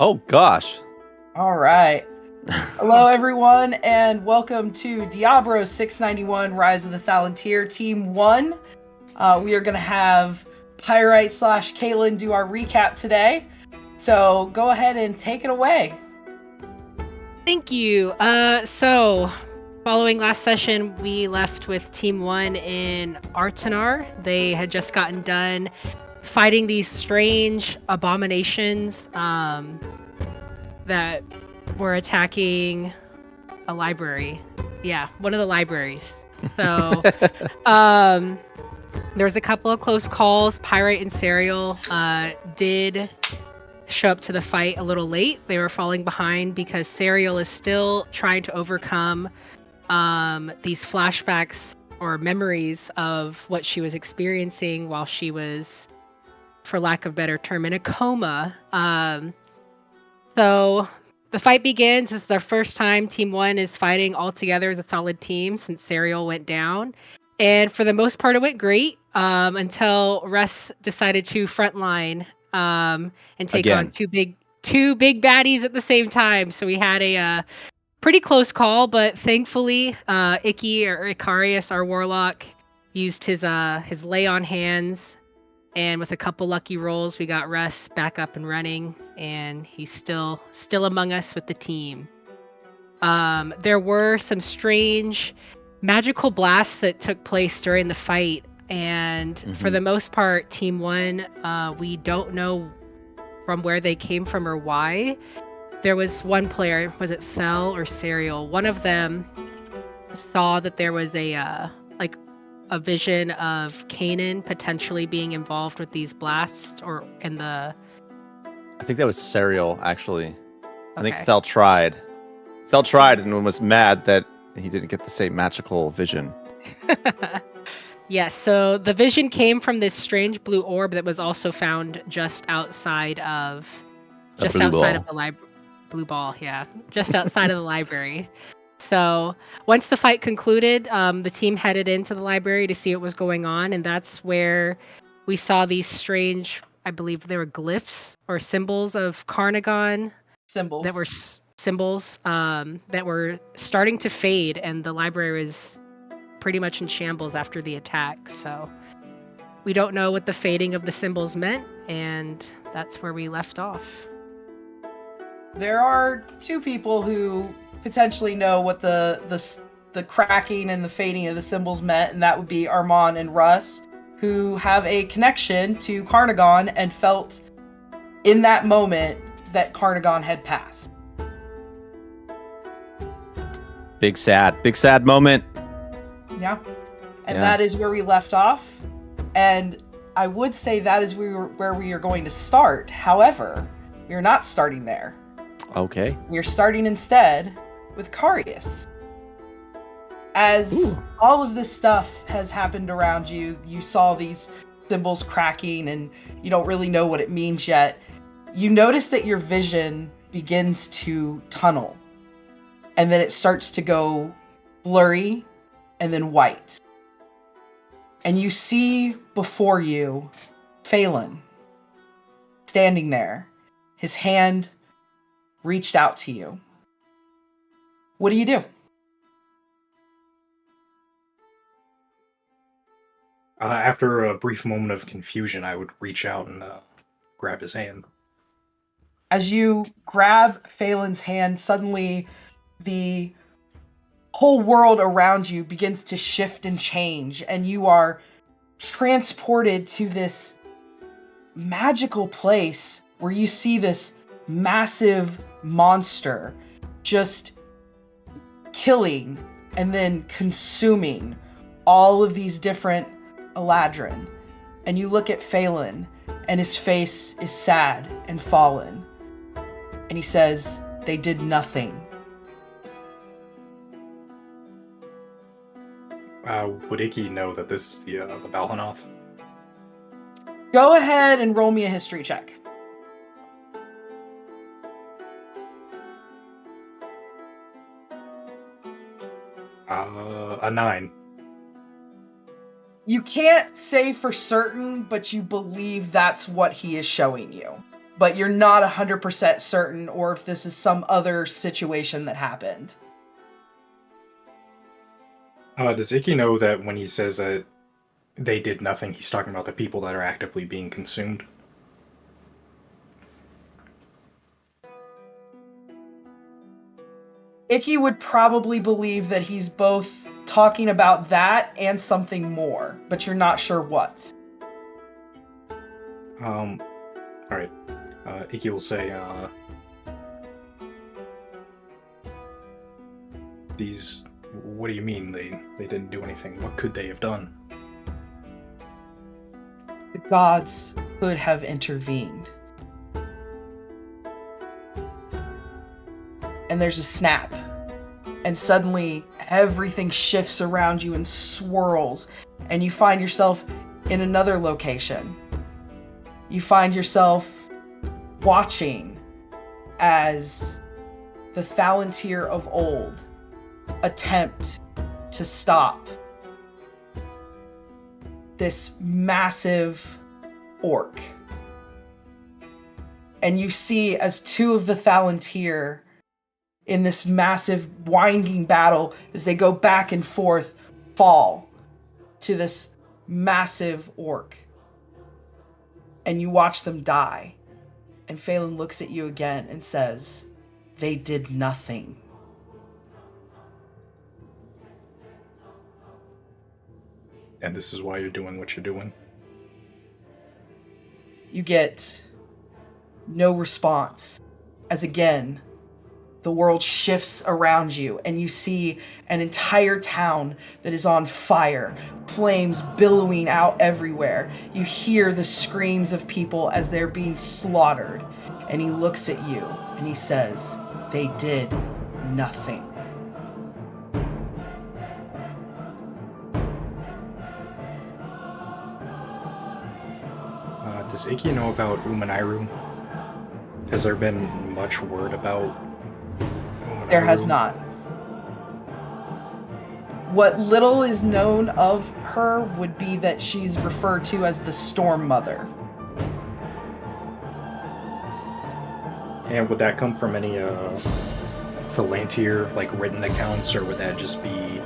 Oh, gosh. All right. Hello, everyone, and welcome to Deabros 691 Rise of the Thalantir Team 1. We are going to have Pyrite / Caitlin do our recap today. So go ahead and take it away. Thank you. So following last session, we left with Team 1 in Artanar. They had just gotten done fighting these strange abominations that were attacking a library. Yeah, one of the libraries. So there's a couple of close calls. Pyrite and Serial did show up to the fight a little late. They were falling behind because Serial is still trying to overcome these flashbacks or memories of what she was experiencing while she was, for lack of a better term, in a coma. So the fight begins. It's the first time Team 1 is fighting all together as a solid team since Serial went down. And for the most part, it went great until Russ decided to frontline and take on two big baddies at the same time. So we had a pretty close call, but thankfully, Icky or Icarius, our warlock, used his lay on hands. And with a couple lucky rolls, we got Russ back up and running, and he's still among us with the team. There were some strange magical blasts that took place during the fight, and for the most part, Team 1, we don't know from where they came from or why. There was one player, was it Thel or Serial? One of them saw that there was a vision of Kanan potentially being involved with these blasts, I think that was Serial, actually. Okay. I think Thel tried. Thel tried and was mad that he didn't get the same magical vision. Yes, so the vision came from this strange blue orb that was also found just outside of the library. Blue ball, yeah. Just outside of the library. So once the fight concluded, the team headed into the library to see what was going on, and that's where we saw these strange, I believe they were glyphs or symbols of Carnagon. Symbols. That were symbols that were starting to fade, and the library was pretty much in shambles after the attack. So we don't know what the fading of the symbols meant, and that's where we left off. There are two people who potentially know what the cracking and the fading of the symbols meant, and that would be Armand and Russ, who have a connection to Carnagon and felt in that moment that Carnagon had passed. Big sad moment. Yeah. And that is where we left off. And I would say that is where we are going to start. However, we are not starting there. Okay. We are starting instead with Carius. As all of this stuff has happened around you, you saw these symbols cracking and you don't really know what it means yet. You notice that your vision begins to tunnel. And then it starts to go blurry and then white. And you see before you Phelan standing there, his hand reached out to you. What do you do? After a brief moment of confusion, I would reach out and grab his hand. As you grab Phelan's hand, suddenly the whole world around you begins to shift and change, and you are transported to this magical place where you see this massive monster just killing and then consuming all of these different Eladrin. And you look at Phelan, and his face is sad and fallen. And he says, "They did nothing." Would Icky know that this is the Balhanoth? Go ahead and roll me a history check. A 9. You can't say for certain, but you believe that's what he is showing you. but you're not 100% certain or if this is some other situation that happened. Does Icky know that when he says that they did nothing, he's talking about the people that are actively being consumed? Icky would probably believe that he's both talking about that and something more, but you're not sure what. Alright. Icky will say, these... What do you mean they didn't do anything? What could they have done? The gods could have intervened. And there's a snap. And suddenly everything shifts around you and swirls. And you find yourself in another location. You find yourself watching as the Thalantir of old attempt to stop this massive orc. And you see as two of the Thalantir in this massive winding battle, as they go back and forth, fall to this massive orc. And you watch them die. And Phelan looks at you again and says, "They did nothing." And this is why you're doing what you're doing? You get no response, as again, the world shifts around you and you see an entire town that is on fire, flames billowing out everywhere. You hear the screams of people as they're being slaughtered. And he looks at you and he says, "They did nothing." Does Icky know about Umanairu? Has there been much word about Umanairu? There has not. What little is known of her would be that she's referred to as the Storm Mother. And would that come from any Thalantir, like written accounts, or would that just be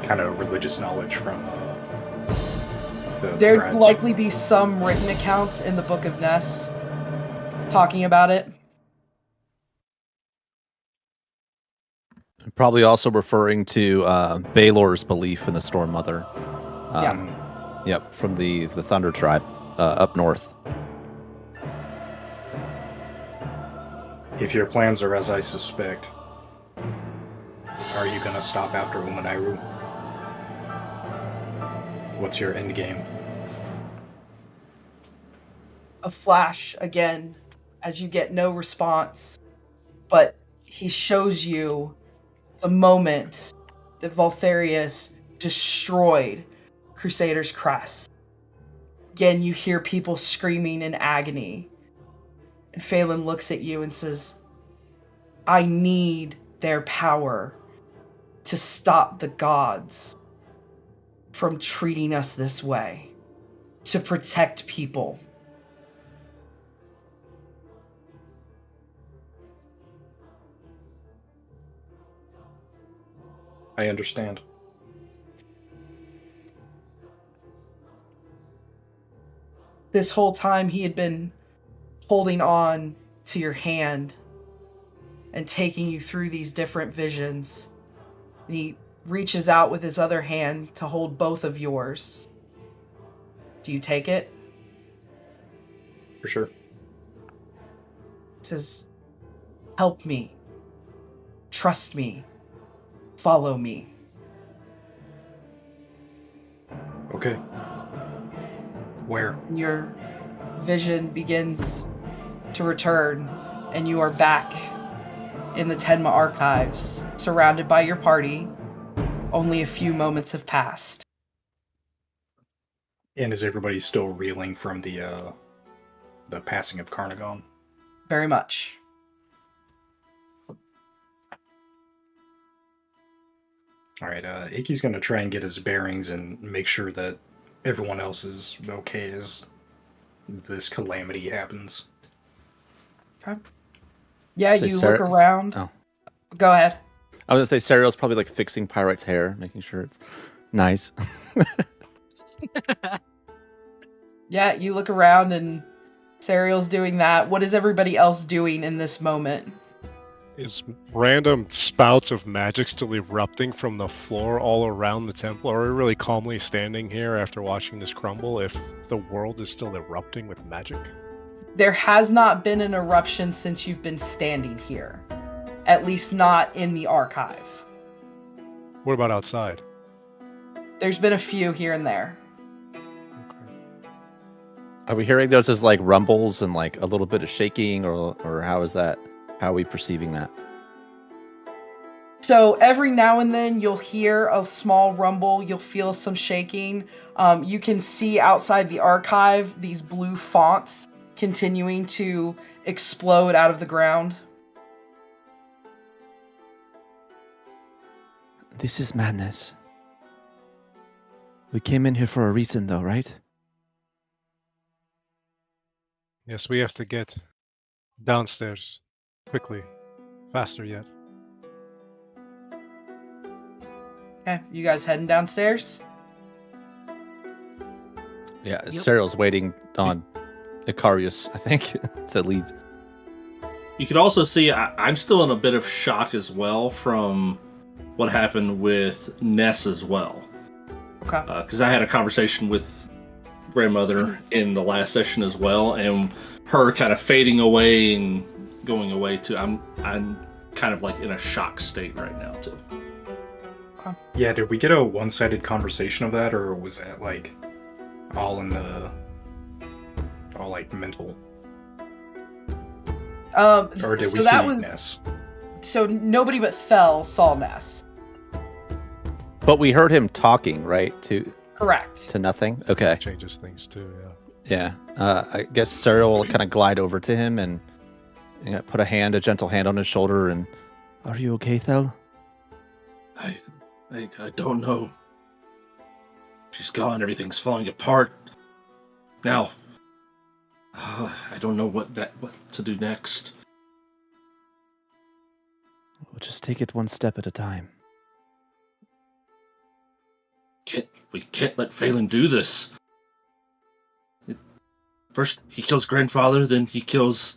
kind of religious knowledge from There'd threads? likely be some written accounts in the Book of Ness talking about it. Probably also referring to Baelor's belief in the Storm Mother. Yep, from the Thunder tribe up north. If your plans are as I suspect, are you gonna stop after Umanairu? What's your end game? A flash again as you get no response, but he shows you the moment that Voltharius destroyed Crusader's Crest. Again, you hear people screaming in agony. And Phelan looks at you and says, "I need their power to stop the gods from treating us this way, to protect people." I understand. This whole time he had been holding on to your hand and taking you through these different visions. And he reaches out with his other hand to hold both of yours. Do you take it? For sure. He says, "Help me. Trust me. Follow me." Okay. Where? And your vision begins to return, and you are back in the Tenma archives, surrounded by your party. Only a few moments have passed. And is everybody still reeling from the passing of Carnagon? Very much. Alright, Icky's gonna try and get his bearings and make sure that everyone else is okay as this calamity happens. Okay. Yeah, Say you Sarah- look around. Oh. Go ahead. I was gonna say Sariel's probably like fixing Pyrite's hair, making sure it's nice. Yeah, you look around and Sariel's doing that. What is everybody else doing in this moment? Is random spouts of magic still erupting from the floor all around the temple? Or are we really calmly standing here after watching this crumble if the world is still erupting with magic? There has not been an eruption since you've been standing here. At least not in the archive. What about outside? There's been a few here and there. Are we hearing those as like rumbles and like a little bit of shaking, or how is that? How are we perceiving that? So every now and then you'll hear a small rumble, you'll feel some shaking. You can see outside the archive these blue fonts continuing to explode out of the ground. This is madness. We came in here for a reason, though, right? Yes, we have to get downstairs. Quickly. Faster yet. Okay, you guys heading downstairs? Yeah, Cyril's waiting on Icarius, I think, to lead. You could also see I'm still in a bit of shock as well from what happened with Ness as well. Okay. Because I had a conversation with grandmother in the last session as well, and her kind of fading away and going away too. I'm kind of like in a shock state right now too. Okay. Yeah, did we get a one-sided conversation of that, or was that like all like mental? Or did we see Ness? So nobody but Thel saw Ness. But we heard him talking, right? Correct. To nothing? Okay. Changes things too, yeah. Yeah. I guess Cyril will kind of glide over to him and put a gentle hand on his shoulder and... Are you okay, Thel? I don't know. She's gone. Everything's falling apart. Now, I don't know what to do next. We'll just take it one step at a time. We can't let Phelan do this. First, he kills grandfather, then he kills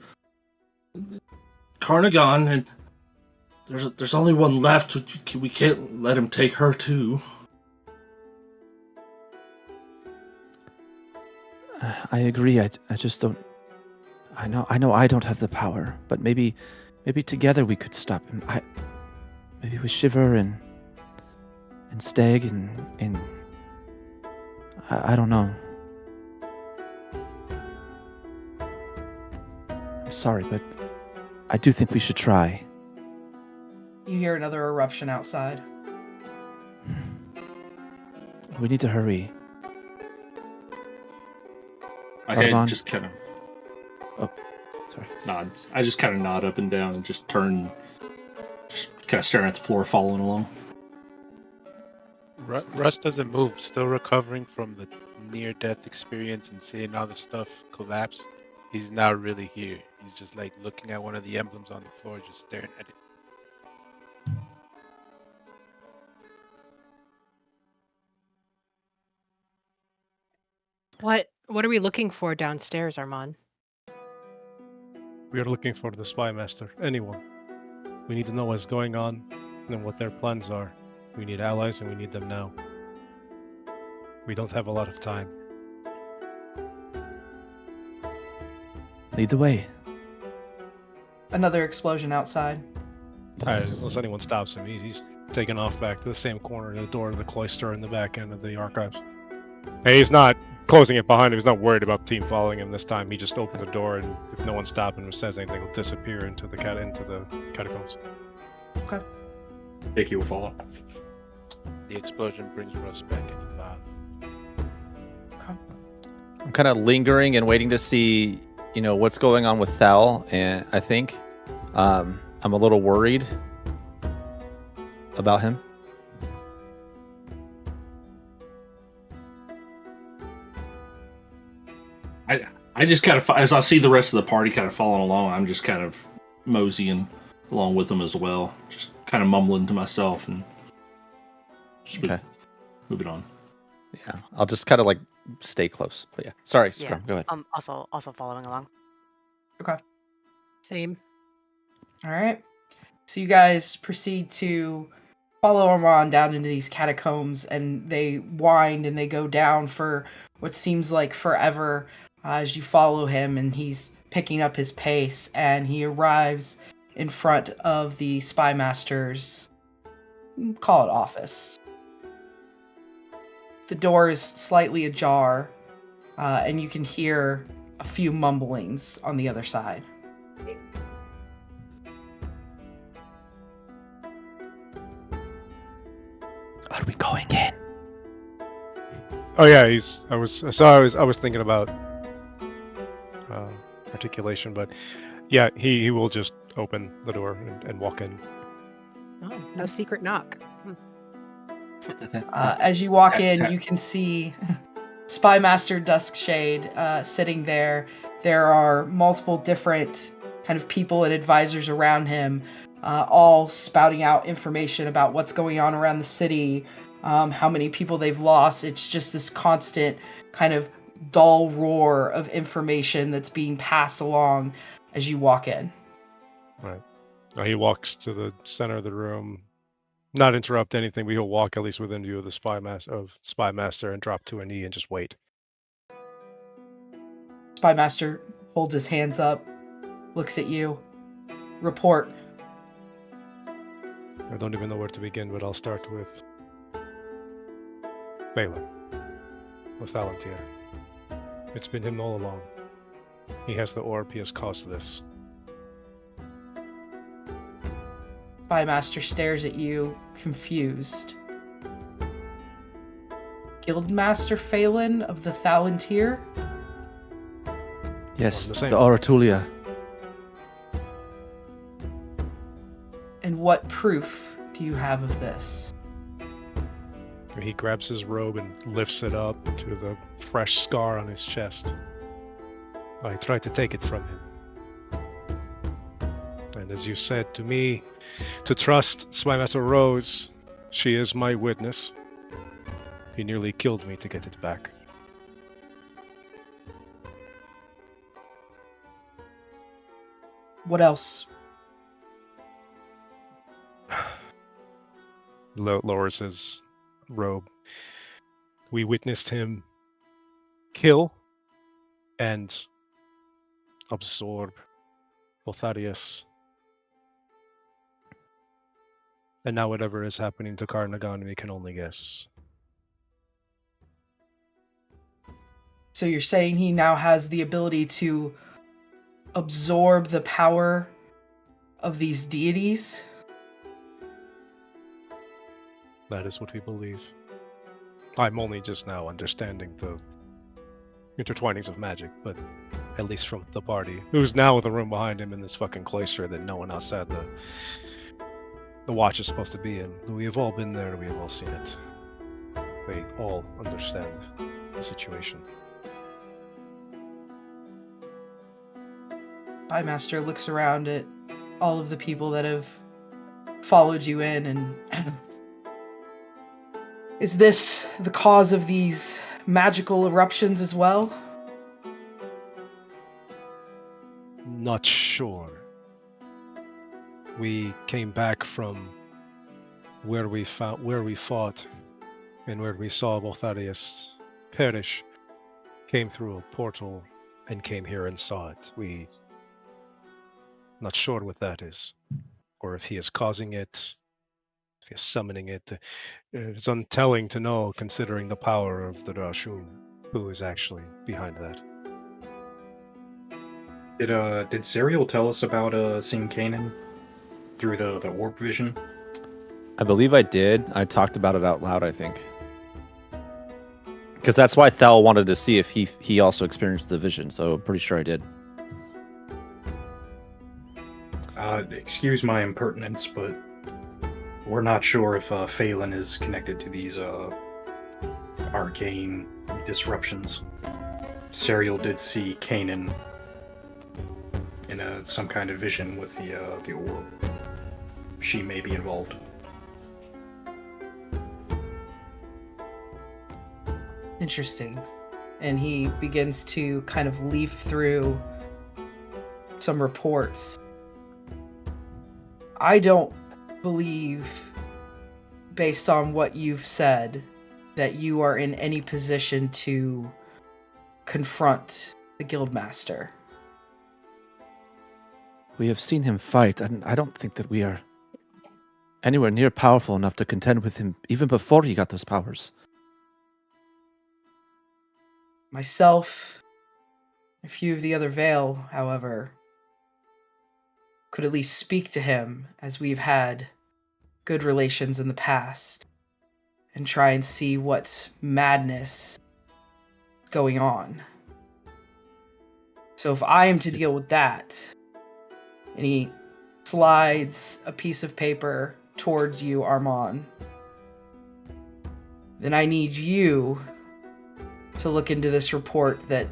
Carnagon, and there's only one left. We can't let him take her too. I agree. I just don't. I know I don't have the power, but maybe together we could stop him. Maybe with Shiver and Stag and I don't know. I'm sorry, but I do think we should try. You hear another eruption outside. We need to hurry. My head Arban? just kind of Sorry. nods. I just kind of nod up and down and just turn, just kind of staring at the floor, following along. Russ doesn't move, still recovering from the near-death experience and seeing all the stuff collapse. He's not really here. He's just like looking at one of the emblems on the floor, just staring at it. What are we looking for downstairs, Armand? We are looking for the spy master. Anyone. We need to know what's going on and what their plans are. We need allies and we need them now. We don't have a lot of time. Lead the way. Another explosion outside. Unless anyone stops him, he's taking off back to the same corner of the door of the cloister in the back end of the archives. And he's not closing it behind him. He's not worried about the team following him this time. He just opens the door, and if no one stops him or says anything, he'll disappear into the catacombs. Okay. Dickie will follow. The explosion brings Russ back any farther. I'm kind of lingering and waiting to see, what's going on with Thal, and I think I'm a little worried about him. I just kind of, as I see the rest of the party kind of following along, I'm just kind of moseying along with them as well. Just kind of mumbling to myself and just moving on. Yeah, I'll just kind of like stay close. But yeah, sorry, Scrum, go ahead. Also following along. Okay. Same. All right. So you guys proceed to follow Armand down into these catacombs, and they wind and they go down for what seems like forever as you follow him, and he's picking up his pace, and he arrives in front of the Spy Master's, call it office. The door is slightly ajar, and you can hear a few mumblings on the other side. Are we going in? Oh yeah, I was thinking about articulation, but yeah, he will just open the door and walk in. Oh, no secret knock. As you walk in, you can see Spy Master Duskshade sitting there. There are multiple different kind of people and advisors around him, all spouting out information about what's going on around the city, how many people they've lost. It's just this constant kind of dull roar of information that's being passed along as you walk in. Right. He walks to the center of the room, not interrupt anything, but he'll walk at least within view of the Spy Master and drop to a knee and just wait. Spy Master holds his hands up, looks at you. Report. I don't even know where to begin, but I'll start with Phelan, with Thalantir. It's been him all along. He has the orb, he has caused this. Spy Master stares at you, confused. Guildmaster Phelan of the Thalantir? Yes, the the same. Oratulia. And what proof do you have of this? He grabs his robe and lifts it up to the fresh scar on his chest. I tried to take it from him. And as you said to me, to trust Spy Master Rose, she is my witness. He nearly killed me to get it back. What else? Lowers his robe. We witnessed him kill and absorb Lotharius. And now whatever is happening to Karnagan, we can only guess. So you're saying he now has the ability to absorb the power of these deities? That is what we believe. I'm only just now understanding the intertwinings of magic, but at least from the party, who's now in the room behind him in this fucking cloister that no one outside the watch is supposed to be in. We have all been there, we have all seen it. We all understand the situation. Spy Master looks around at all of the people that have followed you in, and is this the cause of these magical eruptions as well? Not sure. We came back from where we fought and where we saw Lotharius perish, came through a portal and came here and saw it. We not sure what that is, or if he is causing it, if he is summoning it. It's untelling to know, considering the power of the Rashun, who is actually behind that. Did Serial tell us about seeing Kanan through the orb vision? I believe I did. I talked about it out loud, I think. Because that's why Thal wanted to see if he also experienced the vision, so I'm pretty sure I did. Excuse my impertinence, but we're not sure if Phelan is connected to these arcane disruptions. Serial did see Kanan in some kind of vision with the orb. She may be involved. Interesting. And he begins to kind of leaf through some reports. I don't believe, based on what you've said, that you are in any position to confront the Guildmaster. We have seen him fight, and I don't think that we are anywhere near powerful enough to contend with him even before he got those powers. Myself, a few of the other Vale, however, could at least speak to him, as we've had good relations in the past, and try and see what madness is going on. So if I am to deal with that, and he slides a piece of paper towards you, Armand, then I need you to look into this report that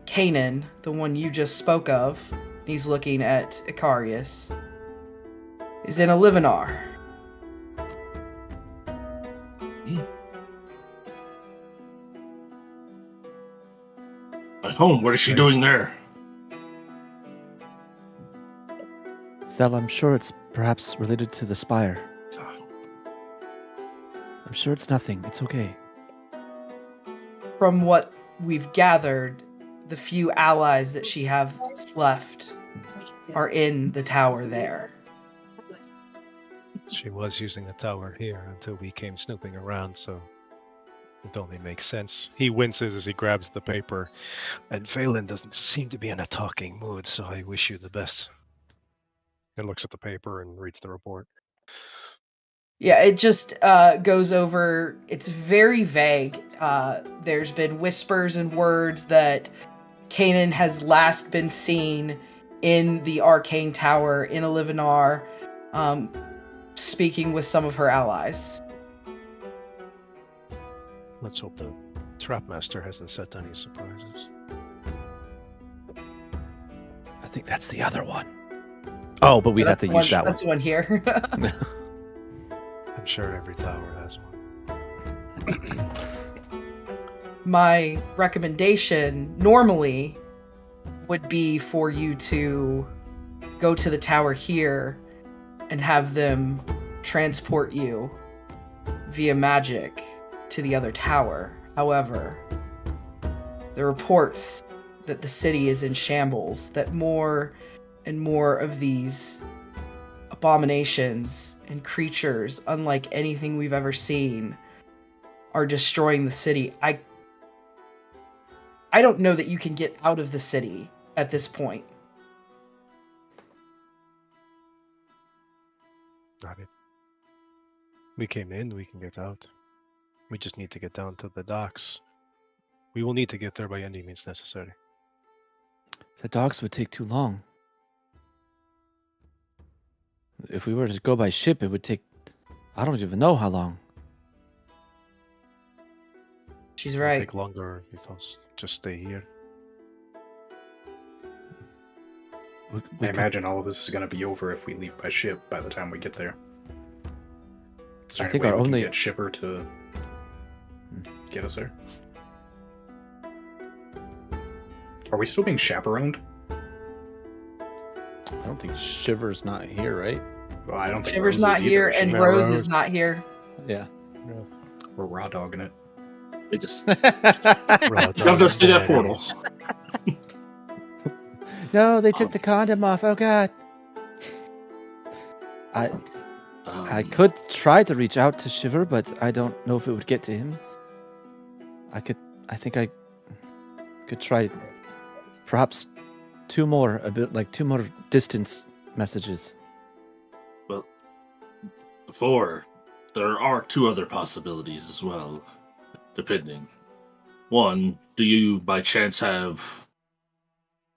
Kanan, the one you just spoke of, he's looking at Icarius, is in a Livinar. My home, what is she doing there? Thel, I'm sure it's perhaps related to the spire. God. I'm sure it's nothing. It's okay. From what we've gathered, the few allies that she has left are in the tower there. She was using the tower here until we came snooping around, so it only makes sense. He winces as he grabs the paper, and Phelan doesn't seem to be in a talking mood, so I wish you the best. And looks at the paper and reads the report. Yeah, it just goes over. It's very vague. There's been whispers and words that Kanan has last been seen in the Arcane Tower in Livinar, speaking with some of her allies. Let's hope the Trapmaster hasn't set any surprises. I think that's the other one. Oh, but we'd have to use that one. That's the one here. I'm sure every tower has one. My recommendation normally would be for you to go to the tower here and have them transport you via magic to the other tower. However, the reports that the city is in shambles, that more and more of these abominations and creatures, unlike anything we've ever seen, are destroying the city. I don't know that you can get out of the city at this point. I mean, we came in, we can get out. We just need to get down to the docks. We will need to get there by any means necessary. The docks would take too long. If we were to go by ship, it would take, I don't even know how long. She's It'll right. take longer if us just stay here. We I imagine all of this is going to be over if we leave by ship by the time we get there. Is there I any think way our we can only- get Shiver to get us there? Are we still being chaperoned? I don't think Shiver's not here, right? Well, I don't think Shiver's Rose not is either, here, is she? and No, Rose Rose. is not here. Yeah. We're raw dogging it. They just Right, shoved us through that there it portal. is. No, they took the condom off. Oh God. I could try to reach out to Shiver, but I don't know if it would get to him. I think I could try perhaps two more distance messages. Well, there are two other possibilities as well, depending. One, do you by chance have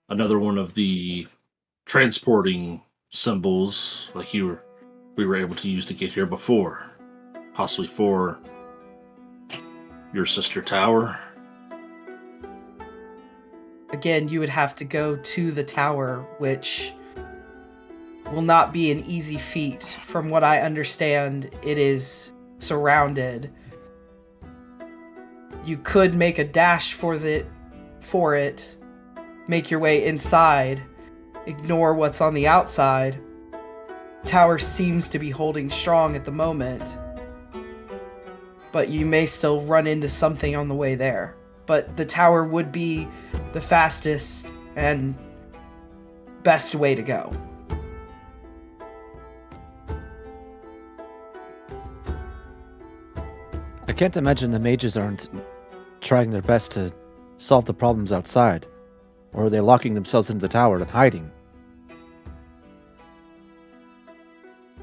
another one of the transporting symbols like we were able to use to get here before? Possibly for your sister tower? again, you would have to go to the tower, which will not be an easy feat. From what I understand, it is surrounded. You could make a dash for it, make your way inside, ignore what's on the outside. Tower seems to be holding strong at the moment, but you may still run into something on the way there. But the tower would be the fastest and best way to go. I can't imagine the mages aren't trying their best to solve the problems outside. Or are they locking themselves into the tower and hiding?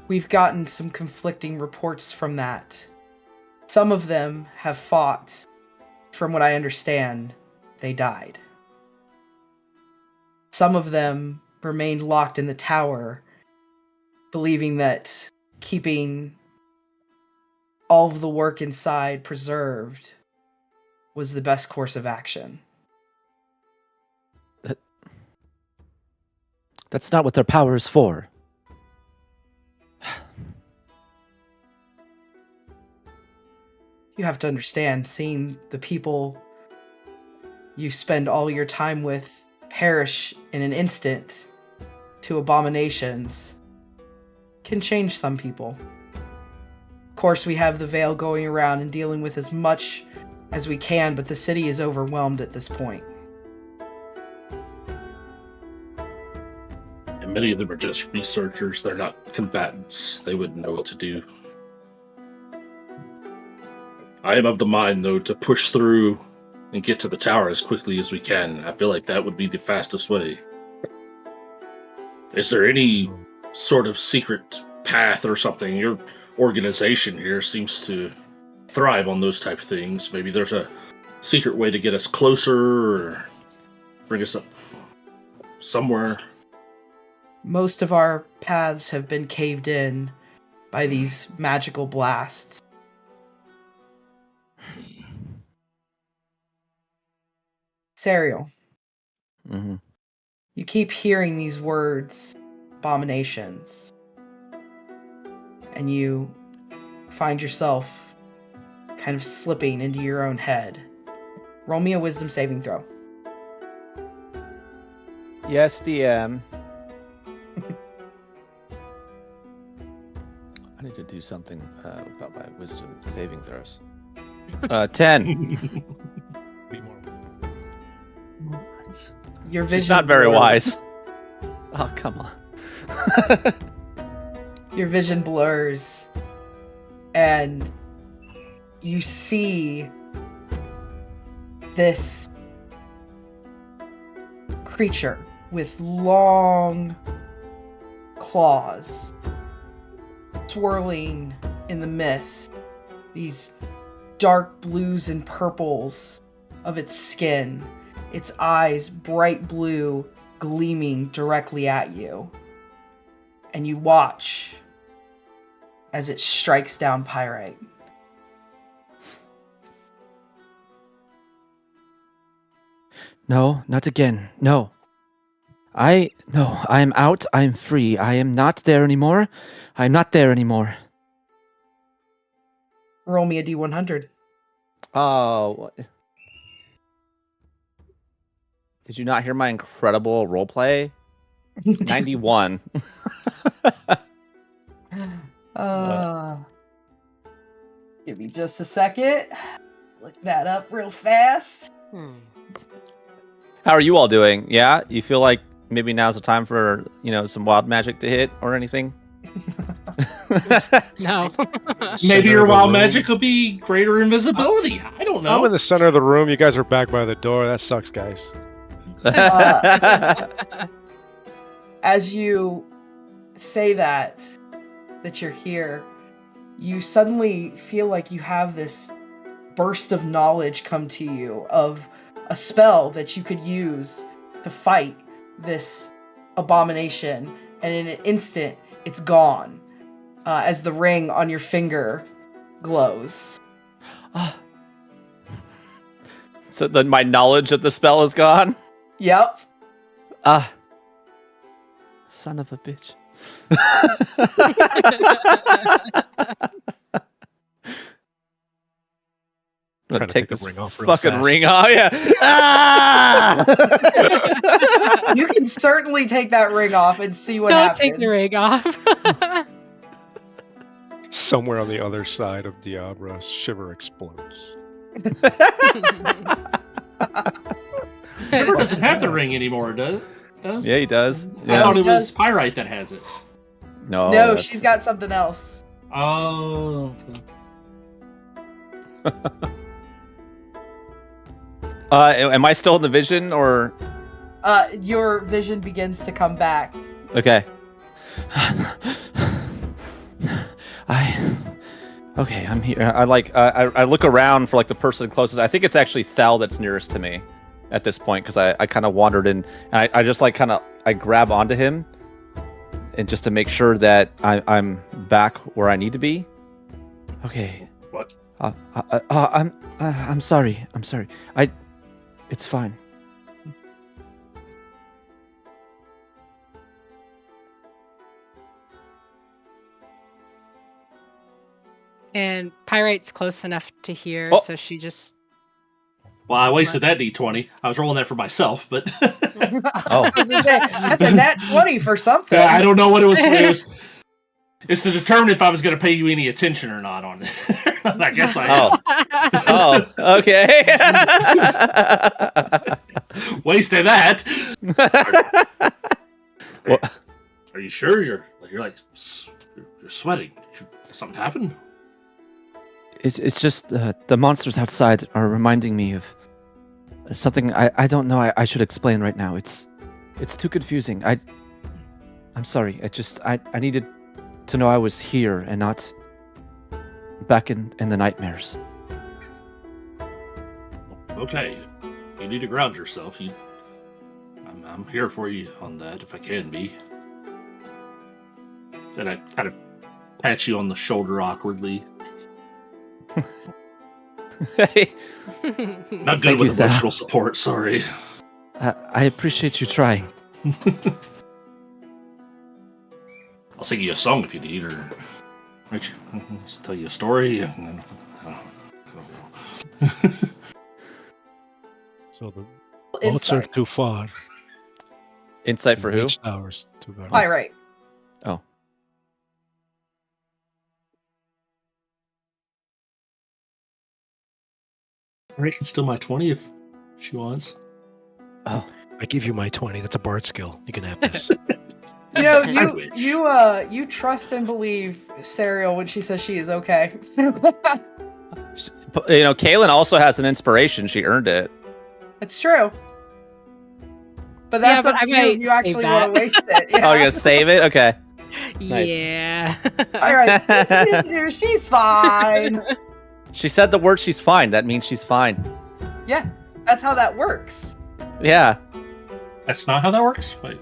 We've gotten some conflicting reports from that. Some of them have fought. From what I understand, they died. Some of them remained locked in the tower, believing that keeping all of the work inside preserved was the best course of action. That's not what their power is for. You have to understand, seeing the people you spend all your time with perish in an instant to abominations can change some people. Of course, we have the Veil going around and dealing with as much as we can, but the city is overwhelmed at this point. And many of them are just researchers. They're not combatants. They wouldn't know what to do. I am of the mind, though, to push through and get to the tower as quickly as we can. I feel like that would be the fastest way. Is there any sort of secret path or something? Your organization here seems to thrive on those type of things. Maybe there's a secret way to get us closer or bring us up somewhere. Most of our paths have been caved in by these magical blasts. Serial. Mm-hmm. You keep hearing these words, abominations, and you find yourself kind of slipping into your own head. Roll me a wisdom saving throw. Yes, DM. I need to do something about my wisdom saving throws. 10. Be more. Your vision She's not very blurs. wise. Oh, come on. Your vision blurs, and you see this creature with long claws swirling in the mist, these dark blues and purples of its skin, its eyes bright blue gleaming directly at you. And you watch as it strikes down Pyrite. No, not again. No. I am out. I am free. I am not there anymore. I'm not there anymore. Roll me a D100. Oh. What? Did you not hear my incredible roleplay? 91. Give me just a second. Look that up real fast. How are you all doing? Yeah? You feel like maybe now's the time for, some wild magic to hit or anything? No. Maybe your wild magic will be greater invisibility. I don't know. I'm in the center of the room. You guys are back by the door. That sucks, guys. As you say that you're here, you suddenly feel like you have this burst of knowledge come to you of a spell that you could use to fight this abomination, and in an instant, it's gone as the ring on your finger glows. So then my knowledge of the spell is gone? Yep. Ah. Son of a bitch. I'm gonna Trying to take take the this ring off real fucking fast. ring off. Yeah. Ah! You can certainly take that ring off and see what Don't happens. take the ring off. Somewhere on the other side of Deabros, Shiver explodes. Shiver doesn't have the ring anymore, does it? Yeah, he does. I Yeah. thought it He was does. Pyrite that has it. No, No, that's- she's got something else. Oh. Am I still in the vision or? Your vision begins to come back. Okay. Okay, I'm here. I look around for like the person closest. I think it's actually Thal that's nearest to me at this point because I kind of wandered in and I just like I grab onto him and just to make sure that I'm back where I need to be. Okay. What? I'm sorry. I'm sorry. It's fine. And Pyrite's close enough to hear, Oh. so she just. Well, I wasted that D20. I was rolling that for myself, but Oh. I was gonna say, that's a nat 20 for something. I don't know what it was. It's to determine if I was going to pay you any attention or not on it. I guess I am. Oh. Oh. Okay. Wasted that. Well- Are you sure you're sweating? Did something happen? It's just the monsters outside are reminding me of something I don't know. I should explain right now. It's too confusing. I'm sorry. I needed to know I was here and not back in the nightmares. Okay, you need to ground yourself. I'm here for you on that if I can be. And I kind of pat you on the shoulder awkwardly. Hey, Not Thank good with you, Thal. emotional support. Sorry. I appreciate you trying. I'll sing you a song if you need, or just tell you a story. And then, I don't know. So the boats are Insight. too far. Insight for who? Each tower's too far. Pyrite. Oh. Ray can steal my 20 if she wants. Oh. I give you my 20. That's a bard skill. You can have this. You know, I wish. you trust and believe Serial when she says she is okay. Kaylin also has an inspiration. She earned it. It's true. But Yeah, that's but up I to you if might you save actually that. want to waste it. Oh, you're gonna save it? Okay. Nice. Yeah. Pyrite, she's fine. She said the word she's fine. That means she's fine. Yeah, that's how that works. Yeah. That's not how that works. Wait.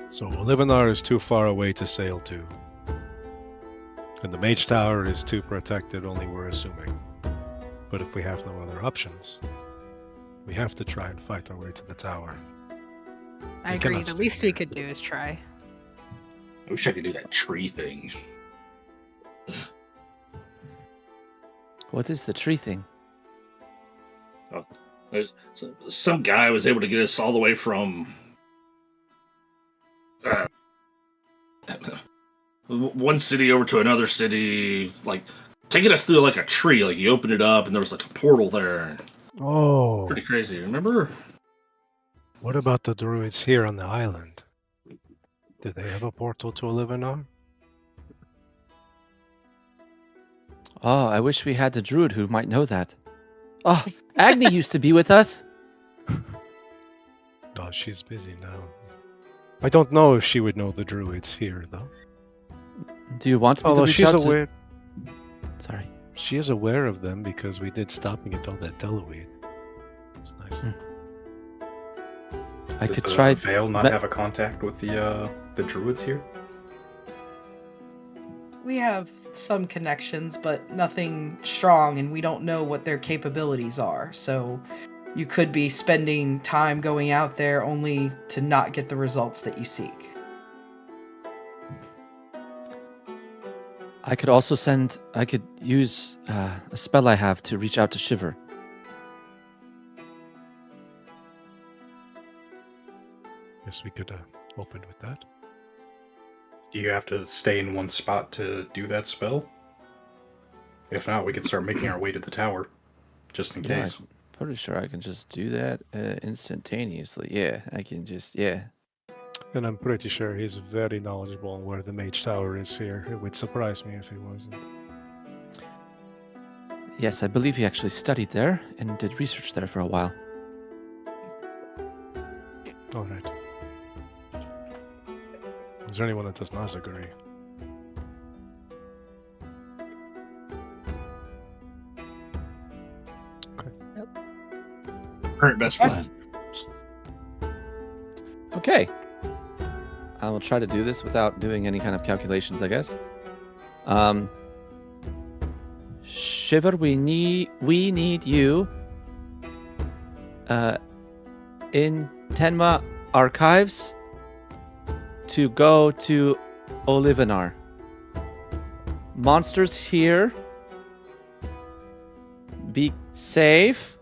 So Olivenar is too far away to sail to. And the Mage Tower is too protected, only we're assuming. But if we have no other options, we have to try and fight our way to the tower. I We agree. cannot The stay least we here. could do is try. I wish I could do that tree thing. What is the tree thing? There's some guy was able to get us all the way from one city over to another city, like taking us through like a tree. Like you open it up and there was like a portal there. Oh, Pretty crazy. Remember? what about the druids here on the island? Did they have a portal to Olivenar? Oh, I wish we had the druid who might know that. Oh, Agni used to be with us. Oh, she's busy now. I don't know if she would know the druids here, though. Do you want me Although to reach she's out aware, Sorry. she is aware of them because we did stop and get all that Deloweed. It's nice. I Does could the try. Veil not me- have a contact with the druids here? We have some connections, but nothing strong, and we don't know what their capabilities are. So you could be spending time going out there only to not get the results that you seek. I could use a spell I have to reach out to Shiver. Guess we could open with that. Do you have to stay in one spot to do that spell? If not, we can start making our way to the tower, just in case. I'm pretty sure I can just do that instantaneously. Yeah, I can just, yeah. And I'm pretty sure he's very knowledgeable on where the mage tower is here. It would surprise me if he wasn't. Yes, I believe he actually studied there and did research there for a while. All right. Is there anyone that does not agree? Current best plan. Okay. I will try to do this without doing any kind of calculations, I guess. Shiver, we need you in Tenma Archives to go to Olivenar. Monsters here. Be safe.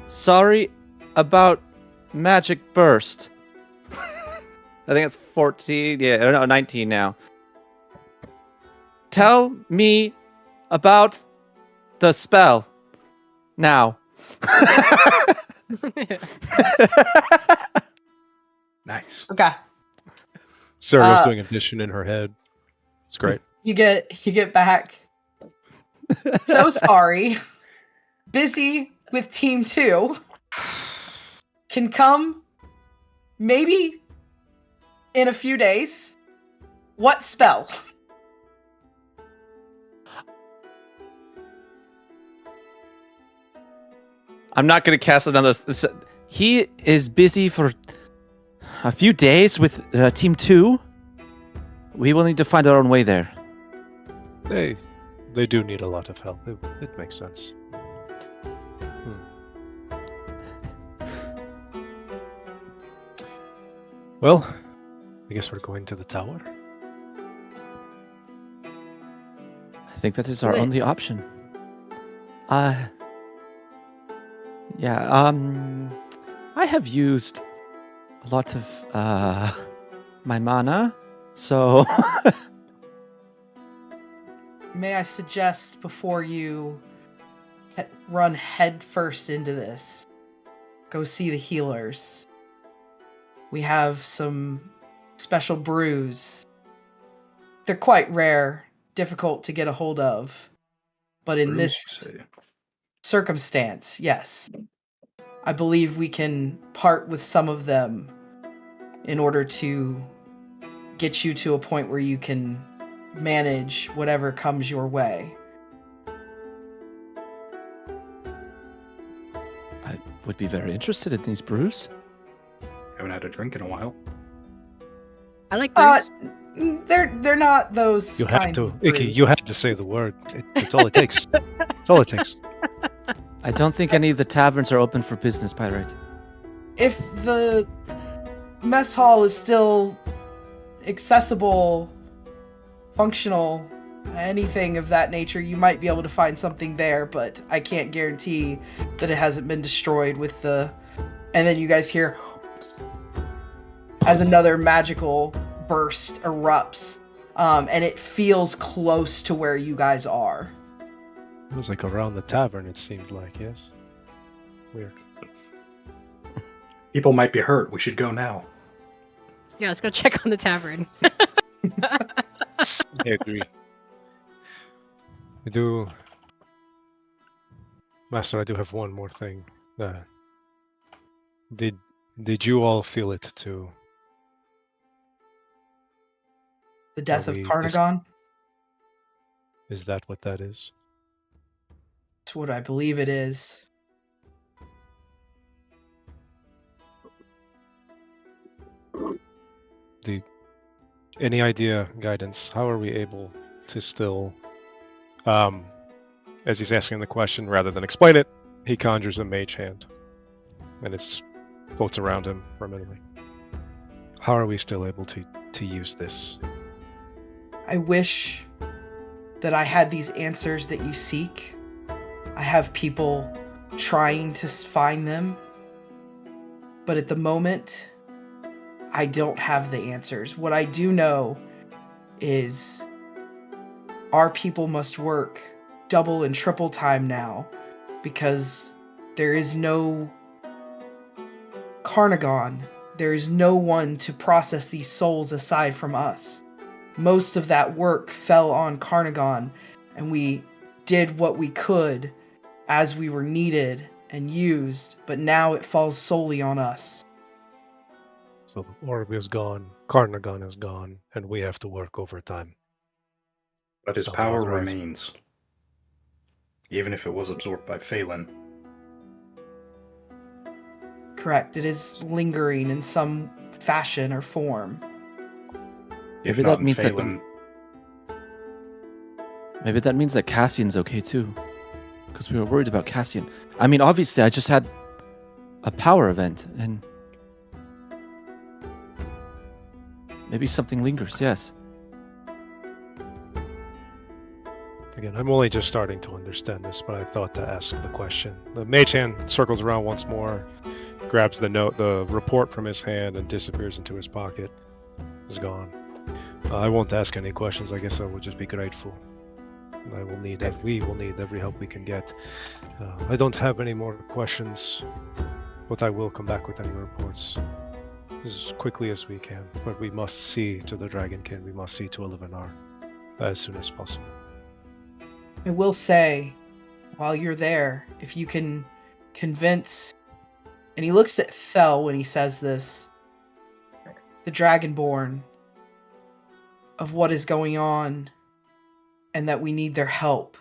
Sorry about Magic Burst. I think it's 14. Yeah, no, 19 now. Tell me about the spell now. Nice. Okay. Sarah's doing addition in her head. It's great. You get back. So sorry. Busy with Team 2. Can come maybe in a few days. What spell? I'm not going to cast another. He is busy for a few days with Team 2. We will need to find our own way there. They do need a lot of help. It makes sense. Well, I guess we're going to the tower. I think that is our only option. Yeah, I have used a lot of my mana, so May I suggest before you run headfirst into this, go see the healers. We have some special brews. They're quite rare, difficult to get a hold of. But in this circumstance, yes. I believe we can part with some of them in order to get you to a point where you can manage whatever comes your way. I would be very interested in these brews. Haven't had a drink in a while. I like brews. They're not those You had kinds to, of brews. Icky. You had to say the word. It's all it takes. It's all it takes. I don't think any of the taverns are open for business, Pyrite. If the mess hall is still accessible, functional, anything of that nature, you might be able to find something there, but I can't guarantee that it hasn't been destroyed with the... And then you guys hear as another magical burst erupts, and it feels close to where you guys are. It was like around the tavern, it seemed like, yes? Weird. People might be hurt. We should go now. Yeah, let's go check on the tavern. I agree. Master, I do have one more thing. Did you all feel it too? The death of we Carnagon? Is that what that is? That's what I believe it is. Any idea, guidance? How are we able to still, as he's asking the question, rather than explain it, he conjures a mage hand, and it floats around him permanently. How are we still able to use this? I wish that I had these answers that you seek. I have people trying to find them. But at the moment, I don't have the answers. What I do know is our people must work double and triple time now because there is no Carnagon. There is no one to process these souls aside from us. Most of that work fell on Carnagon, and we did what we could as we were needed and used, but now it falls solely on us. So the orb is gone, Carnagon is gone, and we have to work overtime. But his Sounds power about right. remains. Even if it was absorbed by Phelan. Correct. It is lingering in some fashion or form. If Maybe not that in means that Phelan, maybe that means that Cassian's okay too, because we were worried about Cassian. I mean, obviously, I just had a power event, and maybe something lingers. Yes. Again, I'm only just starting to understand this, but I thought to ask the question. The mage hand circles around once more, grabs the note, the report from his hand, and disappears into his pocket. It's gone. I won't ask any questions. I guess I will just be grateful. We will need every help we can get. I don't have any more questions, but I will come back with any reports as quickly as we can. But we must see to the Dragonkin. We must see to Olivenar as soon as possible. I will say, while you're there, if you can convince, and he looks at Thel when he says this, the Dragonborn, of what is going on and that we need their help.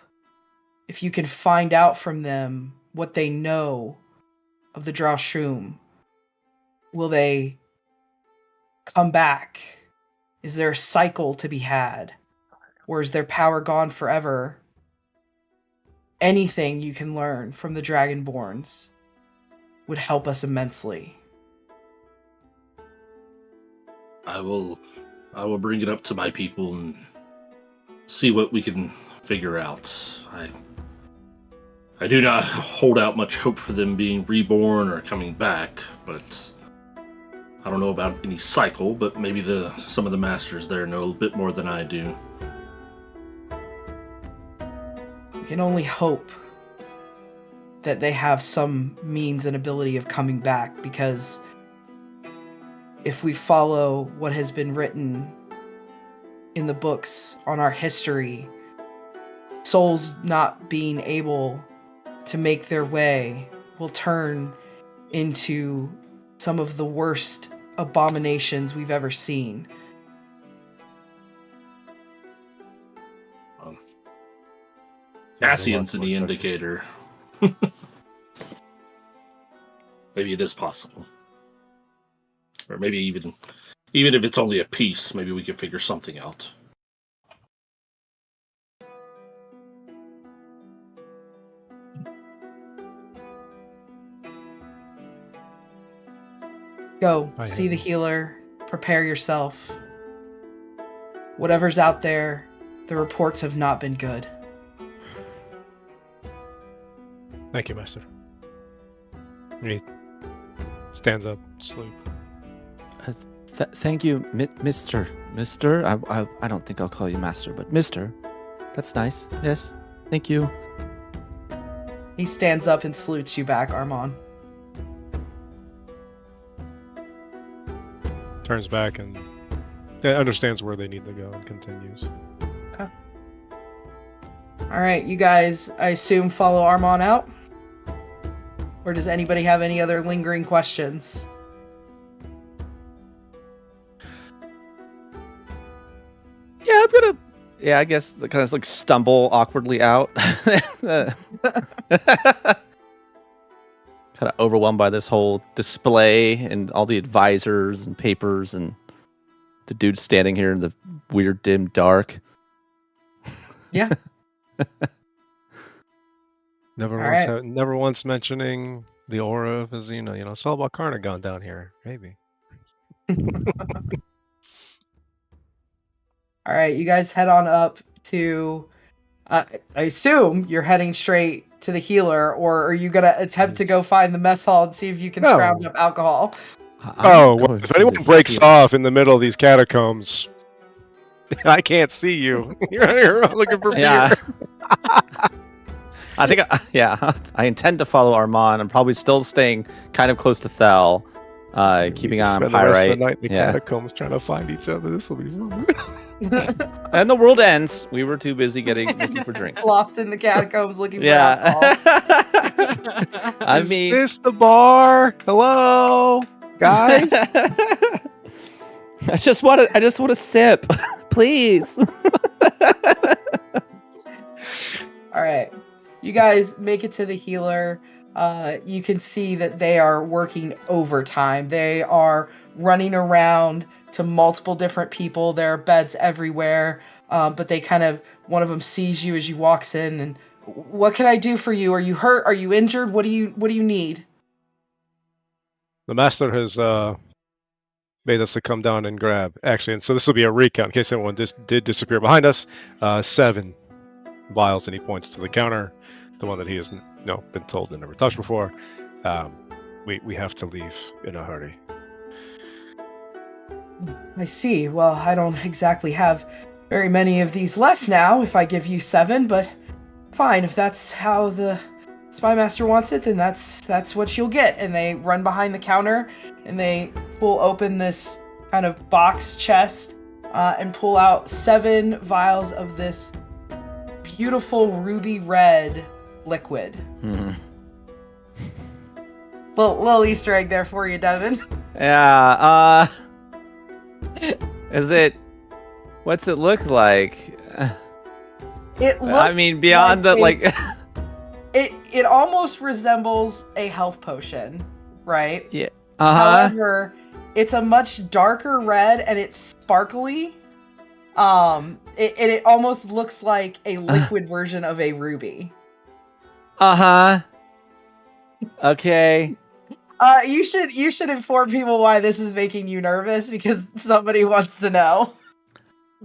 If you can find out from them what they know of the Drashum, will they come back? Is there a cycle to be had? Or is their power gone forever? Anything you can learn from the Dragonborns would help us immensely. I will bring it up to my people and see what we can figure out. I do not hold out much hope for them being reborn or coming back, but I don't know about any cycle, but maybe some of the masters there know a bit more than I do. We can only hope that they have some means and ability of coming back, because if we follow what has been written in the books on our history, souls not being able to make their way will turn into some of the worst abominations we've ever seen. Cassian's the indicator. Maybe it is possible. Or maybe even if it's only a piece, maybe we can figure something out. Go, I see am. the healer, prepare yourself. Whatever's out there, the reports have not been good. Thank you, Master. He stands up, salute. Thank you, Mister. Mister? I don't think I'll call you Master, but Mister. That's nice. Yes. Thank you. He stands up and salutes you back, Armand. Turns back and understands where they need to go and continues. Alright, you guys, I assume, follow Armand out? Or does anybody have any other lingering questions? Yeah, I'm gonna. Yeah, I guess kind of like stumble awkwardly out. Kind of overwhelmed by this whole display and all the advisors and papers and the dude standing here in the weird dim dark. Yeah. Never once mentioning the aura of his, it's all about Carnagon down here. Maybe. All right, you guys head on up to. I assume you're heading straight to the healer, or are you gonna attempt to go find the mess hall and see if you can scrounge up alcohol? If anyone breaks off in the middle of these catacombs, I can't see you. You're looking for beer. I think, I intend to follow Armand. I'm probably still staying kind of close to Thel, keeping on spend the rest of Pyrite. the night in the catacombs trying to find each other. This will be fun. And the world ends. We were too busy looking for drinks. Lost in the catacombs looking for alcohol. I mean, is this the bar? Hello, guys. I just want to sip, please. All right. You guys make it to the healer. You can see that they are working overtime. They are running around to multiple different people. There are beds everywhere, but they one of them sees you as you walks in. And what can I do for you? Are you hurt? Are you injured? What do you need? The master has made us to come down and grab. Actually, and so this will be a recount in case anyone did disappear behind us. 7 vials, and he points to the counter, the one that he has been told and never touched before. We have to leave in a hurry. I see. Well, I don't exactly have very many of these left now if I give you 7, but fine. If that's how the Spy Master wants it, then that's what you'll get. And they run behind the counter and they pull open this kind of box chest and pull out 7 vials of this beautiful ruby red liquid. Mm-hmm. Little Easter egg there for you, Devin. Yeah. What's it look like? It looks I mean, beyond the like. It almost resembles a health potion, right? Yeah. However, it's a much darker red and it's sparkly. It almost looks like a liquid version of a ruby. Okay. You should inform people why this is making you nervous because somebody wants to know.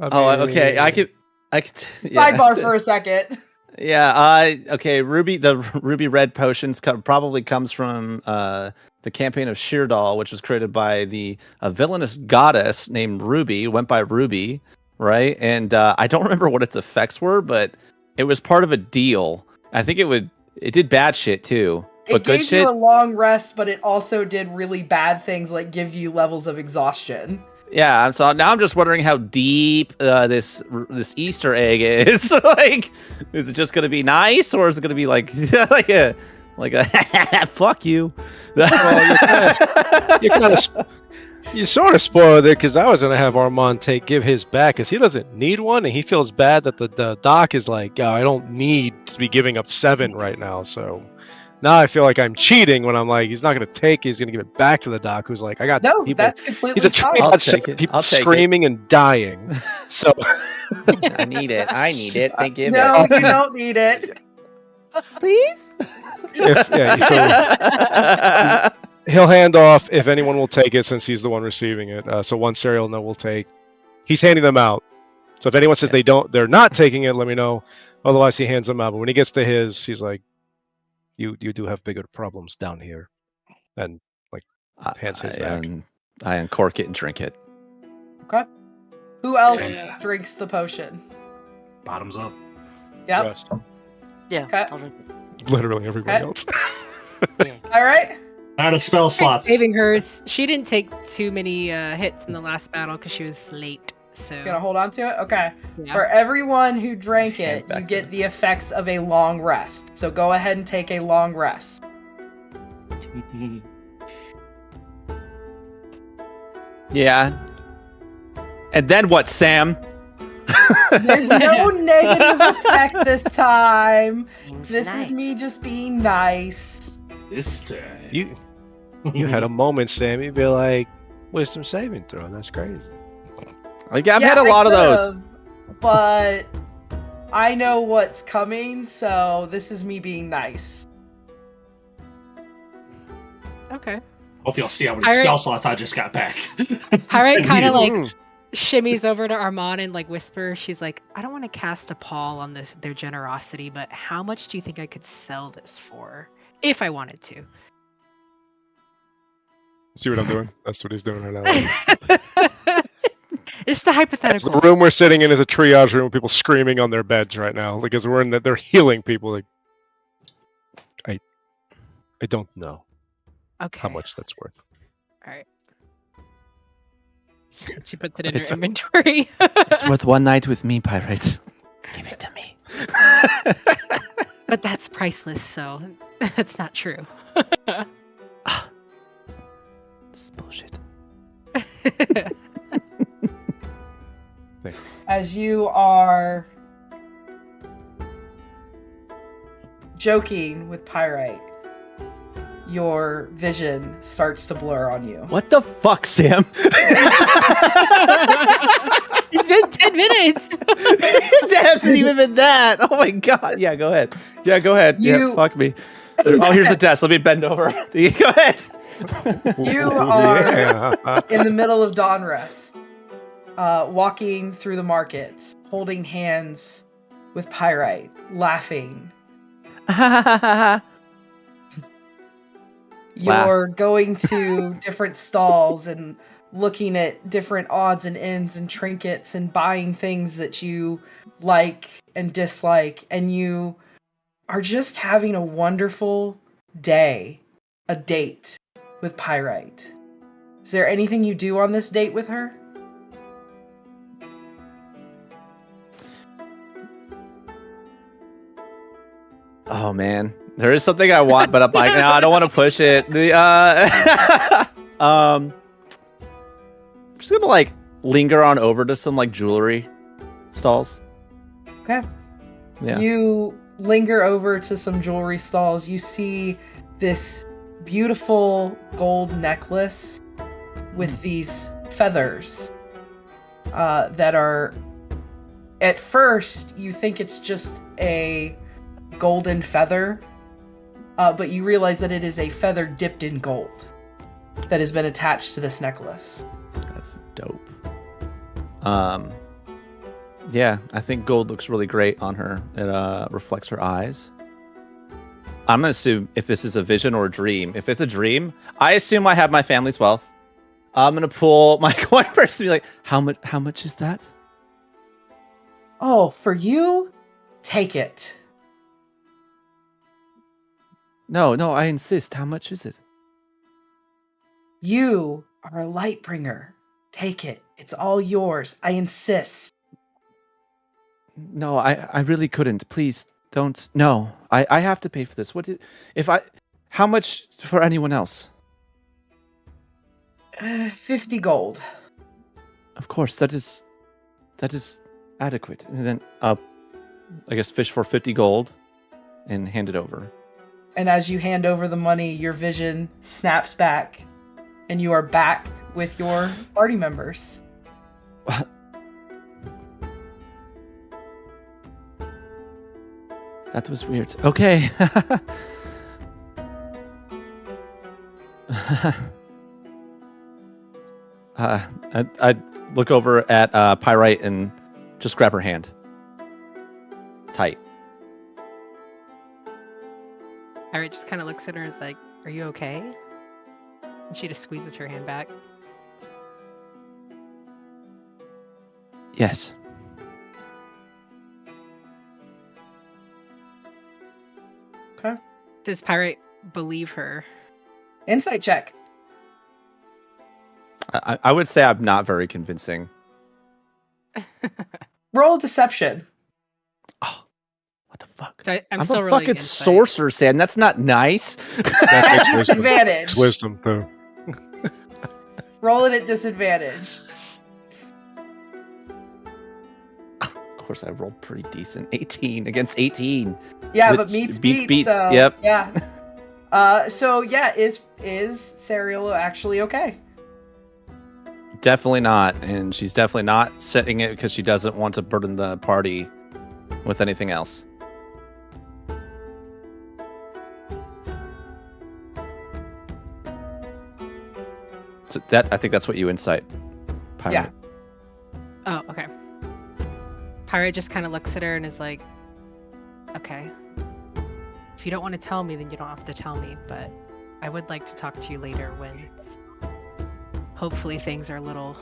Okay. I could. Sidebar for a second. Yeah. Okay. The ruby red potions probably comes from the campaign of Sheerdal, which was created by the villainous goddess named Ruby. Went by Ruby, right? And I don't remember what its effects were, but it was part of a deal. I think it did bad shit too. It gave you a long rest, but it also did really bad things like give you levels of exhaustion. Yeah, so now I'm just wondering how deep this Easter egg is. Like, is it just gonna be nice, or is it gonna be like a fuck you? You sort of spoiled it because I was gonna have Armand give his back because he doesn't need one, and he feels bad that the doc is like, I don't need to be giving up 7 right now. So now I feel like I'm cheating when I'm like, he's not going to take it. He's going to give it back to the doc who's like, I got no, people. That's completely He's a fine. I'll take it. People screaming and dying. So I need it. They give no, it. No, you don't need it. Please? So he'll hand off if anyone will take it since he's the one receiving it. So one serial note will take. He's handing them out. So if anyone says they're not taking it, let me know. Otherwise, he hands them out. But when he gets to his, he's like, You do have bigger problems down here, and like hands his back. I uncork it and drink it. Okay. Who else drinks the potion? Bottoms up. Yep. Russ. Yeah. Okay. I'll drink it. Literally everybody else. Yeah. All right. Out of spell slots. Saving hers. She didn't take too many hits in the last battle because she was late. So Gonna hold on to it? Okay. yeah. For everyone who drank it, Hand back you get the effects of a long rest. So go ahead and take a long rest. Yeah. And then what, Sam? There's no negative effect this time. Seems This nice. is me just being nice. This time. You had a moment, Sam. You'd be like, wisdom saving throw. That's crazy. Like I've had a lot of those. But I know what's coming, so this is me being nice. Okay. Hope y'all see how many Pirate- spell slots I just got back. Pirate kind of like Mm. shimmies over to Armand and like whispers. She's like, I don't want to cast a pall on their generosity, but how much do you think I could sell this for if I wanted to? See what I'm doing? That's what he's doing right now. Just a hypothetical. The room we're sitting in is a triage room with people screaming on their beds right now. Like as we're in that, they're healing people. Like, I don't know Okay. how much that's worth. All right. She puts it in It's- her inventory. It's worth one night with me, pirates. Give it to me. But that's priceless, so that's not true. This is bullshit. As you are joking with Pyrite, your vision starts to blur on you. What the fuck, Sam? It's been 10 minutes. It hasn't even been that. Oh my god. Yeah, go ahead. Yeah, go ahead. Yeah, You- fuck me. Oh, here's the desk. Let me bend over. Go ahead. You are Yeah. in the middle of Dawnrest, walking through the markets, holding hands with Pyrite, laughing. You're going to different stalls and looking at different odds and ends and trinkets and buying things that you like and dislike, and you are just having a wonderful day, a date with Pyrite. Is there anything you do on this date with her? Oh man, there is something I want, but I'm like, no, I don't want to push it. I'm just gonna like linger on over to some like jewelry stalls. Okay. Yeah. You linger over to some jewelry stalls. You see this beautiful gold necklace with these feathers that are, at first, you think it's just a golden feather, but you realize that it is a feather dipped in gold that has been attached to this necklace. That's dope. Yeah, I think gold looks really great on her. It reflects her eyes. I'm gonna assume if this is a vision or a dream. If it's a dream, I assume I have my family's wealth. I'm gonna pull my coin purse and be like, how much is that? Oh, for you? Take it. No, I insist. How much is it? You are a light bringer. Take it. It's all yours. I insist. No, I really couldn't. Please don't. No, I have to pay for this. How much for anyone else? 50 gold. Of course, that is adequate. And then I guess fish for 50 gold and hand it over. And as you hand over the money, your vision snaps back, and you are back with your party members. That was weird. Okay. I'd look over at Pyrite and just grab her hand. Tight. Pirate just kind of looks at her and is like, are you okay? And she just squeezes her hand back. Yes. Okay. Does Pirate believe her? Insight check. I would say I'm not very convincing. Roll deception. Oh, what the fuck? So I'm I'm still a rolling fucking insight. sorcerer, Sam. That's not nice. At That's wisdom. disadvantage. It's wisdom, too. Roll it at disadvantage. Of course, I rolled pretty decent. 18 against 18. Yeah, Which but meets beats beats. beats, So, yep. Yeah. So yeah, is Sariolo actually okay? Definitely not, and she's definitely not setting it because she doesn't want to burden the party with anything else. So I think that's what you incite, Pirate. Yeah. Oh, okay. Pirate just kind of looks at her and is like, okay. If you don't want to tell me, then you don't have to tell me, but I would like to talk to you later when hopefully things are a little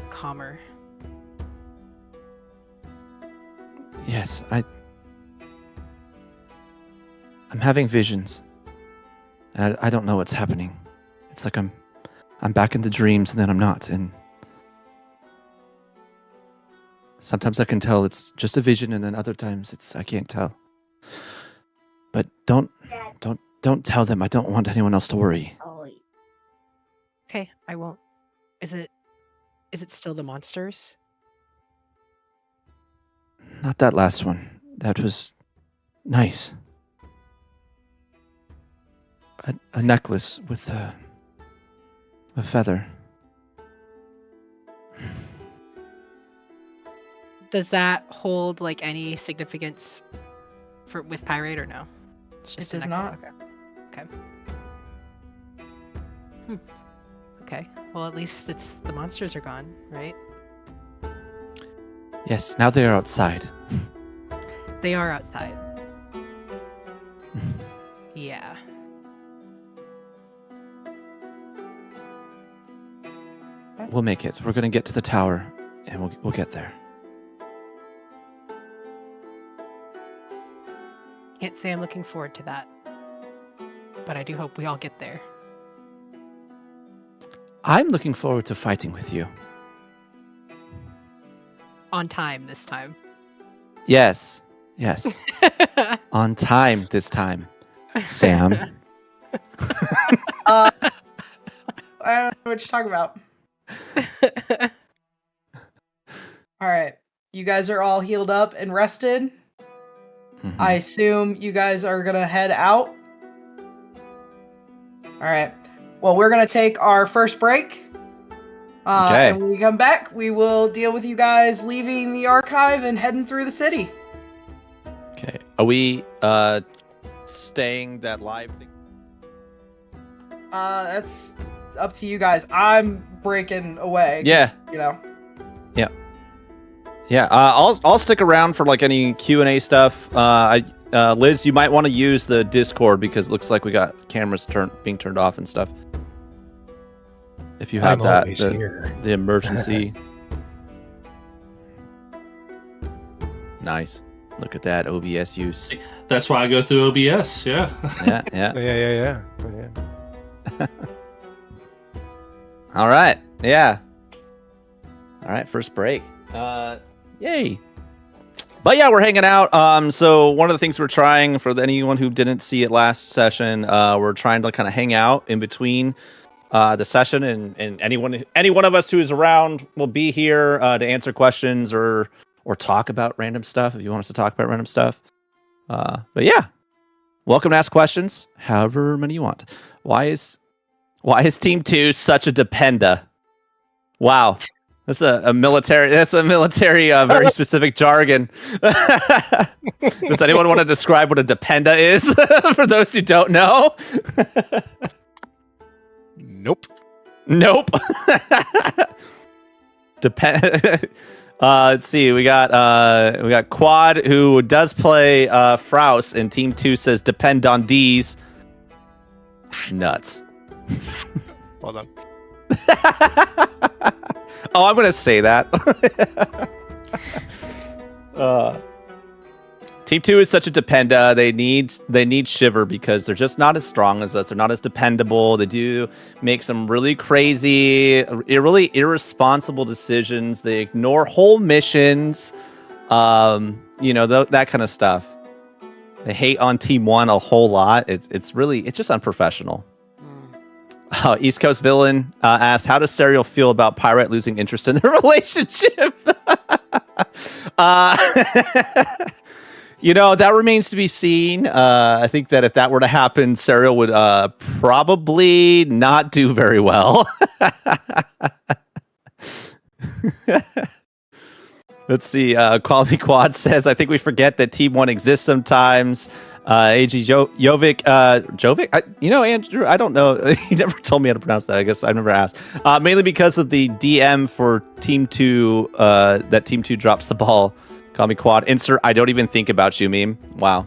calmer. Yes, I'm having visions. And I don't know what's happening. It's like I'm back into dreams and then I'm not, and sometimes I can tell it's just a vision, and then other times I can't tell. But don't tell them. I don't want anyone else to worry. Okay, I won't. Is it still the monsters? Not that last one. That was nice. A necklace with a feather. Does that hold like any significance with Pirate or no? It's It a does necklace. not. Okay. Okay. Well, at least the monsters are gone, right? Yes, now they are outside. They are outside. Yeah. We'll make it. We're gonna get to the tower, and we'll get there. Can't say I'm looking forward to that, but I do hope we all get there. I'm looking forward to fighting with you. On time this time. Yes. On time this time, Sam. I don't know what you're talking about. All right. You guys are all healed up and rested. Mhm. I assume you guys are going to head out. All right. Well, we're going to take our first break. Okay. And when we come back, we will deal with you guys leaving the archive and heading through the city. Okay. Are we staying that live thing? That's up to you guys. I'm breaking away. 'Cause, Yeah. You know. Yeah. I'll stick around for like any Q&A stuff. Liz, you might want to use the Discord because it looks like we got cameras being turned off and stuff. If you have I'm that, always here. the emergency. Nice. Look at that OBS use. That's why I go through OBS. Yeah. Yeah. Yeah. All right. Yeah. All right. First break. Yay. But yeah, we're hanging out. So one of the things we're trying, for anyone who didn't see it last session, we're trying to kind of hang out in between the session, and any one of us who is around will be here to answer questions or talk about random stuff if you want us to talk about random stuff. But yeah, welcome to ask questions, however many you want. Why is Team 2 such a dependa? Wow. That's a military, very specific jargon. Does anyone want to describe what a dependa is for those who don't know? Nope. Nope. Let's see. We got Quad, who does play Fraus, and Team 2 says depend on D's. Nuts. Well done. Oh, I'm gonna say that. Team 2 is such a dependa. They need Shiver because they're just not as strong as us. They're not as dependable. They do make some really crazy, really irresponsible decisions. They ignore whole missions. That kind of stuff. They hate on Team 1 a whole lot. It's just unprofessional. East Coast Villain asks, how does Serial feel about Pirate losing interest in the relationship? That remains to be seen. I think that if that were to happen, Serial would probably not do very well. Let's see. Quality Quad says, I think we forget that Team 1 exists sometimes. AG Jovic. Andrew, I don't know. You never told me how to pronounce that. I guess I've never asked. Mainly because of the DM for Team 2, that Team 2 drops the ball. Call me Quad. Insert, I don't even think about you meme. Wow.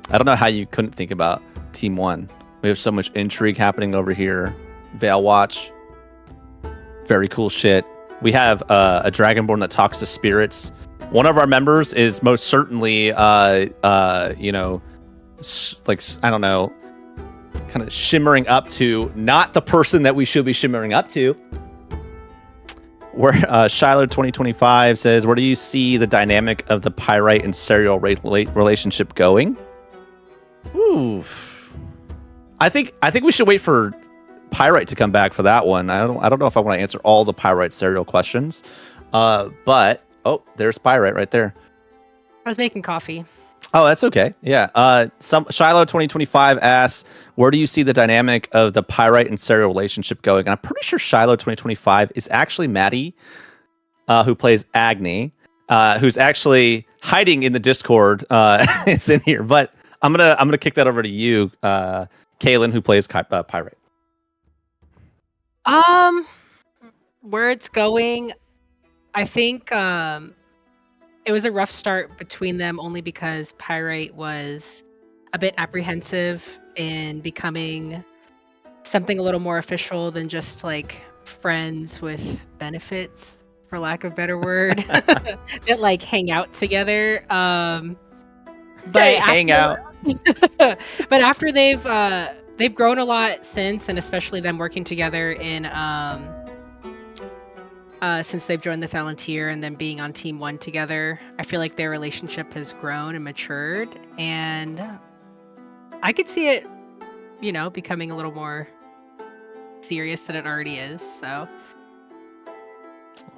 I don't know how you couldn't think about Team 1. We have so much intrigue happening over here. Veil Watch. Very cool shit. We have a Dragonborn that talks to spirits. One of our members is most certainly, I don't know, kind of shimmering up to not the person that we should be shimmering up to. Where Shiler 2025 says, where do you see the dynamic of the Pyrite and Serial relationship going? Ooh, I think we should wait for Pyrite to come back for that one. I don't know if I want to answer all the Pyrite Serial questions, but there's Pyrite right there. I was making coffee. Oh, that's okay. Yeah. Shiloh 2025 asks, where do you see the dynamic of the Pyrite and Serial relationship going? And I'm pretty sure Shiloh 2025 is actually Maddie, who plays Agni, who's actually hiding in the Discord. Is in here, but I'm gonna kick that over to you, Kaylin, who plays Pyrite. Where it's going, I think it was a rough start between them only because Pyrite was a bit apprehensive in becoming something a little more official than just like friends with benefits, for lack of a better word, that like hang out together. Hang out. But after they've grown a lot since, and especially them working together in since they've joined the Thalantir and then being on Team 1 together, I feel like their relationship has grown and matured, and I could see it, becoming a little more serious than it already is. So,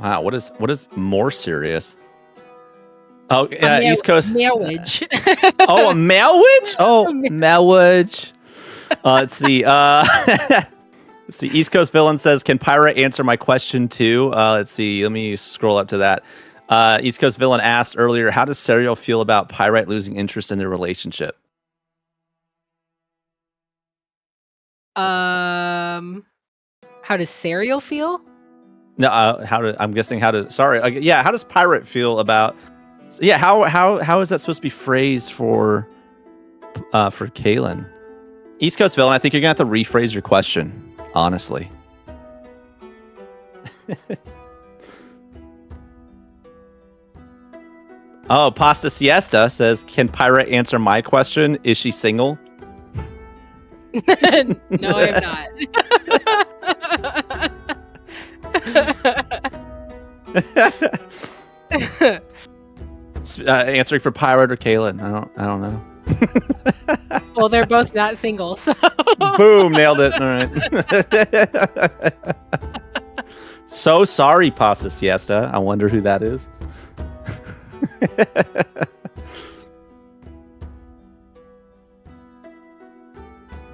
wow, what is more serious? Oh, yeah, East Coast marriage. Oh, a marriage? Oh, marriage. Let's see. Let's see. East Coast Villain says, can Pyra answer my question too? Let's see. Let me scroll up to that. East Coast Villain asked earlier, how does Serial feel about Pyrite losing interest in their relationship? How does Serial feel? No, how does Pyrite feel about? Yeah, how is that supposed to be phrased for Kaylin? East Coast Villain, I think you're gonna have to rephrase your question. Honestly. Oh, Pasta Siesta says, can Pyrite answer my question? Is she single? No, I am not. Answering for Pyrite or Kaylin? I don't know. Well, they're both not single, so. Boom, nailed it. All right. So sorry, Pasta Siesta. I wonder who that is.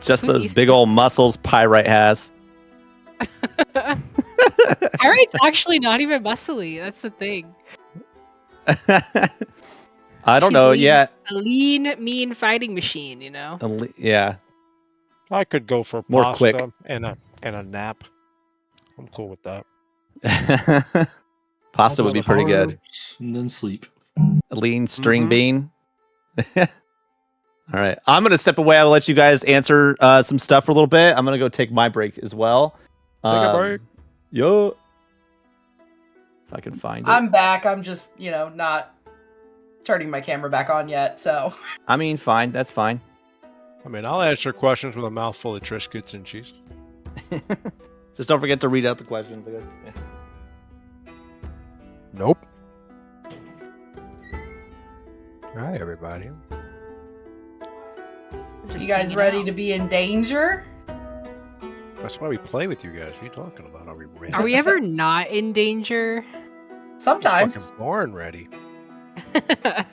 Just those big old muscles Pyrite has. Pyrite's actually not even muscly. That's the thing. I don't know. Yeah. A lean, mean fighting machine, Yeah. I could go for more pasta quick and a nap. I'm cool with that. Pasta would be pretty good. And then sleep. A lean string bean. All right. I'm going to step away. I'll let you guys answer some stuff for a little bit. I'm going to go take my break as well. Take a break. Yo. If I can find it. I'm back. I'm just, not turning my camera back on yet, so. I mean, fine. That's fine. I mean, I'll answer questions with a mouthful of Triscuits and cheese. Just don't forget to read out the questions. Yeah. Nope. Hi, everybody. You guys ready to be in danger? That's why we play with you guys. What are you talking about? Are we ready? Are we ever not in danger? Sometimes. Fucking born ready.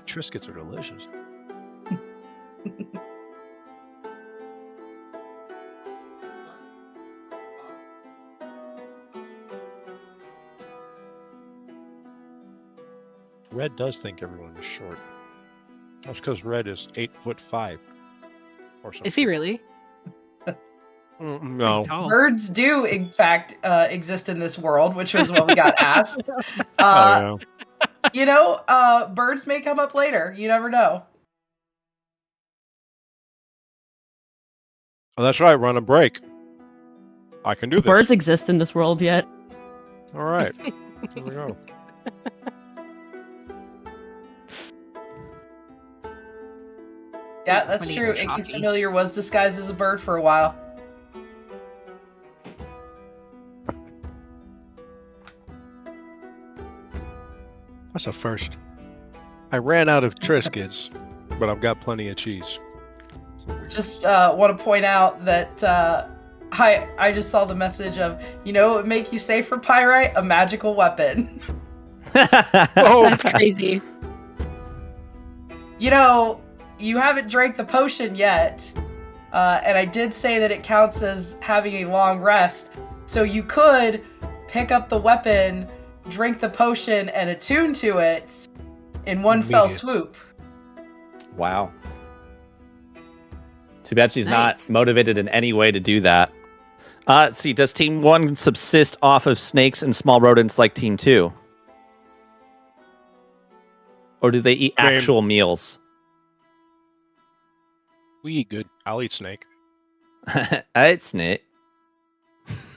Triscuits are delicious. Red does think everyone is short. That's because Red is 8'5" or something. Is he really? No. Tall. Birds do, in fact, exist in this world, which was what we got asked. Oh, Birds may come up later. You never know. Oh, that's right. Run a break. I can do this. Birds exist in this world yet. All right. Here we go. Yeah, that's Funny true. Shotzi. Ickes Familiar was disguised as a bird for a while. That's a first. I ran out of Triscuits, but I've got plenty of cheese. Just want to point out that I just saw the message of, what would make you safe from pyrite? A magical weapon. Oh, That's crazy. You haven't drank the potion yet, and I did say that it counts as having a long rest, so you could pick up the weapon, drink the potion, and attune to it in one fell Immediate. swoop. Wow. Too bad she's Nice. not motivated in any way to do that. Let's see, does Team 1 subsist off of snakes and small rodents like Team 2? Or do they eat Same. actual meals? We eat good. I'll eat snake. It's snake.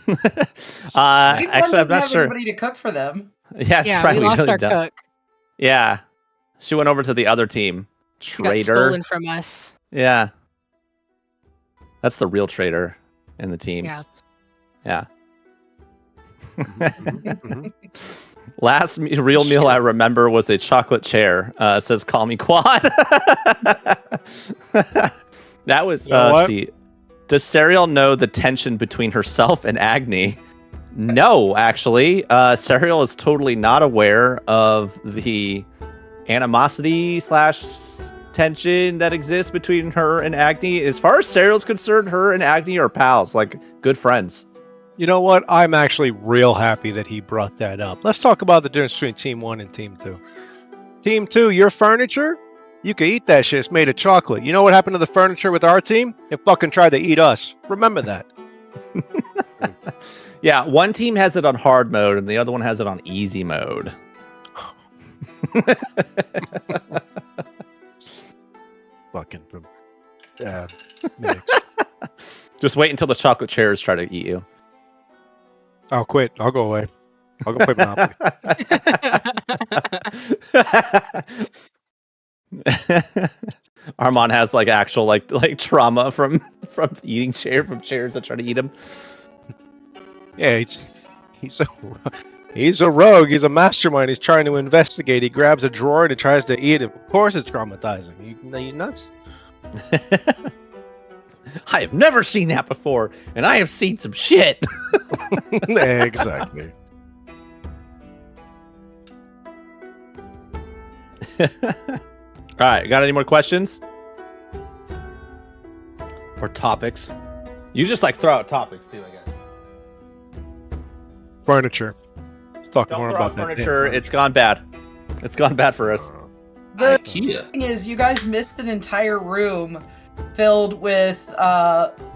Team one Actually, I'm doesn't not have sure. anybody to cook for them. Yeah, that's Yeah, right. we lost really our don't. cook. Yeah. She went over to the other team. She got Traitor. stolen from us. Yeah. That's the real traitor in the teams. Yeah. Last real meal I remember was a chocolate chair. It says "Call me Quad." That was. You know Let's what? see. Does Serial know the tension between herself and Agni? No, actually. Serial is totally not aware of the animosity / tension that exists between her and Agni. As far as Serial's concerned, her and Agni are pals, like good friends. You know what? I'm actually real happy that he brought that up. Let's talk about the difference between Team 1 and Team 2. Team 2, your furniture? You can eat that shit. It's made of chocolate. You know what happened to the furniture with our team? It fucking tried to eat us. Remember that. Yeah, one team has it on hard mode and the other one has it on easy mode. Fucking from mix. Just wait until the chocolate chairs try to eat you. I'll quit. I'll go away. I'll go play Monopoly. Armand has like actual like trauma from eating chairs that try to eat him. Yeah, he's a rogue. He's a mastermind. He's trying to investigate. He grabs a drawer and he tries to eat it. Of course, it's traumatizing. You nuts? I have never seen that before, and I have seen some shit. Exactly. All right, got any more questions or topics? You just like throw out topics too, I guess. Furniture. Let's talk Don't more throw about out that. furniture. It's gone bad. It's gone bad for us. The IKEA. thing is, you guys missed an entire room filled with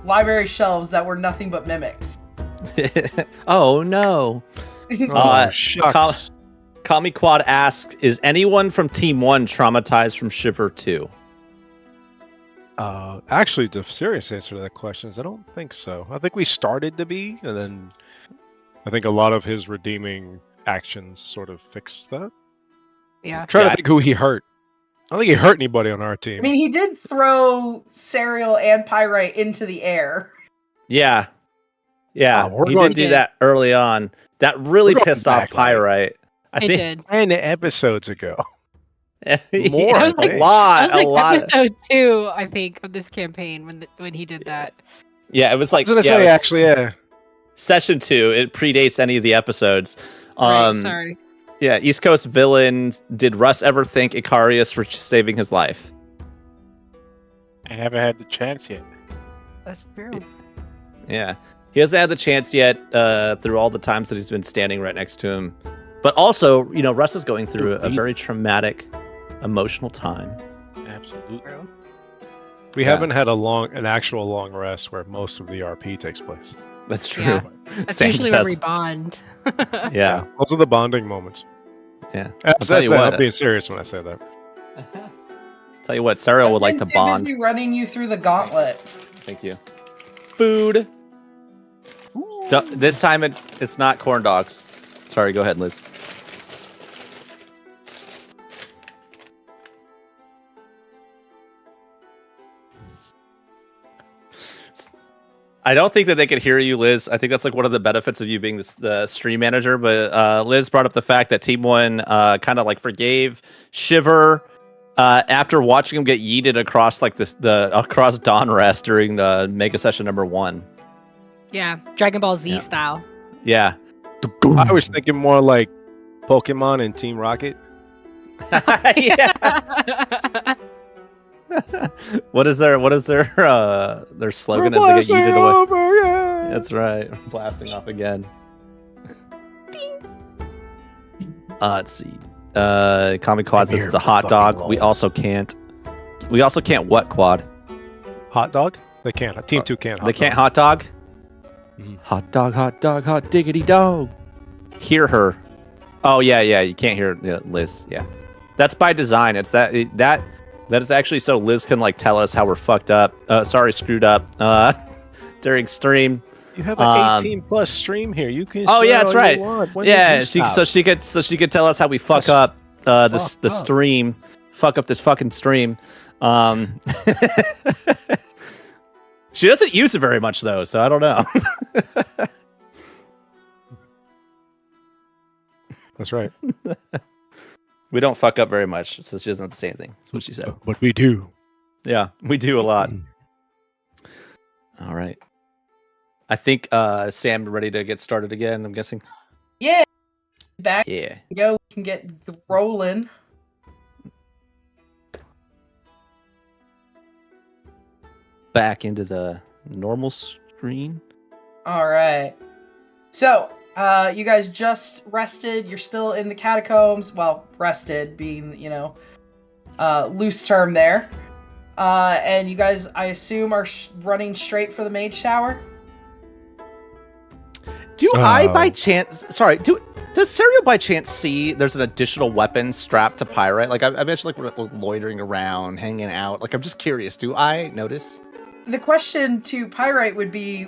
library shelves that were nothing but mimics. Oh no. Oh, shucks. Kami Quad asks, is anyone from Team 1 traumatized from Shiver 2? Actually, the serious answer to that question is I don't think so. I think we started to be, and then I think a lot of his redeeming actions sort of fixed that. Yeah. I'm trying Yeah, to think who he hurt. I don't think he hurt anybody on our team. I mean, he did throw Cereal and Pyrite into the air. Yeah. Yeah, we're he going did do to- that early on. That really We're going pissed off back, like- Pyrite. I It think did. 10 episodes ago. more. I was like- a That lot. was like a lot. episode 2, I think, of this campaign when he did that. Yeah, it was like I was gonna yeah, say, it was actually, yeah. session 2. It predates any of the episodes. Right, sorry. Yeah, East Coast villain. Did Russ ever thank Icarius for saving his life? I haven't had the chance yet. That's true. Yeah. He hasn't had the chance yet through all the times that he's been standing right next to him. But also, Russ is going through a very traumatic, emotional time. Absolutely. True. We Yeah. haven't had an actual long rest where most of the RP takes place. That's true. Yeah. That's Sam usually says, when we bond. yeah. Those are the bonding moments. Yeah. I'll tell you I'm what. being serious when I say that. Tell you what, Sarah would like to I'm too bond. busy running you through the gauntlet. Thank you. Food. This time it's not corn dogs. Sorry, go ahead, Liz. I don't think that they could hear you, Liz. I think that's like one of the benefits of you being the stream manager. But Liz brought up the fact that Team One kind of like forgave Shiver after watching him get yeeted across like across Dawnrest during the Mega Session #1. Yeah, Dragon Ball Z Yeah. style. Yeah. I was thinking more like Pokemon and Team Rocket. Yeah. What is their slogan as they get yeeted away? Over, yeah. That's right. Blasting off again. Let's see. Comic Quad says it's a hot dog. We also can't what quad? Hot dog? They can't. Team 2 can't. They can't hot dog? Mhm. Hot dog, hot diggity dog. Hear her. Oh yeah, you can't hear Liz. Yeah. That's by design. It's that is actually so Liz can like tell us how we're fucked up. Screwed up during stream. You have an 18+ stream here. You can. Oh yeah, swear that's all right. you want. When Yeah, does this so she could tell us how we fuck up the stream. Fuck up this fucking stream. She doesn't use it very much though, so I don't know. That's right. We don't fuck up very much, so she doesn't have to say anything. That's what she said. But we do. Yeah, we do a lot. All right. I think Sam ready to get started again, I'm guessing. Yeah. Back Yeah. we go. We can get rolling. Back into the normal screen. All right. So, you guys just rested. You're still in the catacombs. Well, rested being, loose term there. And you guys, I assume, are running straight for the mage tower. Do I by chance? Sorry. Does Serial by chance see there's an additional weapon strapped to Pyrite? Like I mentioned, like we're loitering around, hanging out. Like I'm just curious. Do I notice? The question to Pyrite would be,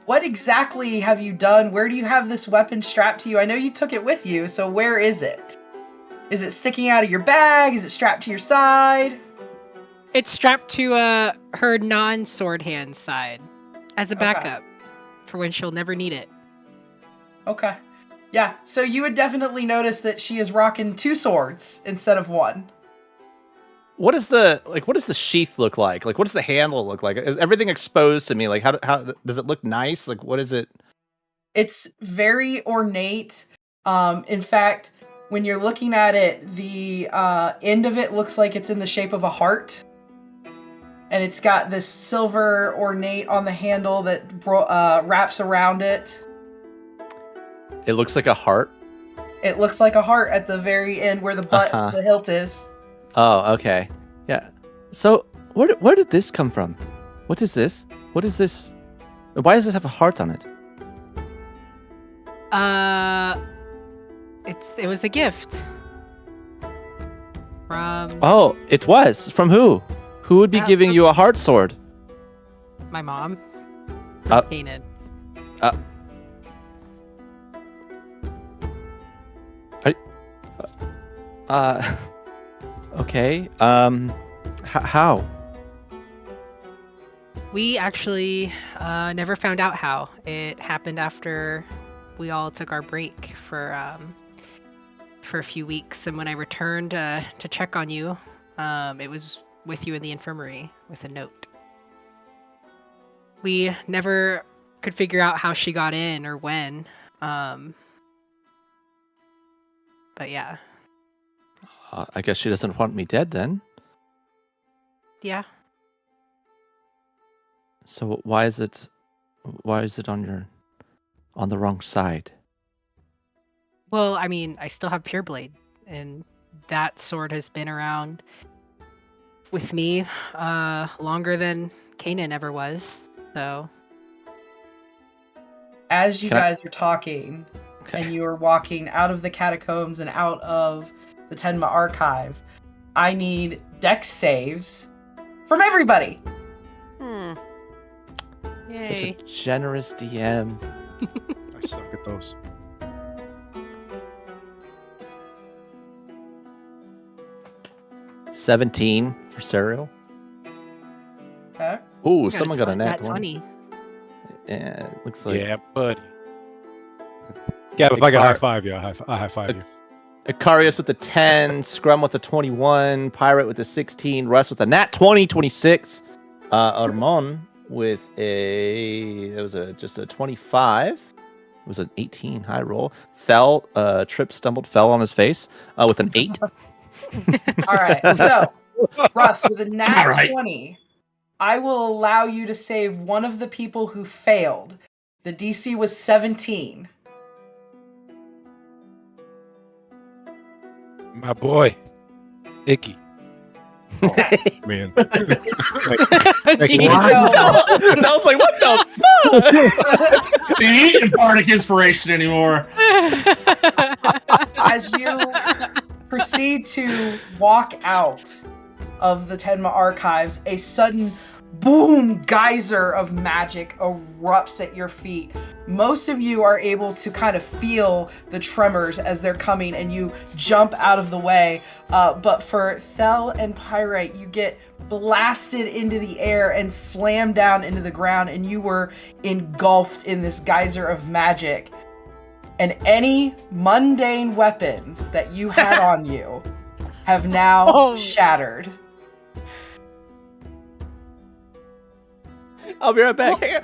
what exactly have you done? Where do you have this weapon strapped to you? I know you took it with you, so where is it? Is it sticking out of your bag? Is it strapped to your side? It's strapped to her non-sword hand side as a backup for when she'll never need it. Okay. Yeah, so you would definitely notice that she is rocking 2 swords instead of 1. What does the sheath look like? Like, what does the handle look like? Is everything exposed to me? Like, how does it look nice? Like, what is it? It's very ornate. In fact, when you're looking at it, the end of it looks like it's in the shape of a heart. And it's got this silver ornate on the handle that wraps around it. It looks like a heart. It looks like a heart at the very end where the butt, the hilt is. Oh, okay. Yeah. So, where did this come from? What is this? What is this? Why does it have a heart on it? It was a gift from Oh, it was. From who? Who would be giving you a heart sword? my mom. Uh, Painted. Okay. How? We actually never found out how. It happened after we all took our break for a few weeks, and when I returned to check on you, it was with you in the infirmary with a note. We never could figure out how she got in or when. But yeah. I guess she doesn't want me dead then. Yeah. So why is it on the wrong side? Well, I mean, I still have Pure Blade, and that sword has been around with me longer than Kanan ever was. So As you Can I- guys are talking, and you are walking out of the catacombs and out of the Tenma archive, I need dex saves from everybody. Such yay. a generous DM. I suck at those. $17 for Serial. Okay. Ooh, You someone got a nat 20. 20. Yeah, it looks like Yeah, buddy. Yeah, if I can Car- high five you, I high five you. Ikarius with a 10, Scrum with a 21, Pirate with a 16, Russ with a nat 20, 26. Armon with just a 25. It was an 18 high roll. Thel tripped, stumbled, fell on his face with an 8. All right. So, Russ, with a about nat right. 20, I will allow you to save one of the people who failed. The DC was 17. My boy, Icky. Man. Jeez, I was like, what the fuck? See, you can bardic inspiration anymore. As you proceed to walk out of the Tenma archives, a sudden boom geyser of magic erupts at your feet. Most of you are able to kind of feel the tremors as they're coming, and you jump out of the way. But for Thel and Pyrite, you get blasted into the air and slammed down into the ground, and you were engulfed in this geyser of magic. And any mundane weapons that you had on you have now shattered. I'll be right back. Hang on.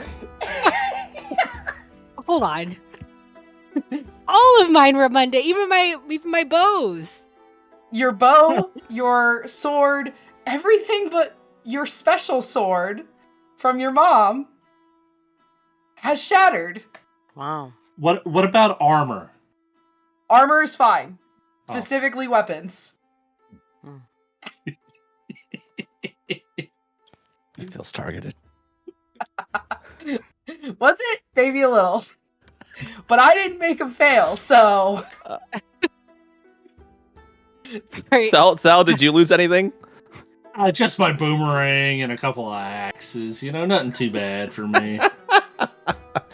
Hold on. All of mine were Monday, even my bows. Your bow, your sword, everything but your special sword from your mom has shattered. Wow. What about armor? Armor is fine. Oh. Specifically weapons. He feels targeted. Was it? Maybe a little. But I didn't make him fail, so... Right. Thal, did you lose anything? Just my boomerang and a couple of axes. You know, nothing too bad for me.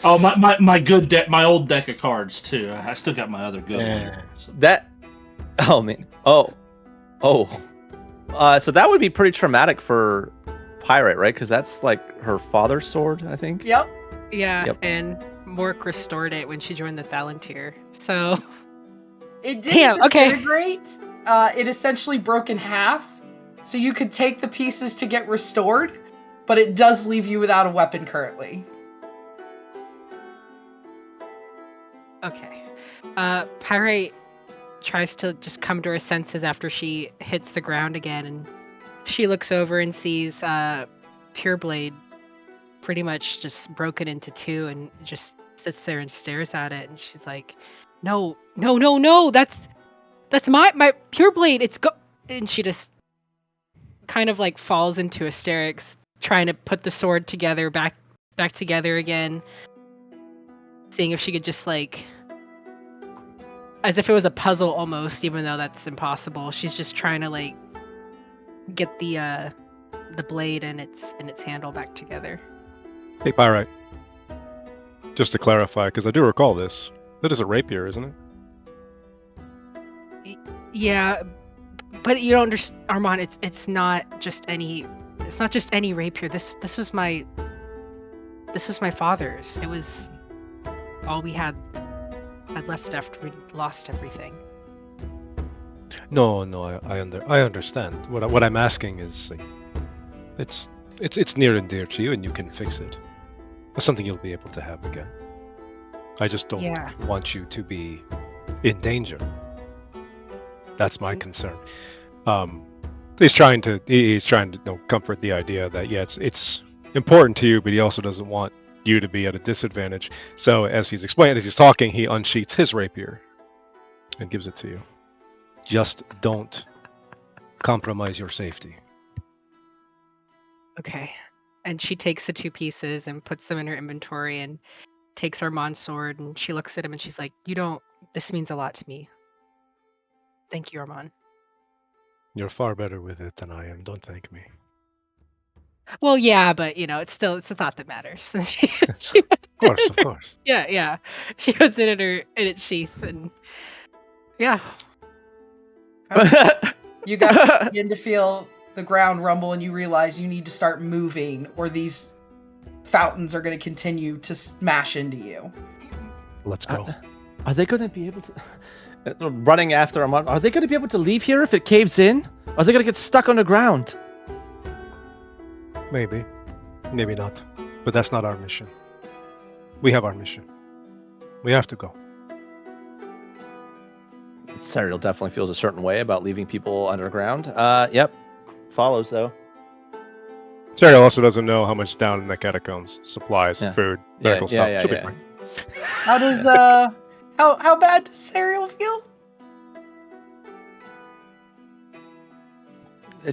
Oh, my good deck, my old deck of cards too. I still got my other good one. So. Oh man. So that would be pretty traumatic for Pirate, right? Because that's like her father's sword, I think. Yep. Yeah, Yep. and Mork restored it when she joined the Thalantir. So It didn't Damn, okay. disintegrate. It essentially broke in half. So you could take the pieces to get restored, but it does leave you without a weapon currently. okay. Pyrite tries to just come to her senses after she hits the ground again, and she looks over and sees Pure Blade pretty much just broken into two, and just sits there and stares at it, and she's like, no, that's my Pure Blade, it's and she just kind of like falls into hysterics, trying to put the sword together back together again, seeing if she could just like, as if it was a puzzle almost, even though that's impossible. She's just trying to like get the blade and its handle back together. Hey, Pyrite. Just to clarify, because I do recall this, that is a rapier, isn't it? Yeah, but you don't understand, Armand. It's not just any rapier. This was my father's. It was all we had left after we lost everything. No, I understand. What I'm asking is, like, it's near and dear to you, and you can fix it. It's something you'll be able to have again. I just don't want you to be in danger. That's my concern. He's trying to comfort the idea that it's important to you, but he also doesn't want you to be at a disadvantage. So as he's talking, he unsheaths his rapier and gives it to you. Just don't compromise your safety. Okay. And she takes the 2 pieces and puts them in her inventory and takes Armand's sword, and she looks at him and she's like, this means a lot to me. Thank you, Armand. You're far better with it than I am. Don't thank me. Well, yeah, but it's the thought that matters. she Of course. Yeah. She puts it in its sheath, and yeah. You guys begin to feel the ground rumble, and you realize you need to start moving, or these fountains are going to continue to smash into you. Let's go. Are they going to be able to... running after Armand, are they going to be able to leave here if it caves in? Are they going to get stuck underground? Maybe. Maybe not. But that's not our mission. We have our mission. We have to go. Serial definitely feels a certain way about leaving people underground. Yep. Follows, though. Serial also doesn't know how much down in the catacombs. Supplies, food, medical stuff. She'll be fine. How does, how bad does Serial feel?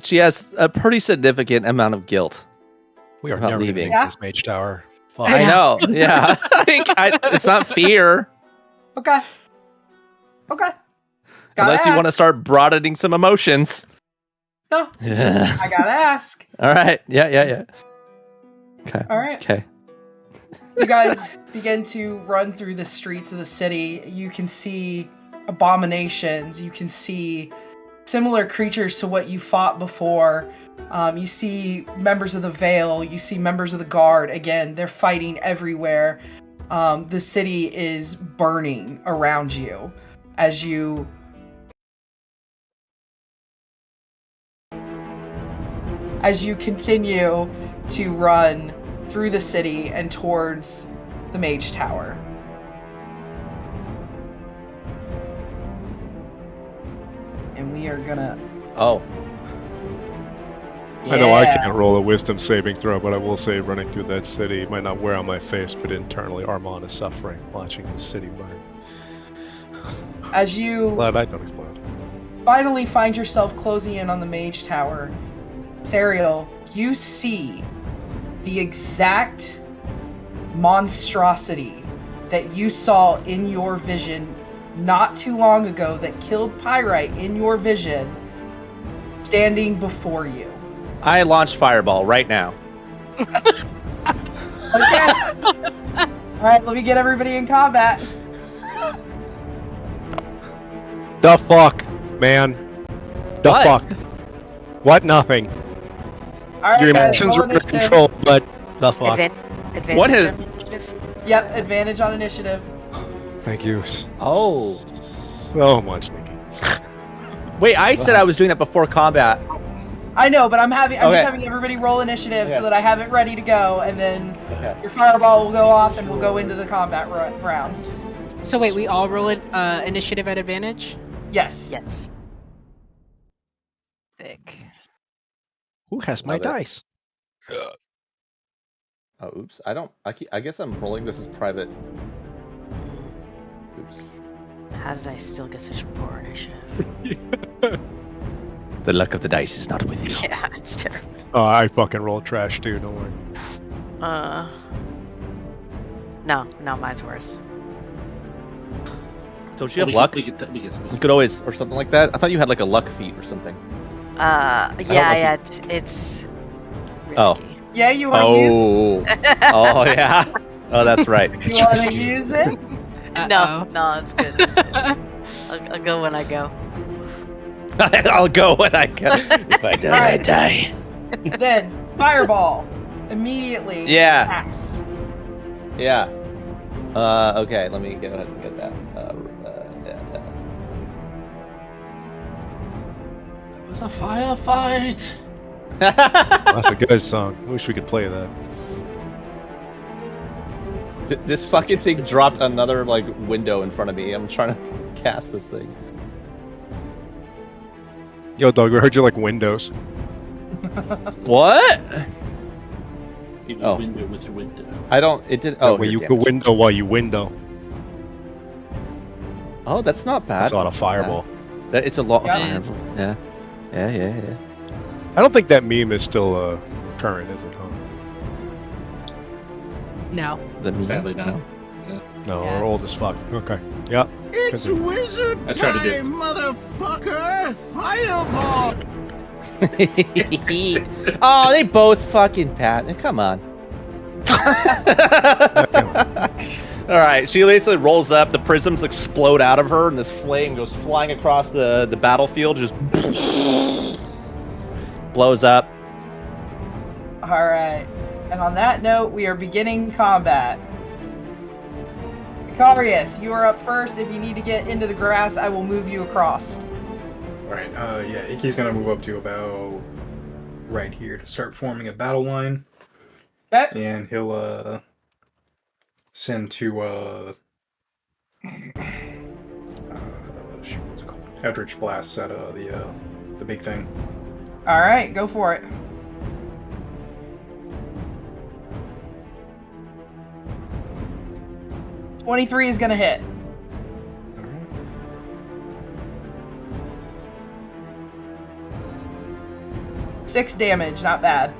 She has a pretty significant amount of guilt. We are about never leaving. leaving this mage tower. Fuck. I know, yeah. It's not fear. Okay. Unless you want to start broadening some emotions. No, just, I gotta ask. All right. Yeah. Okay. All right. Okay. You guys begin to run through the streets of the city. You can see abominations. You can see similar creatures to what you fought before. You see members of the Veil. You see members of the Guard. Again, they're fighting everywhere. The city is burning around you as you continue to run through the city and towards the Mage Tower. And we are gonna... Oh. I know I can't roll a wisdom saving throw, but I will say running through that city might not wear on my face, but internally Armand is suffering watching the city burn. As you Glad I don't explode. finally find yourself closing in on the Mage Tower, Serial, you see the exact monstrosity that you saw in your vision not too long ago that killed Pyrite in your vision standing before you. I launch Fireball right now. Okay. Alright, let me get everybody in combat. The fuck, man. The What? fuck. What? Nothing. Alright, Your guys, emotions roll are under initiative. control, but the fuck. Advantage What is- on initiative? Yep, advantage on initiative. Thank you Oh. so much, Nikki. Wait, I said I was doing that before combat. I know, but I'm just Okay. having everybody roll initiative Yeah. so that I have it ready to go, and then Okay. your fireball will go off and we'll go into the combat round. So wait, we all roll initiative at advantage? Yes. Yes. Thick. Who has my Love it. dice? Oh, oops. I guess I'm rolling this as private. Oops. How did I still get such poor initiative? The luck of the dice is not with you. Yeah, it's terrible. Oh, I fucking roll trash too, don't worry. No, mine's worse. Don't you have luck? We could You could always, or something like that. I thought you had like a luck feat or something. Yeah, it's risky. Oh. Yeah, you want to use Oh yeah. Oh, that's right. it? You want to use it? No, it's good. It's good. I'll go when I go. I'll go when I can. If I die, I Alright. die. Then, fireball. Immediately Yeah. attacks. Yeah. Okay. Let me go ahead and get that. Yeah. It was a firefight. That's a good song. I wish we could play that. This fucking thing dropped another like window in front of me. I'm trying to cast this thing. Yo, Doug, we heard you like Windows. What? You Oh. window with your window. I don't. It did. That Oh, way here, you damn can it. window while you window. Oh, that's not bad. That's not a That's not bad. fireball. It's a lot of Yeah, it is. fireball. Yeah. Yeah. I don't think that meme is still current, is it? Huh? No. The meme? Sadly, no. No, Yeah. we're old as fuck. Okay. Yeah. It's Continue. wizard I tried to do it. time, motherfucker! Fireball! Oh, they both fucking pat. Come on. All right, she basically rolls up. The prisms explode out of her, and this flame goes flying across the battlefield. Just blows up. All right. And on that note, we are beginning combat. Icarius, you are up first. If you need to get into the grass, I will move you across. Alright, yeah, Iki's gonna move up to about right here to start forming a battle line. Okay. And he'll, send to, shoot, what's it called? Eldritch Blast at, the big thing. All right, go for it. $23 is gonna hit. Alright. 6 damage, not bad.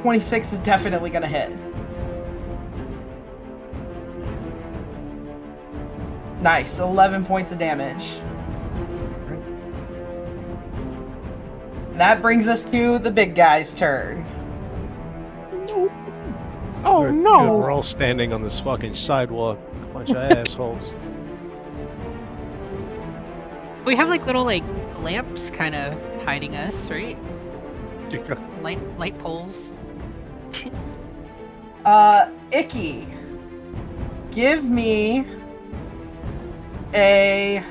$26 is definitely gonna hit. Nice, 11 points of damage. That brings us to the big guy's turn. Oh Good, no! We're all standing on this fucking sidewalk. Bunch of assholes. We have like little like lamps kind of hiding us, right? Light poles. Icky, give me a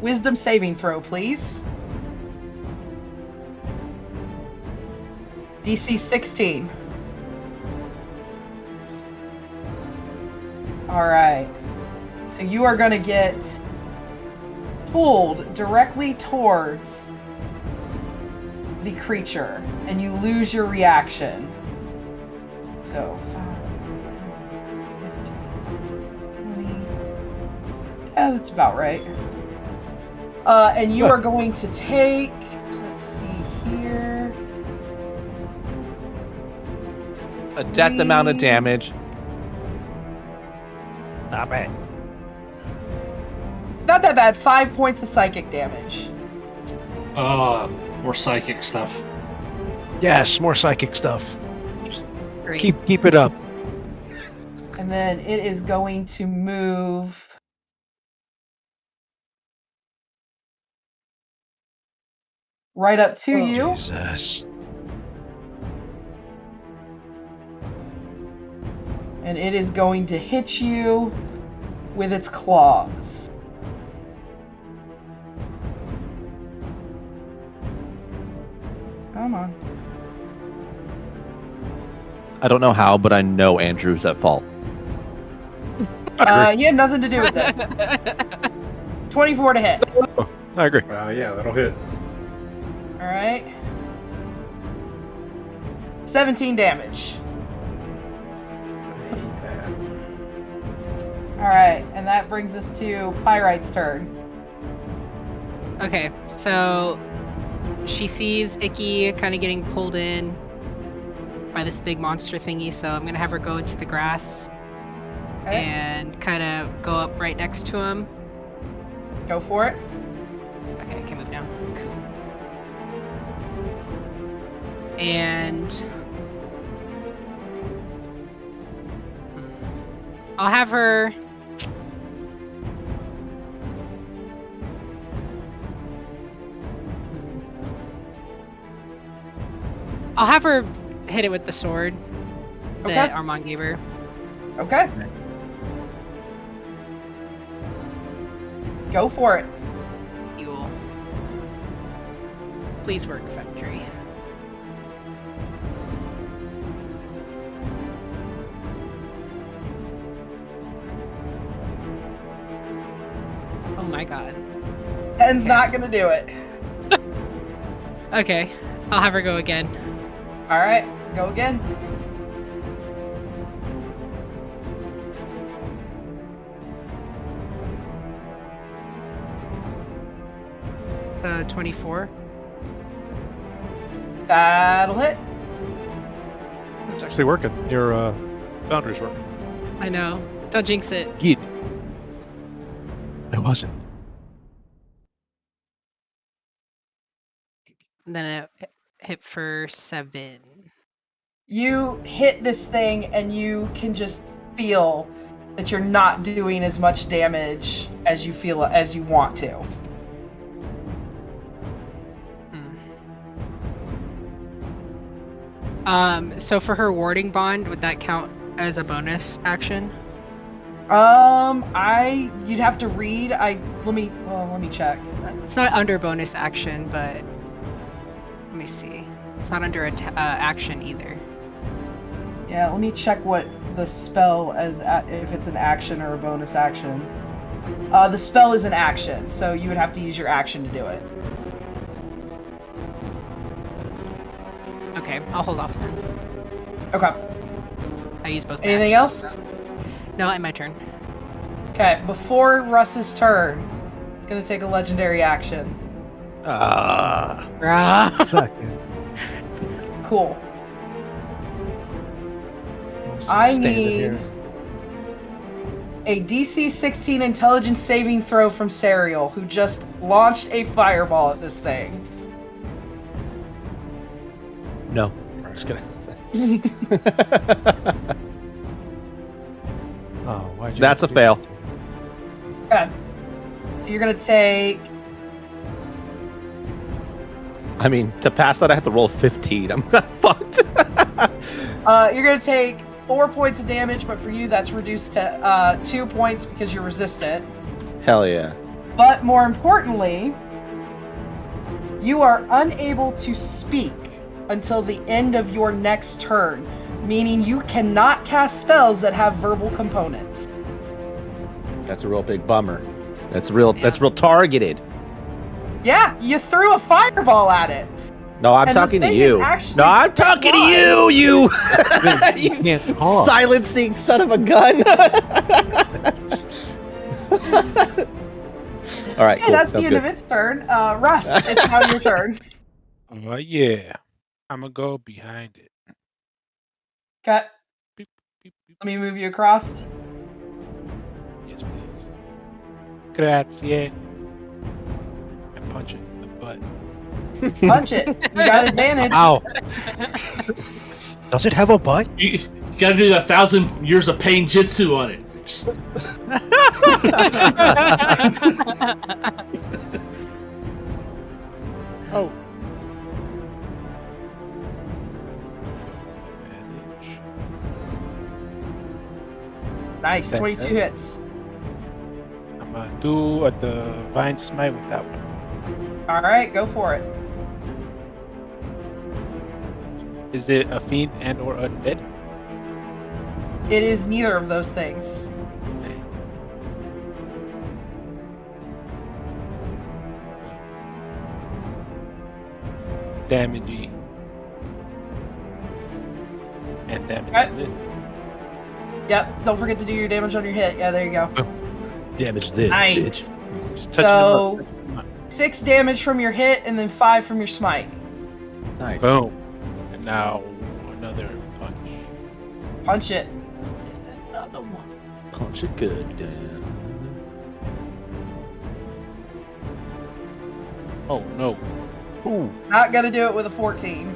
wisdom saving throw, please. DC 16. Alright. So you are going to get pulled directly towards the creature, and you lose your reaction. So, 5, 15, 20. Yeah, that's about right. And you are going to take, let's see here, A death amount of damage. Not bad. not that bad, 5 points of psychic damage. More psychic stuff. Yes, more psychic stuff. Great. Keep it up. And then it is going to move right up to you. Jesus. And it is going to hit you with its claws. Come on. I don't know how, but I know Andrew's at fault. You had nothing to do with this. 24 to hit. I agree. Yeah, that'll hit. Alright. 17 damage. I hate that. Alright, and that brings us to Pyrite's turn. Okay, so she sees Icky kind of getting pulled in by this big monster thingy, so I'm gonna have her go into the grass Okay, and kind of go up right next to him. go for it. Okay, I can move now. Cool. And I'll have her. I'll have her hit it with the sword that Okay. Armand gave her. Okay. Go for it. You'll please work, Factory. god. 10's not gonna do it. Okay, I'll have her go again. All right, go again. So 24. That'll hit. It's actually working. Your boundary's working. I know. Don't jinx it. It wasn't. And then it hit for 7. You hit this thing, and you can just feel that you're not doing as much damage as you feel as you want to. So for her warding bond, would that count as a bonus action? You'd have to read. Let me check. It's not under bonus action, but let me see. It's not under action either. Yeah, let me check what the spell if it's an action or a bonus action. The spell is an action, so you would have to use your action to do it. Okay, I'll hold off then. Okay. I use both. Anything else? No, in my turn. Okay, before Russ's turn, it's gonna take a legendary action. Cool. I need a DC 16 intelligence saving throw from Serial, who just launched a fireball at this thing. No. Just kidding. That's a fail. Okay. So you're gonna take. I mean, to pass that, I have to roll 15. I'm not fucked. You're gonna take 4 points of damage, but for you, that's reduced to 2 points because you're resistant. Hell yeah. But more importantly, you are unable to speak until the end of your next turn, meaning you cannot cast spells that have verbal components. That's a real big bummer. That's real targeted. Yeah, you threw a fireball at it. No, I'm talking to you. No, I'm talking to you, you silencing son of a gun. All right, Yeah, cool. that's the end of its turn. Russ, it's now your turn. Yeah. I'm gonna go behind it. Okay. Let me move you across. Yes, please. Grazie. And punch it in the butt. Punch it. You got advantage. Ow. Does it have a butt? You gotta do 1,000 years of pain jitsu on it. Oh. Nice, 22 hits. I'm gonna do the vine smite with that one. All right, go for it. Is it a fiend and or undead? It is neither of those things. Damagey. And damage. Okay. Yep, don't forget to do your damage on your hit. Yeah, there you go. Damage this, Nice. bitch. Just So, 6 damage from your hit and then 5 from your smite. Nice. Boom. And now another punch. Punch it. Another one. Punch it good. Oh no. Ooh. Not gonna do it with a 14.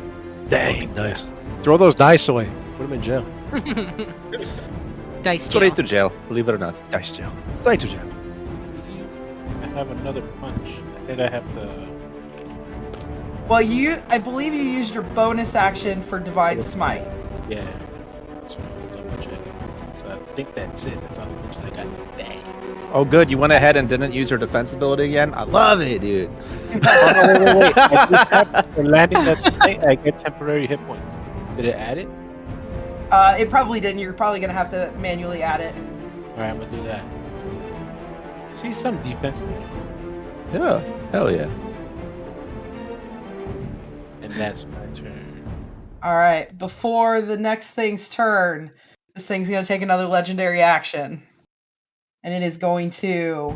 Dang, nice. Throw those dice away. Put them in jail. Dice jail. Straight to jail, believe it or not. Dice jail. Straight to jail. I have another punch. I think I have the. Well, I believe you used your bonus action for Divine Smite. Yeah. So I'll double check. So I think that's it. That's all the punches I got. Dang. Oh, good. You went ahead and didn't use your defense ability again? I love it, dude. Wait. For landing that smite, I get temporary hit points. Did it add it? It probably didn't. You're probably gonna have to manually add it. Alright, I'm gonna do that. See some defense. Yeah. Hell yeah. And that's my turn. All right. Before the next thing's turn, this thing's going to take another legendary action. And it is going to...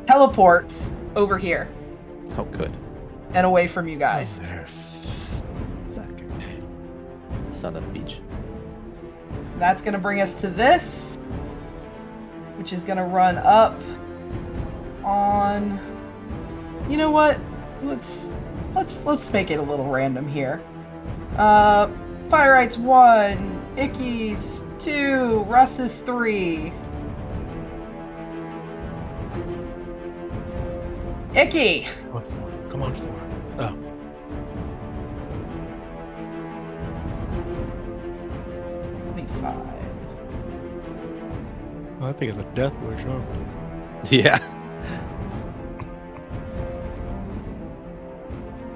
teleport over here Oh, good. and away from you guys. Son of a beach. That's going to bring us to this, which is going to run up on... You know what? Let's make it a little random here. Pyrite's 1, Icky's 2, Russ's 3. Icky! Come on for it. Oh. I think it's a death wish, huh? Yeah.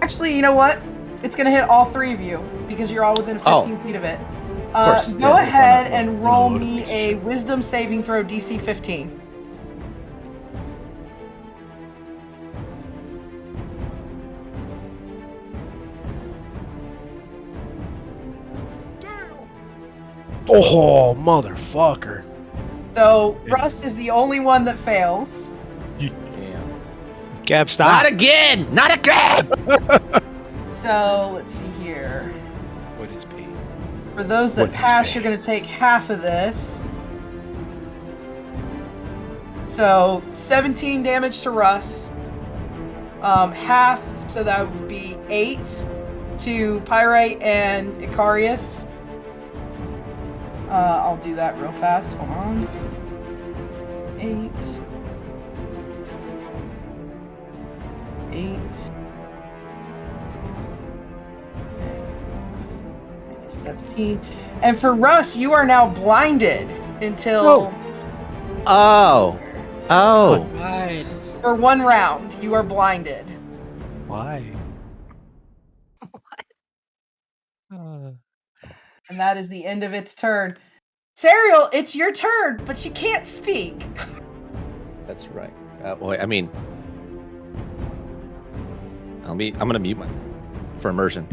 Actually, you know what? It's going to hit all 3 of you because you're all within 15 feet of it. course, Go yeah, ahead why not? and roll me a wisdom saving throw DC 15. Oh, motherfucker. So, Russ is the only one that fails. Damn. Gab, stop. Not again! Not again! So, let's see here. What is paid? For those that What is pass, paid? you're going to take half of this. So, 17 damage to Russ. Half, so that would be 8 to Pyrite and Icarius. I'll do that real fast. Hold on. 8. 17. And for Russ, you are now blinded until... Oh. Oh. Right. For 1 round, you are blinded. Why? And that is the end of its turn. Serial, it's your turn, but you can't speak. That's right. Well, I mean, I'm gonna mute my for immersion.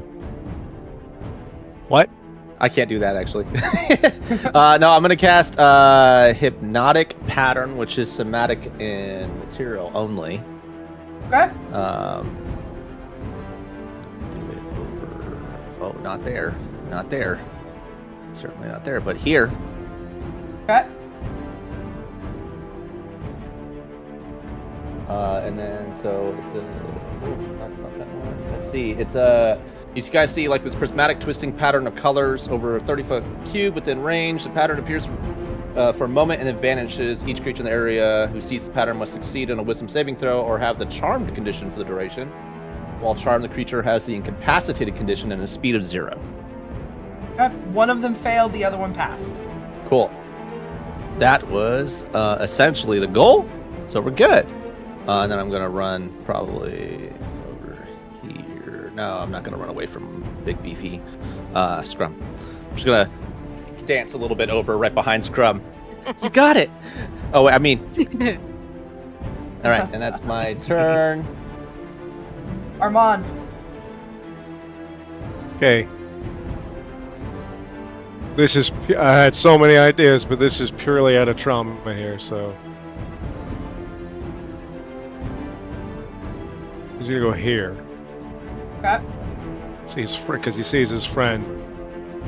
What? I can't do that actually. No, I'm gonna cast hypnotic pattern, which is somatic in material only. Okay. Do it over. Oh, not there. Not there. Certainly not there, but here. Okay. And then so it's a. Oh, that's not that one. Let's see. It's a. You guys see like this prismatic twisting pattern of colors over a 30-foot cube within range. The pattern appears for a moment and then vanishes. Each creature in the area who sees the pattern must succeed on a wisdom saving throw or have the charmed condition for the duration. While charmed, the creature has the incapacitated condition and a speed of 0. Okay. One of them failed, the other one passed. Cool. That was essentially the goal, so we're good. And then I'm gonna run probably over here. No, I'm not gonna run away from big beefy Scrum. I'm just gonna dance a little bit over right behind Scrum. You got it. Oh, I mean. All right, and that's my turn. Armand. Okay. This is... I had so many ideas, but this is purely out of trauma here, so... He's gonna go here. Okay. Because he sees his friend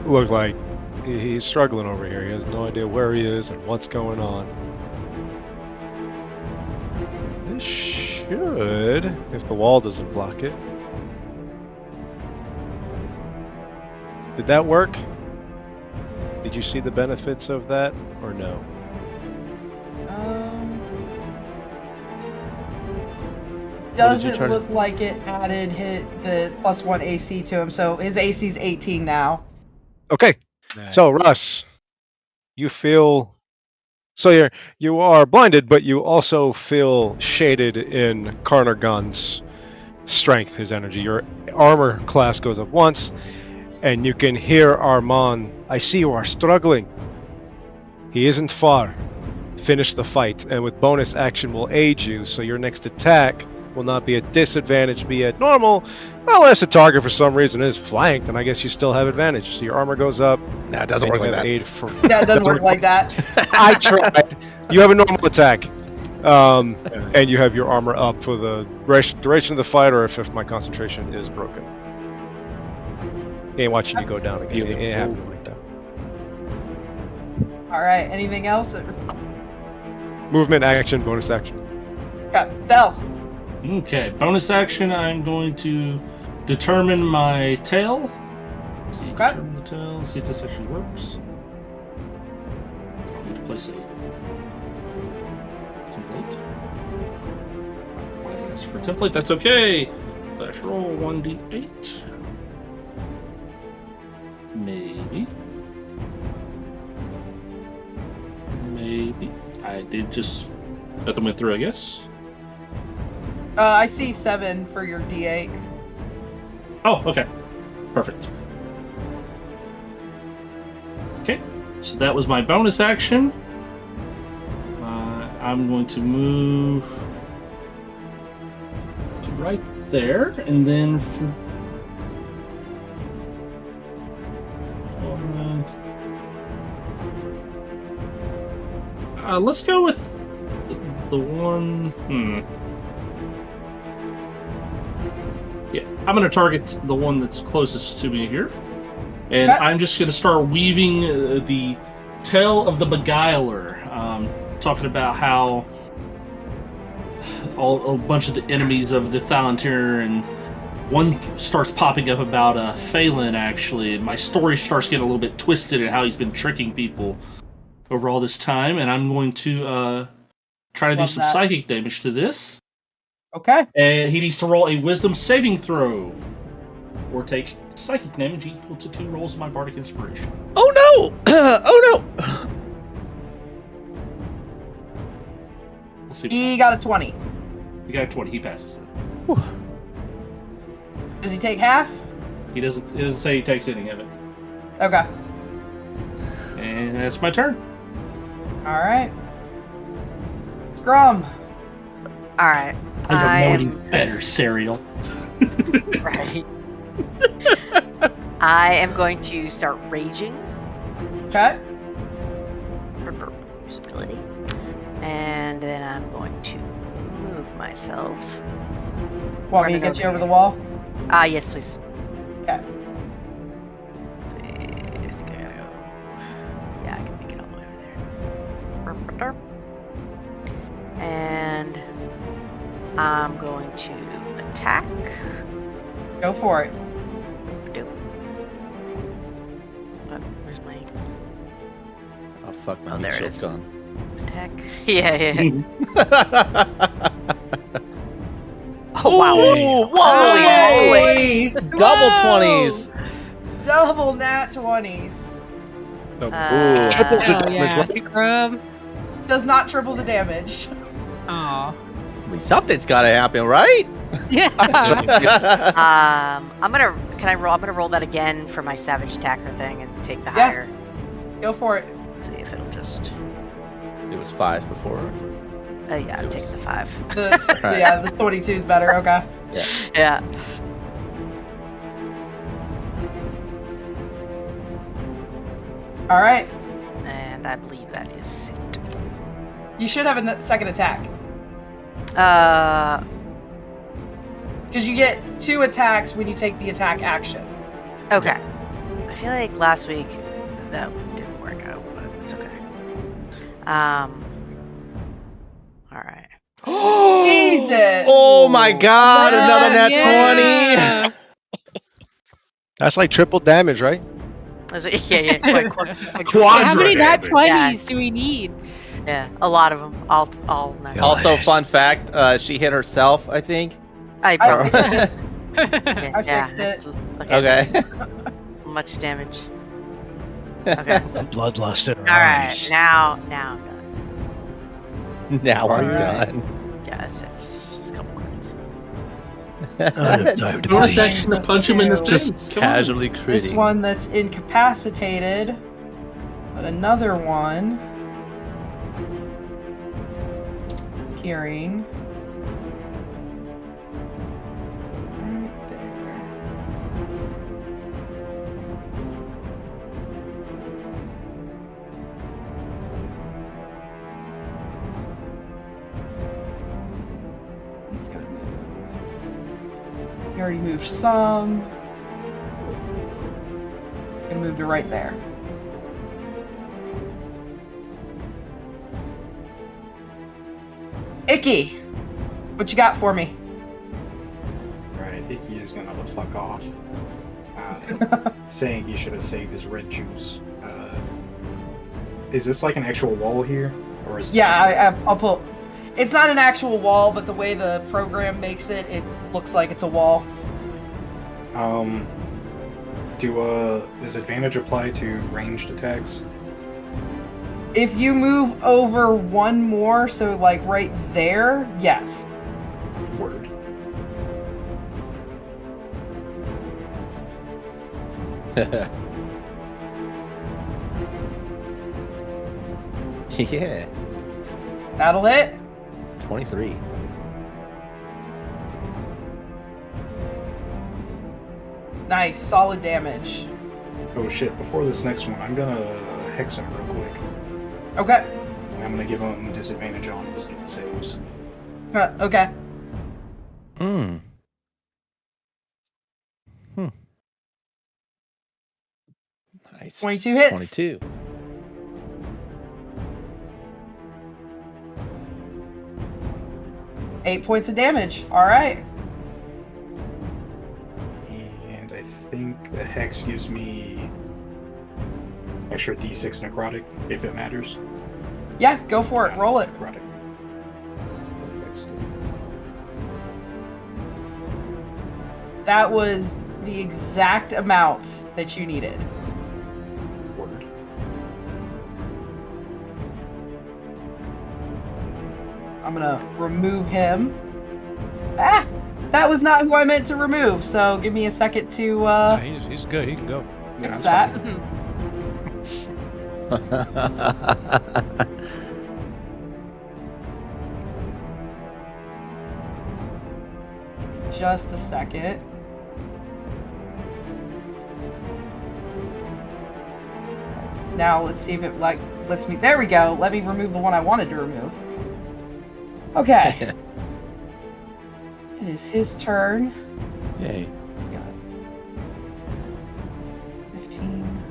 look like he's struggling over here. He has no idea where he is and what's going on. This should, if the wall doesn't block it. Did that work? Did you see the benefits of that, or no? Doesn't look like it added the +1 AC to him, so his AC's 18 now. Okay, Nice. so Russ, you feel... So you are blinded, but you also feel shaded in Carnargon's strength, his energy. Your armor class goes up once, And you can hear Armand. I see you are struggling. He isn't far. Finish the fight, and with bonus action will aid you, so your next attack will not be at disadvantage, be at normal, unless the target for some reason is flanked, and I guess you still have advantage. So your armor goes up. Nah, it doesn't work like that. Yeah, it doesn't work like that. I tried. You have a normal attack. And you have your armor up for the duration of the fight, or if my concentration is broken. He ain't watching you go down again. He ain't happening like that. All right. Anything else? Movement, action, bonus action. Okay, Del. Okay, bonus action. I'm going to determine my tail. See, determine the tail. See if this actually works. I'll need to place a template. Why is it ask for a template? That's okay. Let's roll 1d8. Maybe. I did just let them went through, I guess. I see 7 for your D8. Oh, okay. Perfect. Okay, so that was my bonus action. I'm going to move to right there, and then let's go with the one. Yeah, I'm going to target the one that's closest to me here. And I'm just going to start weaving the tale of the Beguiler. Talking about how a bunch of the enemies of the Thalantir, and one starts popping up about Phelan, actually. My story starts getting a little bit twisted at how he's been tricking people over all this time. And I'm going to try to do some psychic damage to this. Okay. And he needs to roll a wisdom saving throw, or take psychic damage equal to 2 rolls of my bardic inspiration. Oh no! Oh no! We'll see. He got a 20. He got a 20. He passes that. Whew. Does he take half? He doesn't. It doesn't say he takes any of it. Okay. And that's my turn. All right. Scrum. All right. I know any better, Serial. Right. I am going to start raging. Okay. For usability. And then I'm going to move myself. Want me to get you over the wall? Yes, please. Okay. I think I gotta go. Yeah, I can make it all the way over there. And I'm going to attack. Go for it. Where's my... Oh, fuck, my there it shield's is. gone. Attack. Yeah. Oh, wow. Ooh, whoa! Nice. Double 20s! Double nat 20s. Triple yeah, damage, Scrub. Does not triple the damage. Aw. I mean, something's gotta happen, right? Yeah. I'm gonna roll that again for my savage attacker thing and take the Yeah. higher. Go for it. See if it'll just. It was 5 before. Yeah, I'm taking the 5. Right. Yeah, the 22 is better. Okay. Yeah. All right. And I believe that is it. You should have a second attack. Because you get 2 attacks when you take the attack action. Okay. I feel like last week that didn't work out, but it's okay. Alright. Jesus! Oh my god, another nat 20! That's like triple damage, right? Is it? Yeah. How many nat 20s do we need? Yeah, a lot of them. All nat 20s. Also, fun fact, she hit herself, I think. I probably I I fixed it. Okay. Much damage. Okay. Bloodlust in her Alright, eyes. now I'm done. Now I'm Alright. done. Yeah, that's it. Just a couple cards. Bonus action to punch him in the face. Just casually critting. This one that's incapacitated, but another one hearing. Right there. He's gonna move. He already moved some. He's gonna move to right there. Icky, what you got for me? Right, Icky is gonna fuck off. Saying he should have saved his red juice. Is this like an actual wall here? Or is this Yeah, I'll pull. It's not an actual wall, but the way the program makes it, it looks like it's a wall. Does advantage apply to ranged attacks? If you move over one more, so like right there, yes. Word. Yeah. That'll hit. 23. Nice, solid damage. Oh shit, before this next one, I'm gonna hex him real quick. Okay. And I'm gonna give him disadvantage on his saves. Okay. Nice. 22 hits. 22. Eight points of damage. All right. And I think the hex gives me extra d6 necrotic, if it matters. Yeah, go for it. Roll it. Necrotic. Perfect. That was the exact amount that you needed. Word. I'm gonna remove him. Ah! That was not who I meant to remove, so give me a second to He's good. He can go. fix that's that. fine. Just a second. Now let's see if it lets me. There we go. Let me remove the one I wanted to remove. Okay. It is his turn. Yay. He's got 15.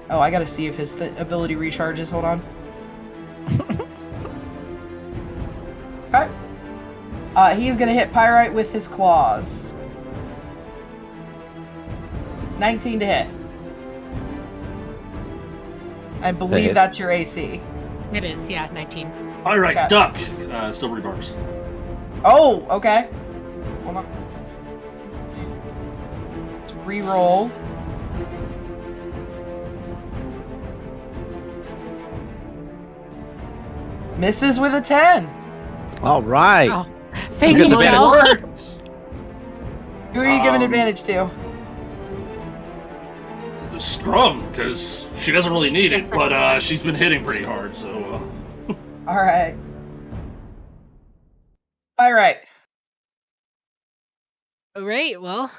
Oh, I gotta see if his ability recharges. Hold on. Okay. He's gonna hit Pyrite with his claws. 19 to hit. I believe that's your AC. It is, yeah, 19. All right, Okay. duck. Silvery barbs. Oh, okay. Hold on. Let's re-roll. Misses with a 10. All right. Oh, thank Good you, advantage. Mel. Who are you giving advantage to? Scrum, because she doesn't really need it, but she's been hitting pretty hard, so. All right. All right. All right, well,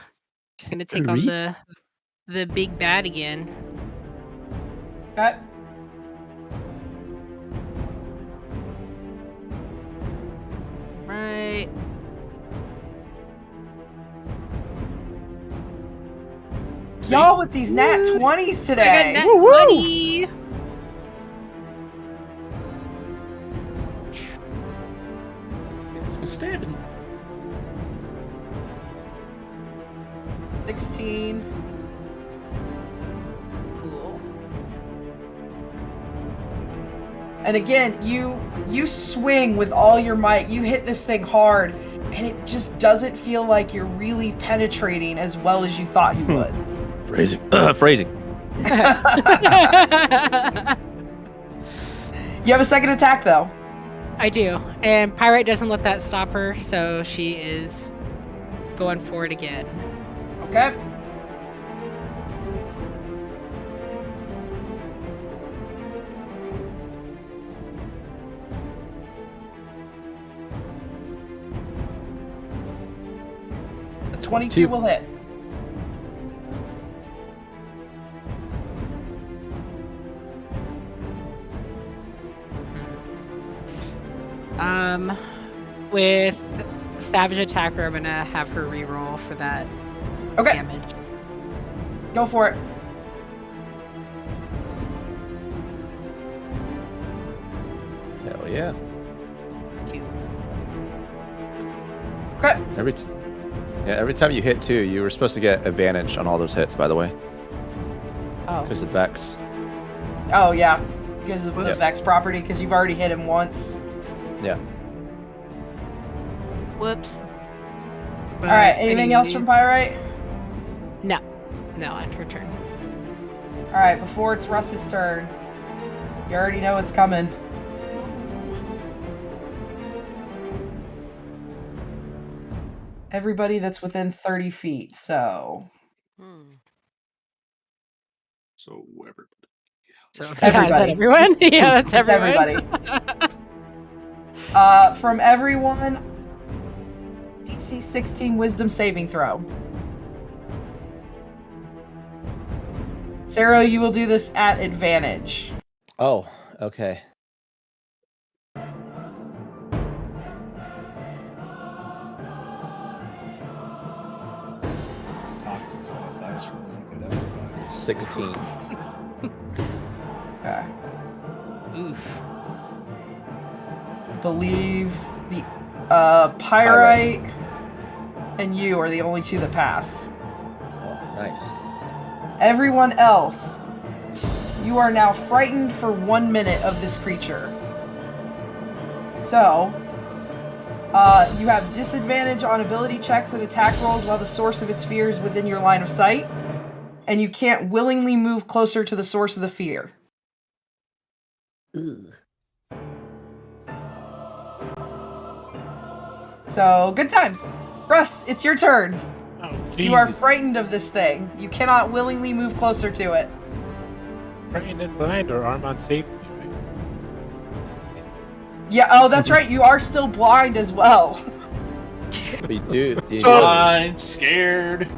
just gonna take on the big bad again. Okay. Right. Y'all with these nat 20s I today. got nat 20. It's stabbing. 16. Cool. And again, you swing with all your might. You hit this thing hard, and it just doesn't feel like you're really penetrating as well as you thought you would. Phrasing. Phrasing. You have a second attack, though. I do. And Pyrite doesn't let that stop her, so she is going for it again. Okay. The 22 will hit. With Savage Attacker, I'm gonna have her reroll for that damage. Go for it. Hell yeah. Okay. Every time you hit 2, you were supposed to get advantage on all those hits, by the way. Oh. Because of Vex. Oh, yeah. Because of the Vex property, because you've already hit him once. Yeah. Whoops. All right. Anything else from Pyrite? No. No, on her turn. All right. Before it's Russ's turn, you already know it's coming. Everybody that's within 30 feet, so... So, everybody. So, everybody. Is that everyone? Yeah, that's everyone. Everybody. From everyone, DC 16 Wisdom saving throw. Sarah, you will do this at advantage. Oh, okay. Toxic set of dice rolls you could ever find. 16. Okay. Oof. Believe the Pyrite and you are the only two that pass. Oh, nice. Everyone else, you are now frightened for 1 minute of this creature. So, you have disadvantage on ability checks and attack rolls while the source of its fear is within your line of sight, and you can't willingly move closer to the source of the fear. Ugh. So, good times. Russ, it's your turn. Oh, you are frightened of this thing. You cannot willingly move closer to it. Frightened and blind or arm on safety, right? Yeah, oh, that's right. You are still blind as well. We do. Blind, scared.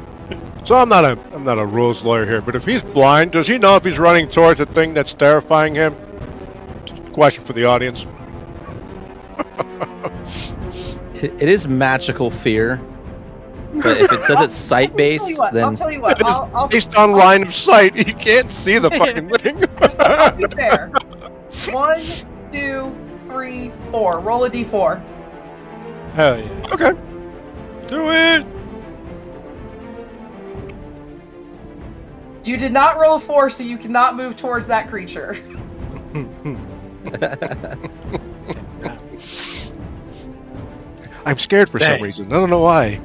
So I'm not a rules lawyer here, but if he's blind, does he know if he's running towards a thing that's terrifying him? Just a question for the audience. It is magical fear, but if it says it's sight-based, then I'll tell you what. I'll based on line of sight, he can't see the fucking thing. I'll be fair. 1, 2, 3, 4. Roll a d4. Hell yeah. Okay. Do it. You did not roll a 4, so you cannot move towards that creature. I'm scared for some reason. I don't know why.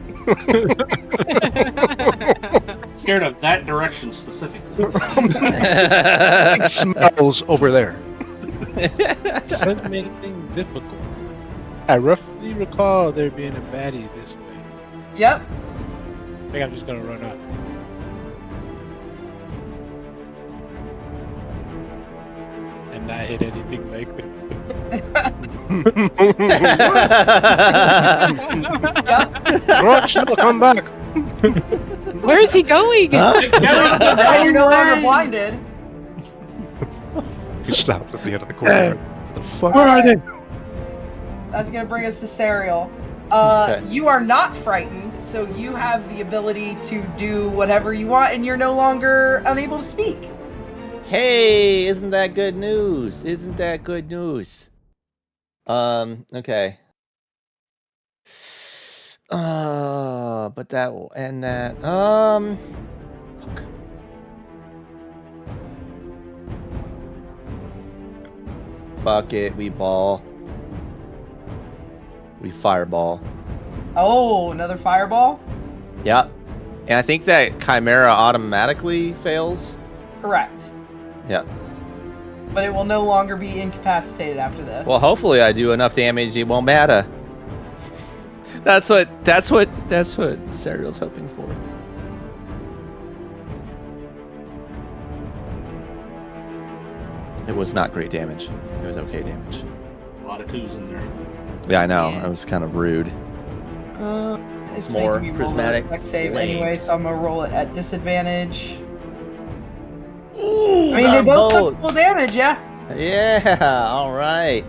Scared of that direction specifically. It smells over there. Does make things difficult. I roughly recall there being a baddie this way. Yep. I think I'm just gonna run up. And not hit anything like that. Roach, no, come back. Where is he going? Now you're no longer blinded. He stops at the end of the corridor. The fuck? Where are they? That's going to bring us to Serial. Okay. You are not frightened, so you have the ability to do whatever you want, and you're no longer unable to speak. Hey, isn't that good news? Isn't that good news? Okay. But that will end that. Fuck. Fuck it, we ball. We fireball. Oh, another fireball? Yep. And I think that Chimera automatically fails. Correct. Yep. But it will no longer be incapacitated after this. Well, hopefully I do enough damage it won't matter. That's what Serial's hoping for. It was not great damage. It was okay damage. A lot of 2s in there. Yeah, I know. Yeah. It was kind of rude. It's more making me roll prismatic a reflex save flames. anyway, so I'm gonna roll it at disadvantage. Ooh, I mean, they both took full damage, yeah. Yeah, all right.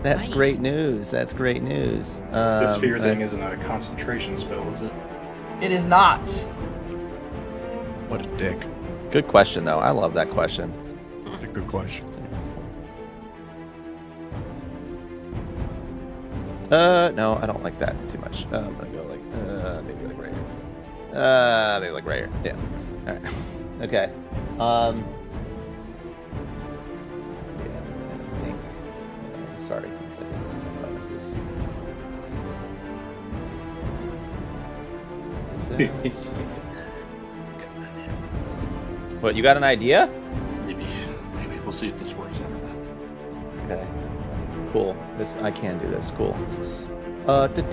That's Nice. great news. That's great news. This fear thing isn't a concentration spell, is it? It is not. What a dick. Good question, though. I love that question. That's a good question. No, I don't like that too much. I'm gonna go like, maybe like right here. Maybe like right here. Yeah. All right. Okay. Yeah, I think. Sorry. One second. Bonuses. Is this? What? You got an idea? Maybe we'll see if this works out or not. Okay. Cool. I can do this. Cool. I think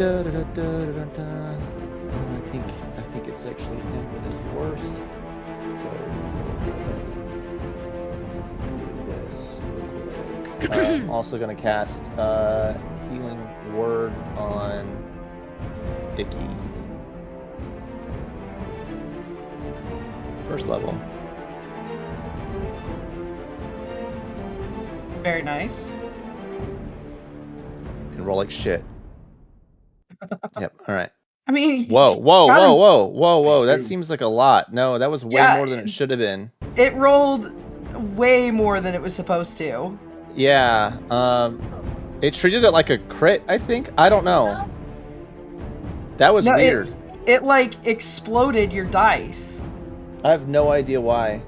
it's actually him that is the worst. So we'll go ahead and do this real quick. I'm also gonna cast Healing Word on Icky. First level. Very nice. And roll like shit. Yep. All right. I mean, Whoa. That seems like a lot. No, that was way more than it should have been. it rolled way more than it was supposed to. Yeah. It treated it like a crit, I think. I don't know. That was weird. It like exploded your dice. I have no idea why.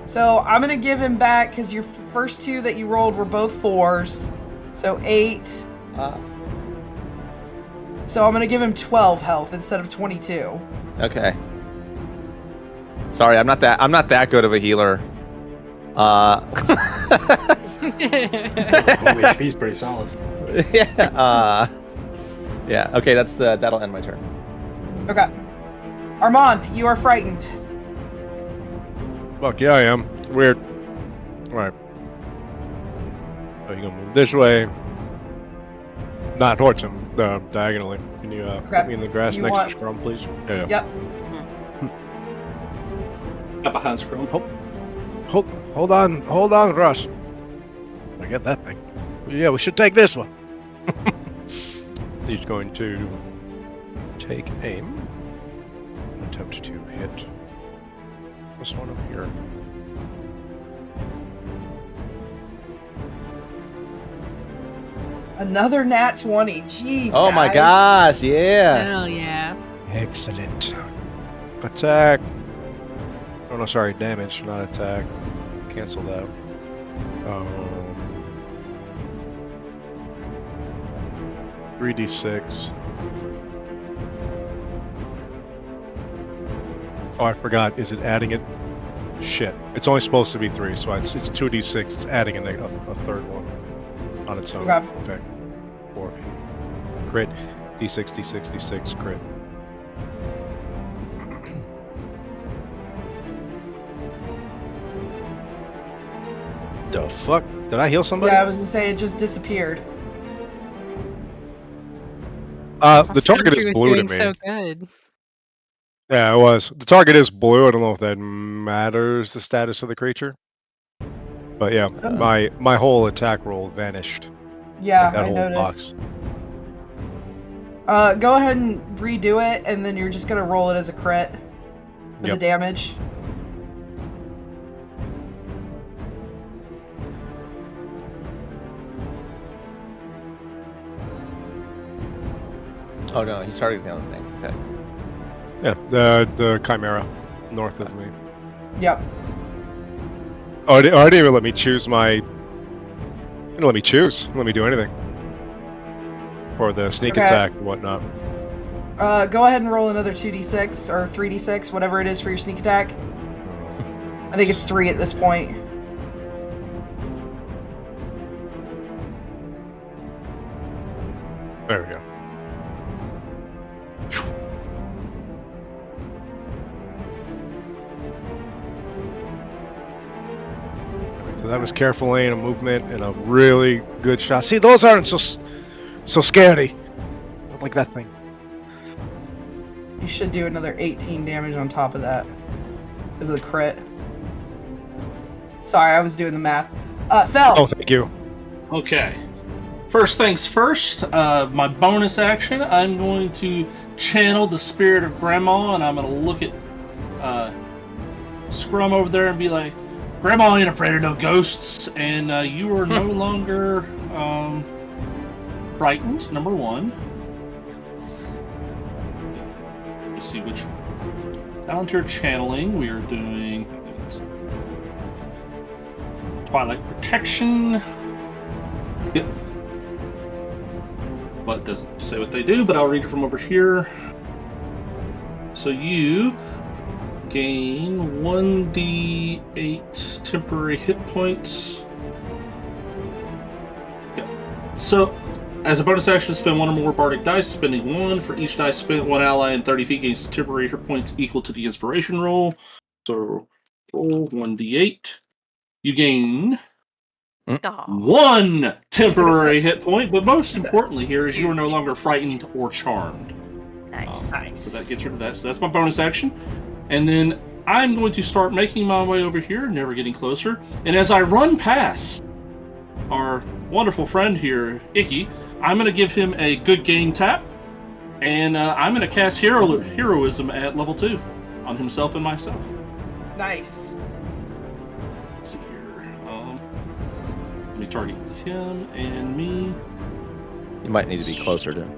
So I'm gonna give him back because your first 2 that you rolled were both 4s. So 8. So I'm gonna give him 12 health instead of 22. Okay. Sorry, I'm not that good of a healer. HP's pretty solid. Yeah. Yeah. Okay, that'll end my turn. Okay. Armand, you are frightened. Fuck yeah, I am. Weird. Alright. So you're gonna move this way. Not towards him, diagonally. Can you put me in the grass next to Scrum, please? Yeah. Yep. Up behind Scrum. Hold on, Ross. I get that thing. Yeah, we should take this one. He's going to take aim. Attempt to hit this one up here. Another nat 20. Jeez. Oh my guys. gosh, yeah. Hell yeah. Excellent. Attack. Oh no, sorry, damage, not attack. Cancel that. 3d6. Oh, I forgot. Is it adding it? Shit. It's only supposed to be 3, so it's 2d6. It's adding a third one on its own. Okay. 4. Crit. d6, d6, d6, crit. The fuck? Did I heal somebody? Yeah, I was gonna say it just disappeared. The target is blue to me. So good. Yeah, it was. The target is blue. I don't know if that matters, the status of the creature. But yeah, my whole attack roll vanished. Yeah, that I whole noticed. box. Go ahead and redo it, and then you're just gonna roll it as a crit for the damage. Oh no, he's targeting the other thing. Okay. Yeah, the Chimera north of me. Yep. Oh, it didn't even let me choose my. It didn't let me choose. It didn't let me do anything. For the sneak attack and whatnot. Go ahead and roll another 2d6 or 3d6, whatever it is for your sneak attack. I think it's 3 at this point. There we go. So that was careful aim, a movement, and a really good shot. See, those aren't so scary. Not like that thing. You should do another 18 damage on top of that. This is a crit. Sorry, I was doing the math. Thel. Oh, thank you. Okay. First things first, my bonus action, I'm going to channel the spirit of Grandma, and I'm going to look at Scrum over there and be like, Grandma ain't afraid of no ghosts, and you are no longer frightened, number one. Let's see which Thalantir channeling we are doing. Twilight Protection. Yep. But it doesn't say what they do, but I'll read it from over here. So you gain 1d8 temporary hit points. Yep. So, as a bonus action, spend one or more bardic dice. Spending one for each dice spent, one ally in 30 feet gains temporary hit points equal to the inspiration roll. So, roll 1d8. You gain one temporary hit point, but most importantly here is you are no longer frightened or charmed. Nice. So that gets rid of that. So that's my bonus action. And then I'm going to start making my way over here, never getting closer. And as I run past our wonderful friend here, Icky, I'm going to give him a good game tap. And I'm going to cast Heroism at level 2 on himself and myself. Nice. Let's see here. Let me target him and me. You might need to be closer to him.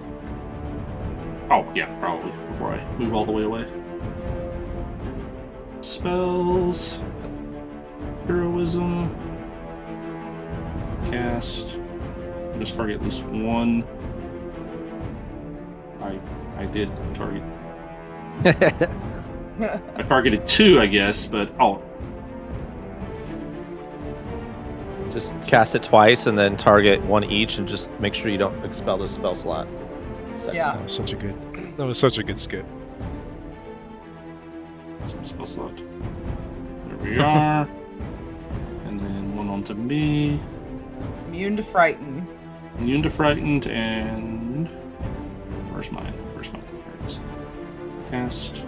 Oh, yeah, probably, before I move all the way away. Spells. Heroism. Cast. Just target at least one. I did target. I targeted 2, I guess, but Just cast it twice and then target one each, and just make sure you don't expel the spell slot. Yeah. That was such a good skit. Some spell slot. There we are. And then one onto me. Immune to frighten. Immune to frightened, and where's mine? There it is. Cast.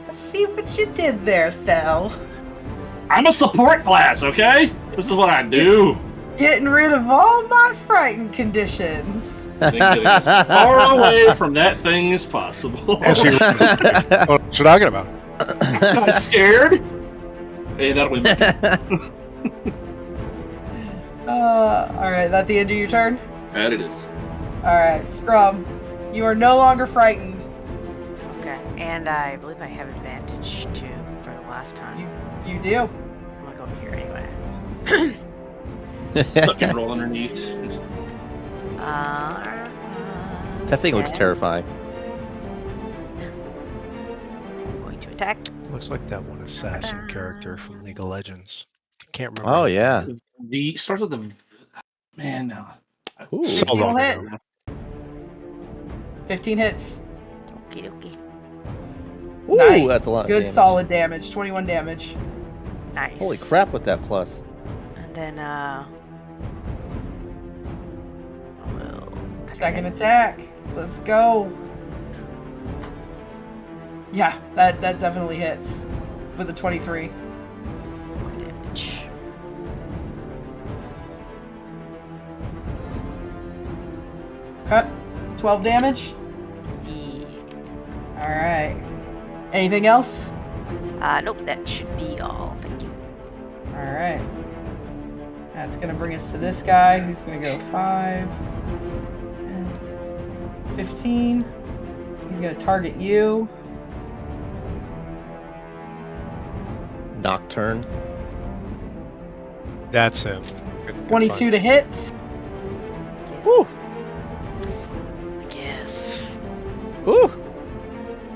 I see what you did there, Thel. I'm a support class, okay? This is what I do. Getting rid of all my frighten conditions. Getting as far away from that thing as possible. What you talking about? I'm not scared. Hey, that'll win. Alright, that the end of your turn? That it is. Alright, Scrum. You are no longer frightened. Okay, and I believe I have advantage too for the last time. You do. I'm gonna go over here anyways. Tuck and roll underneath. That thing looks terrifying. I'm going to attack. Looks like that one assassin character from League of Legends. I can't remember. Oh yeah. The starts with the man now. Ooh. So long hit. ago. 15 hits. Okie dokie. Ooh, Nice. that's a lot of Good damage. solid damage. 21 damage. Nice. Holy crap with that plus. And then we'll Second attack. Let's go. Yeah, that definitely hits. With a 23. more damage. Cut. 12 damage. Yeah. Alright. Anything else? Nope, that should be all. Thank you. Alright. That's gonna bring us to this guy who's gonna go 5, 10, 15. He's gonna target you. Nocturne. That's him. Good 22 find. to hit. Woo! Yes. Woo!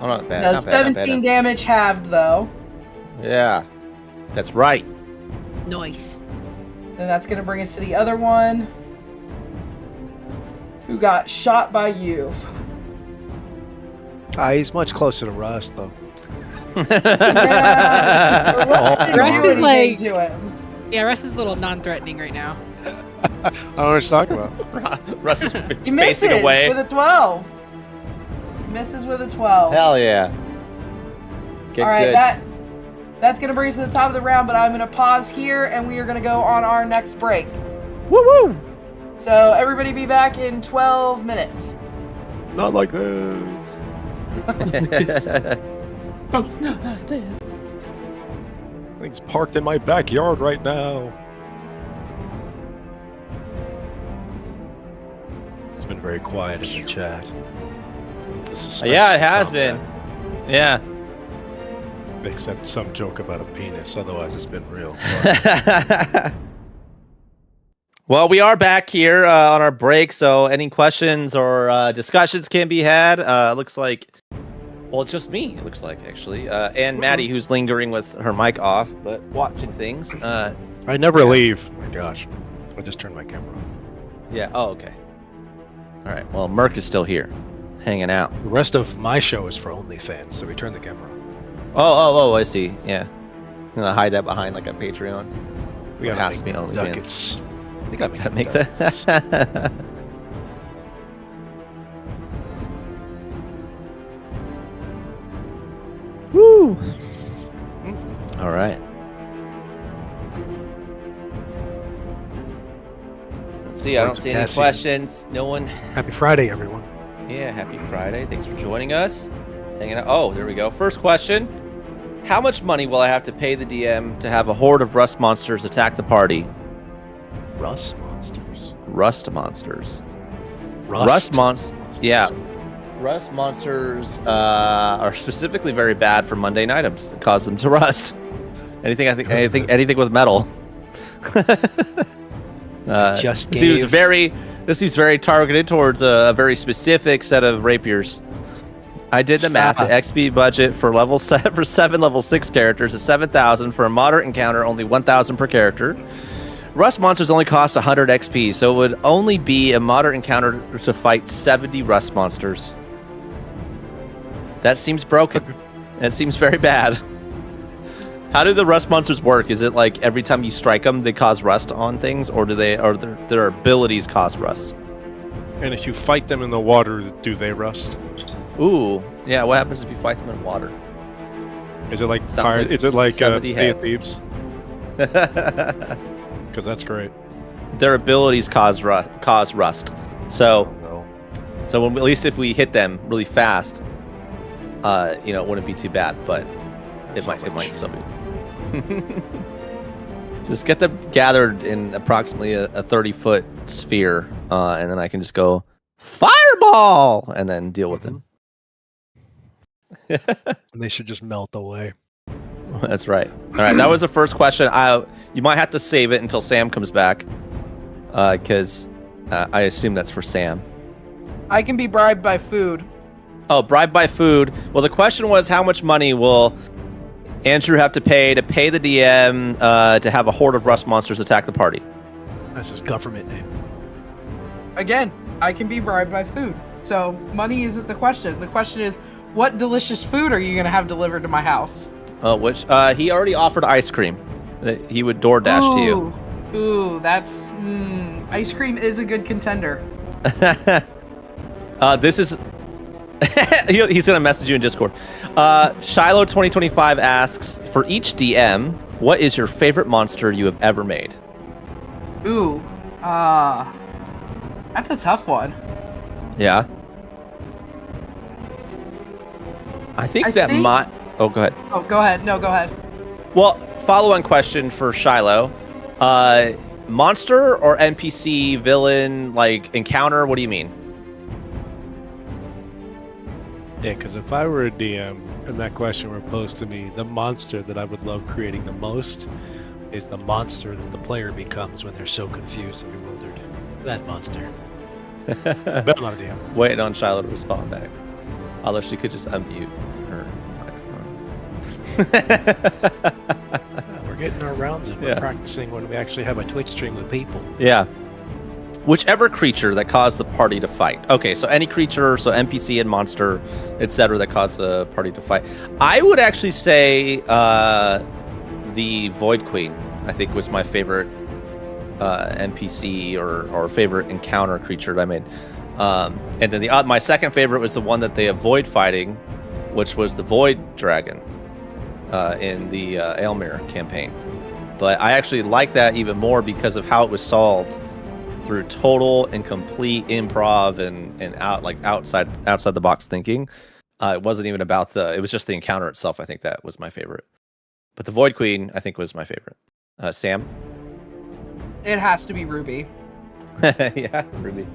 Oh, not bad. Does Not bad, not 17 bad. damage halved though. Yeah. That's right. Nice. Then that's gonna bring us to the other one. who got shot by you. He's much closer to Russ, though. Yeah, Russ didn't Russ do is like- anything to him. Yeah, Russ is a little non-threatening right now. I don't know what you're talking about. Russ is He misses facing away. with a 12. Misses with a 12. Hell yeah. Get All right, good. that's gonna bring us to the top of the round, but I'm gonna pause here and we are gonna go on our next break. Woo woo! So everybody be back in 12 minutes. Not like this. Things parked in my backyard right now. It's been very quiet in the chat. Yeah, it has been. Yeah. Except some joke about a penis. Otherwise, it's been real. Well, we are back here on our break, so any questions or discussions can be had. Looks like, well, it's just me, it looks like, actually. And Maddie, who's lingering with her mic off, but watching things. I never leave. Oh my gosh. I just turned my camera on. Yeah, oh, okay. All right, well, Merc is still here, hanging out. The rest of my show is for OnlyFans, so we turn the camera on. Oh, I see, yeah. I'm gonna hide that behind like a Patreon. We It gotta has to be make OnlyFans. ducats. We gotta Make that. Woo! All right. Let's see. I don't see any questions. No one. Happy Friday, everyone. Yeah, happy Friday. Thanks for joining us. Hanging out. Oh, there we go. First question. How much money will I have to pay the DM to have a horde of rust monsters attack the party? Rust monsters. Rust monsters. Rust monsters. Yeah. Rust monsters are specifically very bad for mundane items that cause them to rust. Anything with metal. Just this seems very targeted towards a very specific set of rapiers. I did the math. The XP budget for for 7 level 6 characters is 7,000. For a moderate encounter, only 1,000 per character. Rust monsters only cost 100 XP, so it would only be a moderate encounter to fight 70 rust monsters. That seems broken. That seems very bad. How do the rust monsters work? Is it like every time you strike them, they cause rust on things, or their abilities cause rust? And if you fight them in the water, do they rust? Ooh, yeah. What happens if you fight them in water? Is it like Sounds like is it like 70 Sea of heads. Thieves? Because that's great. Their abilities cause rust. So at least if we hit them really fast, it wouldn't be too bad. But it might still be. Just get them gathered in approximately a 30-foot sphere, and then I can just go fireball and then deal with them. And they should just melt away. That's right. All right, that was the first question. You might have to save it until Sam comes back, because I assume that's for Sam. I can be bribed by food. Oh, bribed by food. Well, the question was, how much money will Andrew have to pay the DM to have a horde of rust monsters attack the party? That's his government name. Again, I can be bribed by food. So money isn't the question. The question is, what delicious food are you going to have delivered to my house? Which he already offered ice cream that he would DoorDash to you. Ooh, that's ice cream is a good contender. This is he's gonna message you in Discord. Shiloh 2025 asks, for each DM, what is your favorite monster you have ever made? Ooh, that's a tough one. Yeah. I think Oh, go ahead. Oh, go ahead. No, go ahead. Well, follow-on question for Shiloh. Monster or NPC, villain, like encounter? What do you mean? Yeah, because if I were a DM and that question were posed to me, the monster that I would love creating the most is the monster that the player becomes when they're so confused and bewildered. That monster. But I'm not a DM. Waiting on Shiloh to respond back. Although she could just unmute her microphone. We're getting our rounds in. We're practicing when we actually have a Twitch stream with people. Yeah. whichever creature that caused the party to fight. Okay, so any creature, so NPC and monster, etc., that caused the party to fight. I would actually say the Void Queen, I think, was my favorite NPC or favorite encounter creature that I made. And then my second favorite was the one that they avoid fighting, which was the Void Dragon in the Aelmir campaign. But I actually like that even more because of how it was solved through total and complete improv and outside the box thinking. It wasn't even about it was just the encounter itself. I think that was my favorite. But the Void Queen, I think, was my favorite. Sam? It has to be Ruby. Yeah, Ruby.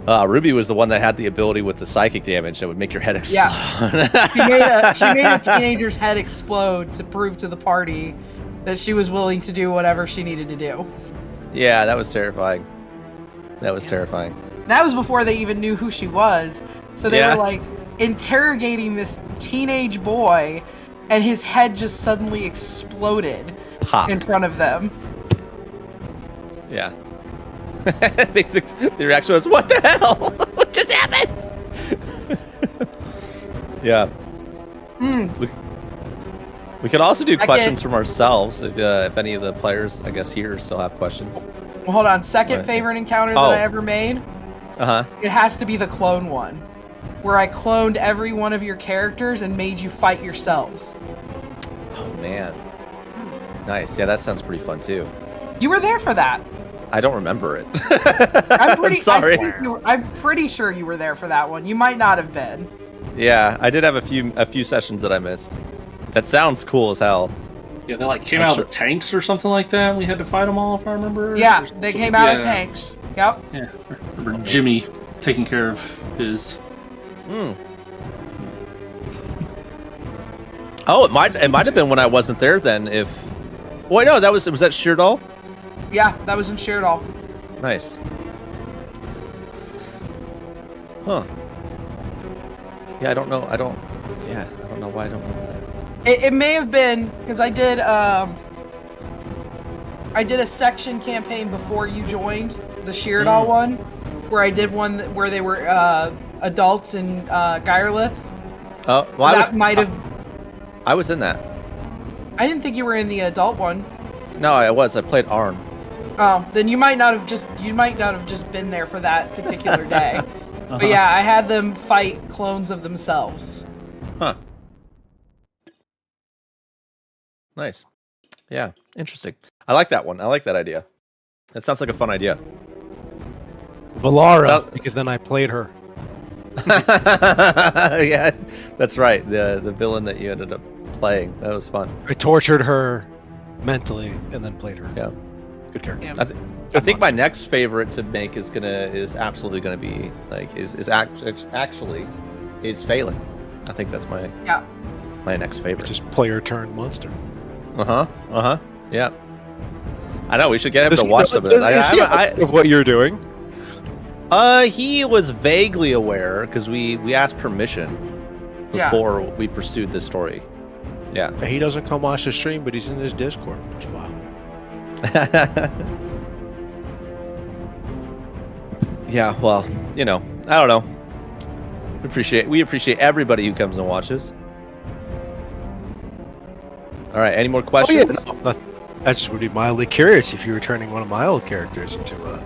Ruby was the one that had the ability with the psychic damage that would make your head explode. Yeah. She made a teenager's head explode to prove to the party that she was willing to do whatever she needed to do. Yeah, that was terrifying. That was terrifying. That was before they even knew who she was. So they were like interrogating this teenage boy, and his head just suddenly exploded in front of them. Yeah. The reaction was, "What the hell? What just happened?" Yeah. We can also do questions from ourselves if any of the players, I guess, here still have questions. Well, hold on. Second favorite encounter that I ever made. It has to be the clone one, where I cloned every one of your characters and made you fight yourselves. Oh man. Nice. Yeah, that sounds pretty fun too. You were there for that. I don't remember it. I'm sorry. I'm pretty sure you were there for that one. You might not have been. Yeah, I did have a few sessions that I missed. That sounds cool as hell. Yeah, they came out of the tanks or something like that. We had to fight them all, if I remember. Yeah, they came out of tanks. Yep. Yeah. I remember Jimmy taking care of his. Oh, it might have been when I wasn't there then. Wait, no, was that Sheardall? Yeah, that was in Sheardall. Nice. Huh. Yeah, I don't know. I don't know why I don't remember that. It may have been because I did a section campaign before you joined the Sheardall one, where I did one where they were adults in Geirlith. Oh, well, I was in that. I didn't think you were in the adult one. No, I was. I played Arn. Oh, then you might not have just been there for that particular day. But yeah, I had them fight clones of themselves. Huh. Nice. Yeah, interesting. I like that one. I like that idea. That sounds like a fun idea. Valara, because then I played her. Yeah, that's right. The villain that you ended up playing. That was fun. I tortured her mentally and then played her. Yeah. Good character. Yeah. I think my next favorite to make is absolutely gonna be actually Phelan. I think that's my next favorite. Just player turned monster. Yeah. I know we should get him to watch some of this. Of what you're doing. He was vaguely aware because we asked permission before we pursued this story. Yeah. He doesn't come watch the stream, but he's in his Discord. Wow. Yeah, well, I don't know. We appreciate everybody who comes and watches. All right, any more questions? Oh, yeah, I just would be mildly curious if you were turning one of my old characters into a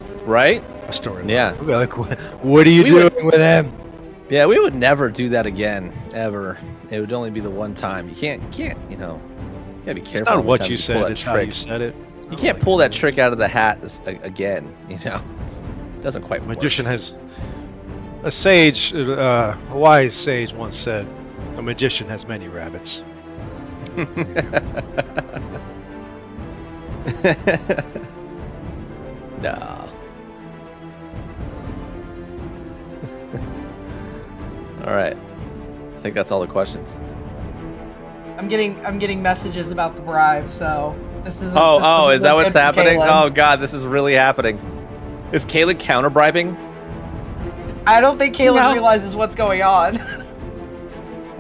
story. Yeah. I'd be like, what are you doing with him? Yeah, we would never do that again, ever. It would only be the one time. You can't, you gotta be careful. It's not what you said, it's how you said it. You can't pull that trick out of the hat again, It doesn't quite work. Magician has... A wise sage once said, a magician has many rabbits. No. All right. I think that's all the questions. I'm getting messages about the bribe, so this is. Is that what's happening? Oh God, this is really happening. Is Kaylin counter bribing? I don't think Kaylin realizes what's going on.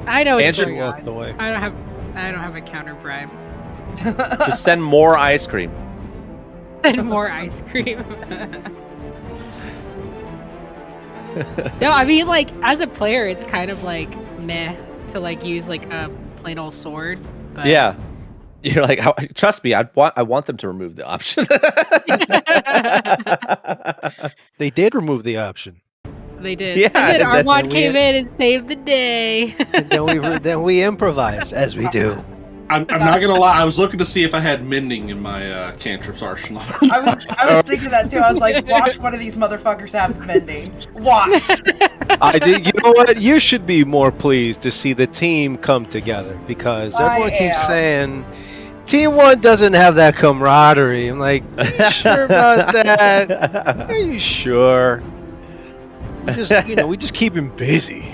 I know what's going on. The way. I don't have a counter bribe. Just send more ice cream. And more ice cream. No, I mean, like, as a player, it's kind of like meh to like use like a plain old sword. But... Yeah, you're like, trust me, I want them to remove the option. They did remove the option. They did. Yeah, and then and Armand came in and saved the day. And then we improvise as we do. I'm not gonna lie. I was looking to see if I had mending in my cantrips arsenal. I was thinking that too. I was like, watch one of these motherfuckers have mending. Watch. I did. You know what? You should be more pleased to see the team come together because everyone keeps saying Team 1 doesn't have that camaraderie. I'm like, are you sure about that? Are you sure? We just keep him busy.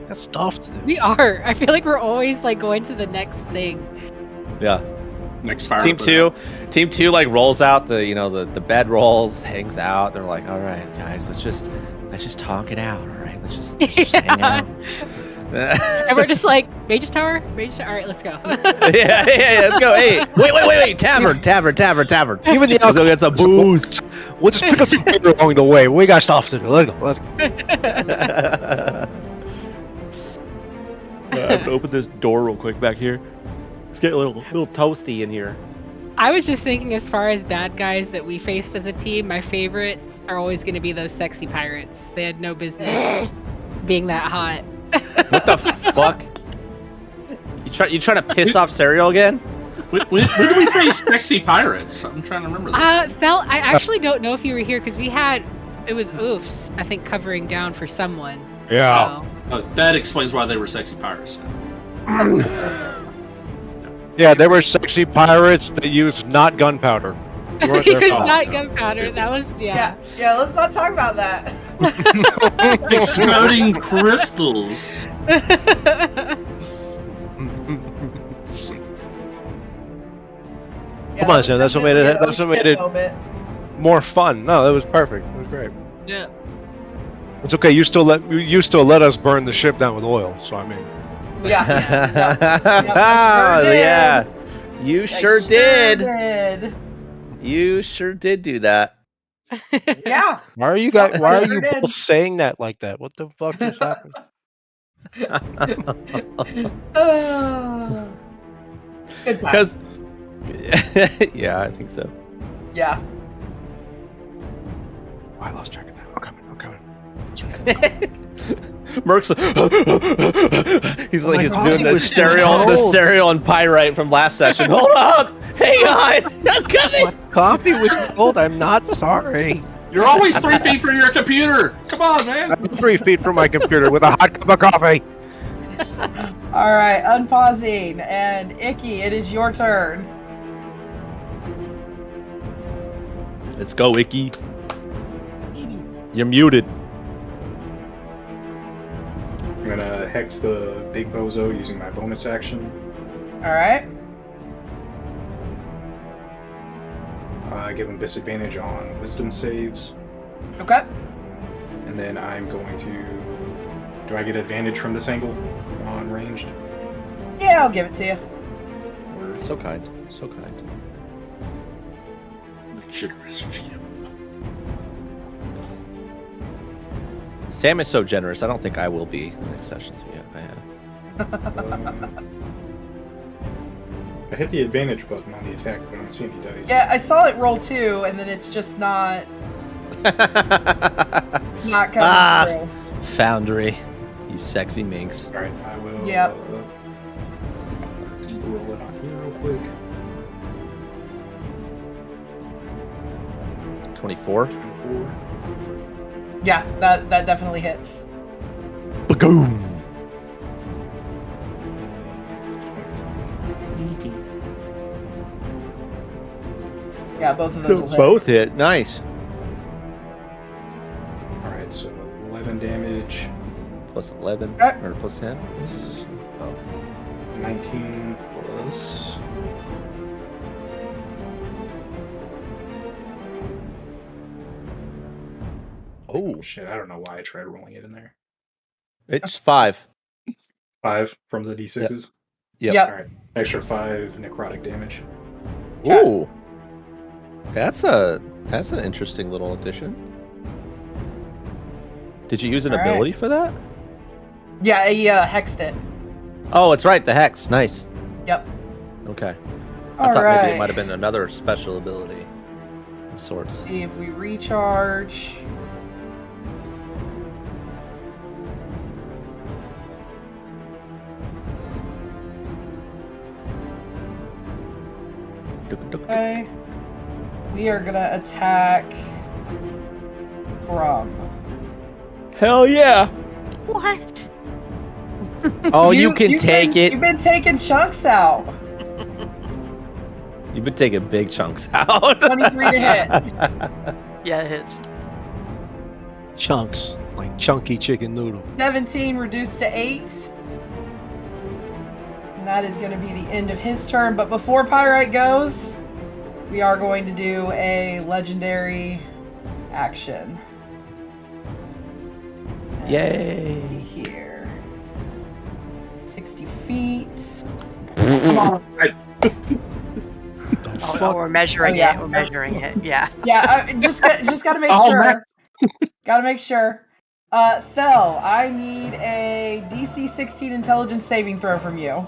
Got stuff to do. We are. I feel like we're always like going to the next thing. Yeah. Next fire. Team 2 like rolls out the bed rolls, hangs out. They're like, all right, guys, let's just talk it out. All right, let's just hang out. And we're just like, Mage's Tower? All right, let's go. yeah, let's go. Hey, wait, tavern. Even the let's go get some booze. We'll just pick up some beer along the way. We got stuff to do. Let's go. I'm gonna open this door real quick back here. Let's get a little toasty in here. I was just thinking, as far as bad guys that we faced as a team, my favorites are always going to be those sexy pirates. They had no business being that hot. What the fuck? You trying to piss off Serial again? When did we face sexy pirates? I'm trying to remember this. I actually don't know if you were here because it was oofs, I think, covering down for someone. Yeah. So. That explains why they were sexy pirates. Yeah, they were sexy pirates that used not gunpowder. Not gunpowder. That was Yeah, let's not talk about that. Exploding crystals. Come on, Sam. That's what made it more fun. No, that was perfect. It was great. Yeah. It's okay. You still let us burn the ship down with oil. So I mean. Yeah. You sure did. You sure did do that. Yeah. Why are you both saying that like that? What the fuck just happened? Good time. Because yeah, I think so. Yeah. Oh, I lost track of that. I'm coming. Merc's he's doing the cereal and pyrite from last session. Hold up! Hang on! I'm coming! What? Coffee was cold. I'm not sorry. You're always 3 feet from your computer. Come on, man. I'm 3 feet from my computer with a hot cup of coffee. All right, unpausing, and Icky, it is your turn. Let's go, Icky. You're muted. I'm gonna hex the big bozo using my bonus action. All right. Give him disadvantage on wisdom saves. Okay. And then I'm going to... Do I get advantage from this angle on ranged? Yeah, I'll give it to you. So kind. So kind. The generous GM. Sam is so generous. I don't think I will be the next sessions I have. I hit the advantage button on the attack, but I don't see any dice. Yeah, I saw it roll 2, and then it's just not. It's not coming through. Foundry. You sexy minx. Alright, I will Yep. roll it on here real quick. 24. 24. Yeah, that definitely hits. Boom. Yeah, both of those will hit. Both hit. Nice. Alright, so 11 damage. Plus 11 Okay. or plus 10. 19 plus. Oh shit! I don't know why I tried rolling it in there. It's 5. 5 from the d6s. Yep. Yep. All right, extra 5 necrotic damage. Ooh. That's an interesting little addition. Did you use an ability for that? Yeah, he hexed it. Oh, it's right, the hex. Nice. Yep. Okay. I thought maybe it might have been another special ability of sorts. See if we recharge. Okay. We are gonna attack Grum. Hell yeah! What? Oh, you can take it. You've been taking chunks out. You've been taking big chunks out. 23 to hit. Yeah, it hits. Chunks, like chunky chicken noodle. 17 reduced to 8. And that is going to be the end of his turn. But before Pyrite goes, we are going to do a legendary action. Yay! Here. 60 feet. Come on. Oh, we're measuring it. We're measuring it. Yeah. Yeah, just got to make sure. Got to make sure. Thel, I need a DC 16 intelligence saving throw from you.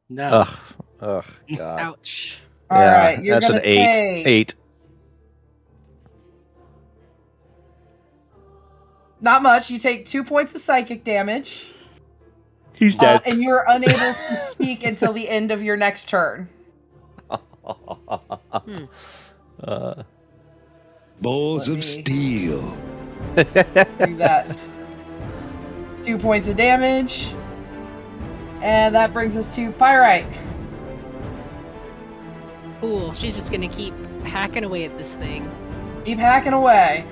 No. Ugh, God. Ouch. All right, you're that's gonna an 8. take- 8. Not much. You take 2 points of psychic damage. He's dead. And you are unable to speak until the end of your next turn. Balls of steel. Do that. 2 points of damage. And that brings us to Pyrite. Cool. She's just gonna keep hacking away at this thing. Keep hacking away.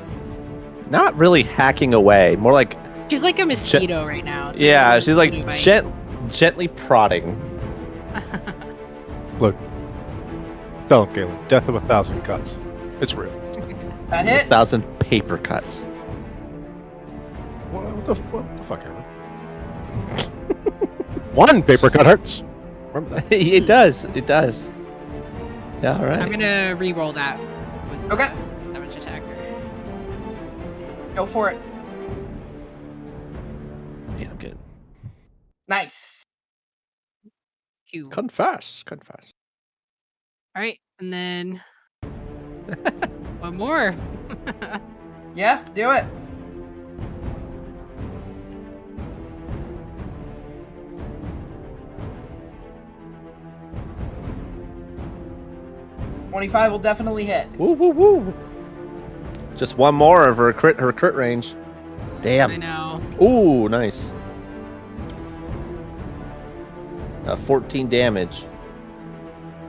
Not really hacking away. More like... She's like a mosquito right now. It's Yeah, a she's like mosquito bite. gently prodding. Look, tell him, Galen. Death of 1,000 cuts. It's real. That hits. 1,000 paper cuts. What the fuck happened? One paper cut hurts. Remember that. It does. It does. Yeah, all right. I'm gonna re-roll that. With Okay. Damage attacker. Go for it. Yeah, I'm good. Nice. Q. Confess. All right, and then one more. Yeah, do it. $25 will definitely hit. Woo, woo, woo. Just one more of her crit range. Damn. I know. Ooh, nice. 14 damage.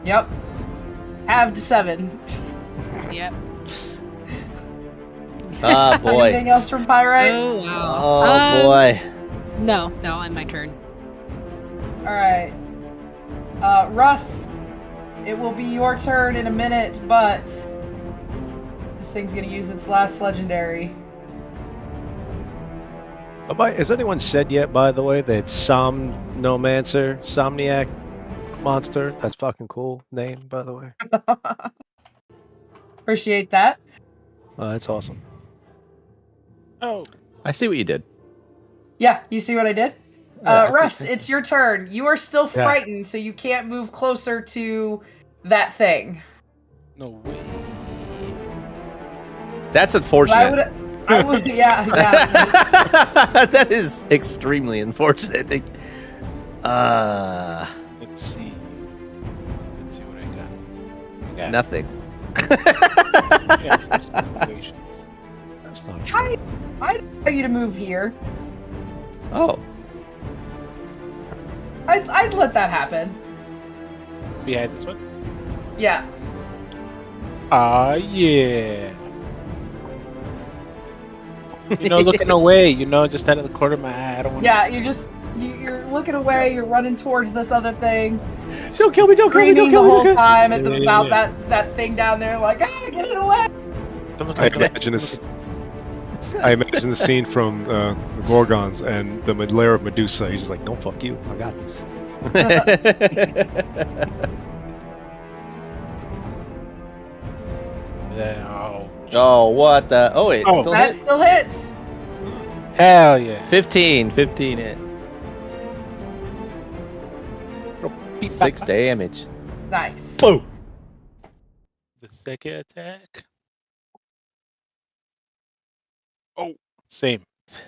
Yep. Halved to 7. Yep. Ah, boy. Anything else from Pyrite? Oh wow. Oh, boy. No, on my turn. All right. Russ, it will be your turn in a minute, but this thing's gonna use its last legendary. Has anyone said yet, by the way, that Somniac monster? That's fucking cool name, by the way. Appreciate that. That's awesome. Oh, I see what you did. Yeah, you see what I did? Yeah, I see Russ, what you it's your turn. You are still Yeah. frightened, so you can't move closer to that thing. no way. That's unfortunate. I would, yeah. That is extremely unfortunate. Let's see. Let's see what I got. Nothing. Yeah, some situations. That's not true. I'd allow you to move here. Oh. I'd let that happen. Behind this one? Yeah. Yeah. Looking away, just out of the corner of my eye. I don't want Yeah, you're looking away, you're running towards this other thing. Don't kill me, don't kill me, don't Screaming kill the me. whole time at Yeah. about that thing down there, like, get it away! Don't look I at me. imagine it's I imagine the scene from the Gorgons and the lair of Medusa. He's just like, "Don't fuck you. I got this." Oh, what the? Oh, wait, Oh, still That hit? still hits. Hell yeah. 15 hit. 6 damage. Nice. Boom. The second attack. Oh, same.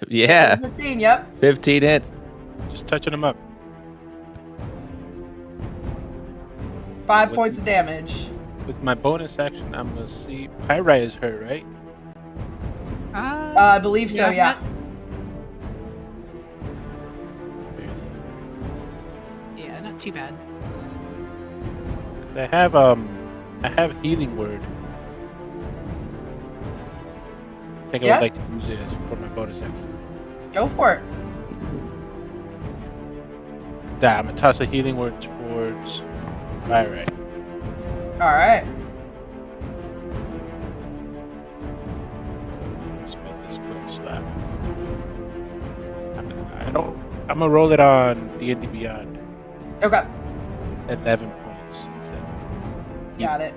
Yeah, 15, yep. 15 hits. Just touching him up. 5 points of damage. With my bonus action, I'm gonna see Pyrite is hurt, right? I believe so, yeah. Yeah, not too bad. I have healing word. I think I Yeah. would like to use it for my bonus action. Go for it. That I'm gonna toss a healing word towards Pyrite. Alright. Spend this boom slap. I'm gonna roll it on D&D Beyond. Okay. 11 points instead. Got it.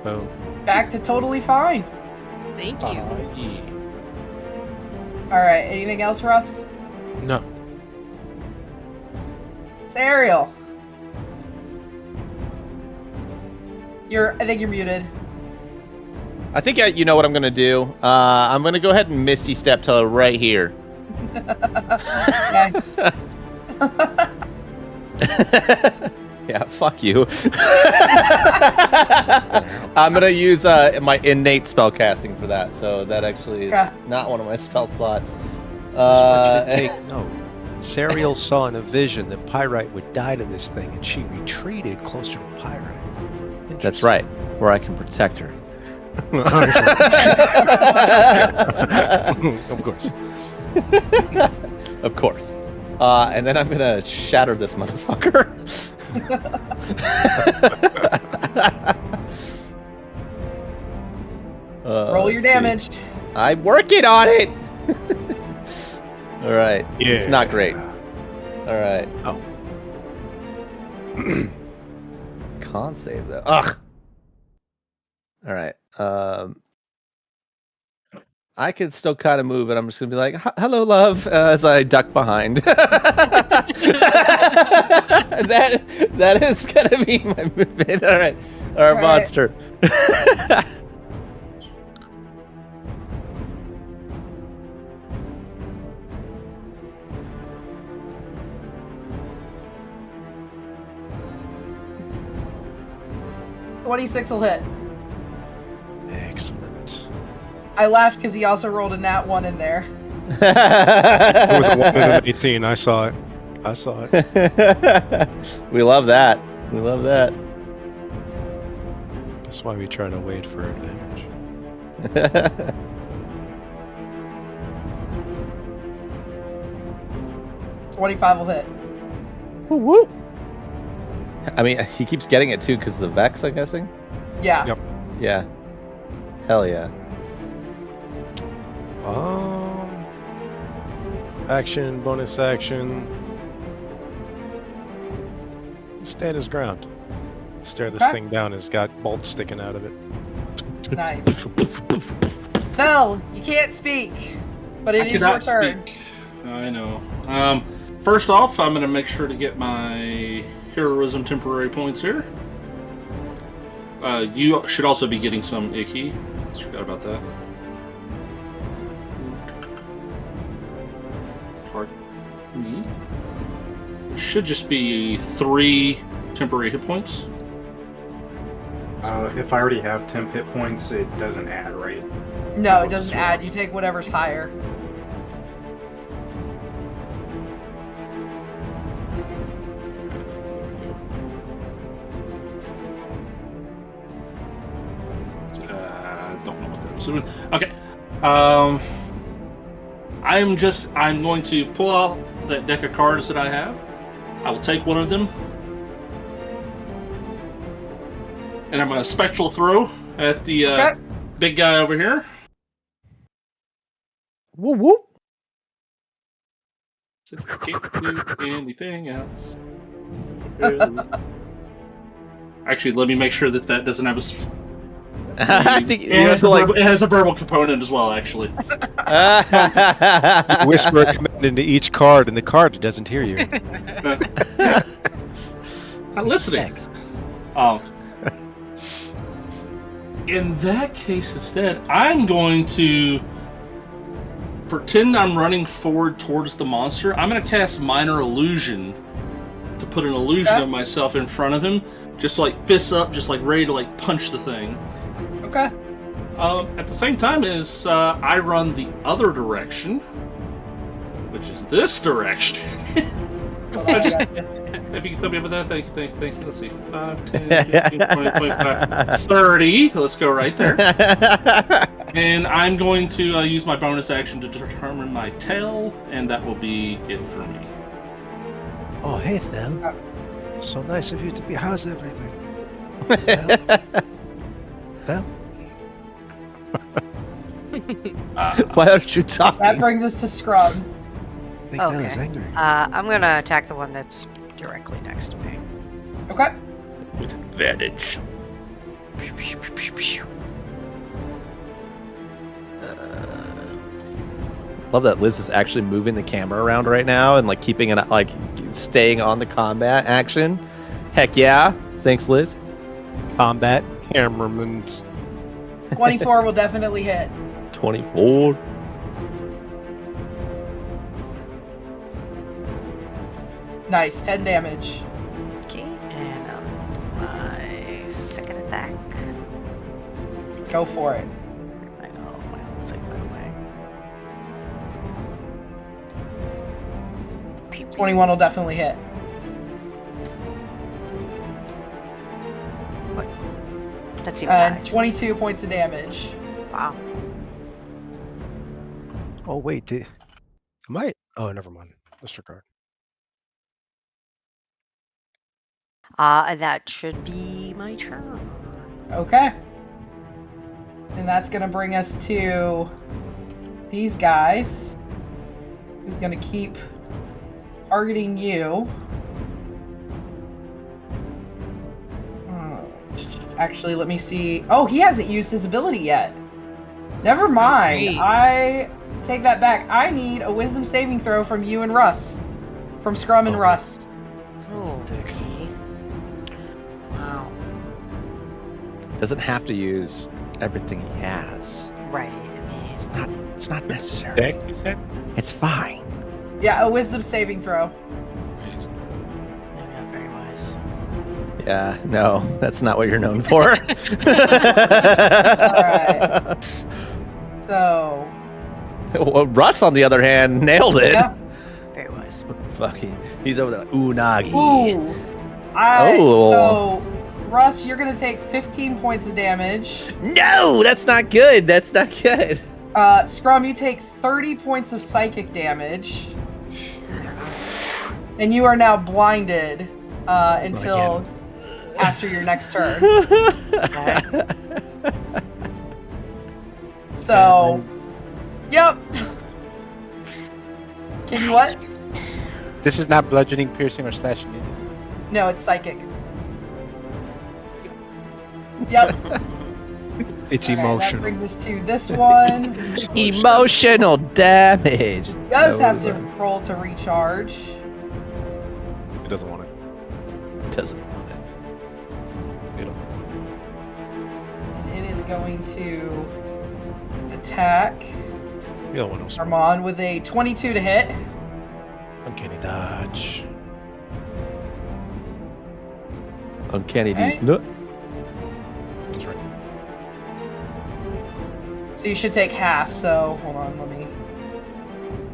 Boom. Back to totally fine. Thank you. Yeah. Alright, anything else for us? No. It's Ariel. I think you're muted. I think you know what I'm gonna do. I'm gonna go ahead and Misty Step to right here. Okay. Yeah, fuck you. I'm gonna use my innate spell casting for that, so that actually is not one of my spell slots. Take note. Sariel saw in a vision that Pyrite would die to this thing, and she retreated closer to Pyrite. That's right, where I can protect her. Of course. Of course. And then I'm gonna shatter this motherfucker. Roll your damage. I'm working on it. All right. Yeah. It's not great. All right. Oh. Con save though. Ugh. All right. I can still kind of move it. I'm just gonna be like, "Hello, love," as I duck behind. that is gonna be my movement. All right, our monster. 26 will hit. Excellent. I laughed because he also rolled a nat 1 in there. It was a 1 and an 18. I saw it. We love that. We love that. That's why we try to wait for advantage. 25 will hit. Woo! I mean, he keeps getting it too because of the Vex, I'm guessing? Yeah. Yep. Yeah. Hell yeah. Action, bonus action. Stand his ground. Stare this thing down. It's got bolts sticking out of it. Nice. No, you can't speak. But it is your turn. Speak. I know. First off, I'm going to make sure to get my heroism temporary points here. You should also be getting some icky. Just forgot about that. Hard need. Should just be 3 temporary hit points. If I already have temp hit points, it doesn't add, right? No, it doesn't add. You take whatever's higher. Don't know what that was. Okay. I'm going to pull out that deck of cards that I have. I will take one of them. And I'm going to spectral throw at the big guy over here. Whoop whoop. Can't do anything else. Actually, let me make sure that doesn't have a. I think it has a verbal component as well. Actually, You whisper a command into each card, and the card doesn't hear you. I'm listening. In that case, instead, I'm going to pretend I'm running forward towards the monster. I'm going to cast Minor Illusion to put an illusion of myself in front of him, just like fists up, just like ready to like punch the thing. Okay. At the same time as I run the other direction, which is this direction. If you can tell me about that, thank you. Let's see, 5, 10, 15, 20, 25, 30. Let's go right there. And I'm going to use my bonus action to determine my tail, and that will be it for me. Oh, hey, Thel. So nice of you to be. How's everything? Thel? Why aren't you talking? That brings us to Scrub. I think Thel is angry. I'm gonna attack the one that's directly next to me. Okay. With advantage. Love that Liz is actually moving the camera around right now and like keeping it like staying on the combat action. Heck yeah! Thanks, Liz. Combat cameraman. 24 will definitely hit. 24. Nice, 10 damage. Okay, and my second attack. Go for it. I know, my whole thing went away. 21 will definitely hit. What? That seems high. 22 points of damage. Wow. Oh, wait. Am I? Oh, never mind. Disregard. That should be my turn. Okay. And that's going to bring us to these guys. Who's going to keep targeting you. Actually, let me see. Oh, he hasn't used his ability yet. Never mind. Great. I take that back. I need a wisdom saving throw from you and Russ. From Scrum and Russ. Oh, okay. Wow. Doesn't have to use everything he has. Right. It's not necessary. Deck, you said? It's fine. Yeah, a wisdom saving throw. Maybe not very wise. Yeah, no, that's not what you're known for. Alright. So. Well, Russ, on the other hand, nailed it. Yeah. Very wise. Fucking, he's over there. Unagi. Ooh. So, Russ, you're going to take 15 points of damage. No, that's not good. That's not good. Scrum, you take 30 points of psychic damage. And you are now blinded until after your next turn. So, yep. Can you what? This is not bludgeoning, piercing, or slashing, is it? No, it's psychic. Yep. It's Okay, emotional. that brings us to this one. Emotional damage. He does have to roll to recharge. He doesn't want it. Doesn't want it. It is going to attack The other one also. Armand with a 22 to hit. Uncanny dodge. Uncanny Okay. D's nut. That's right. So you should take half, so hold on, let me...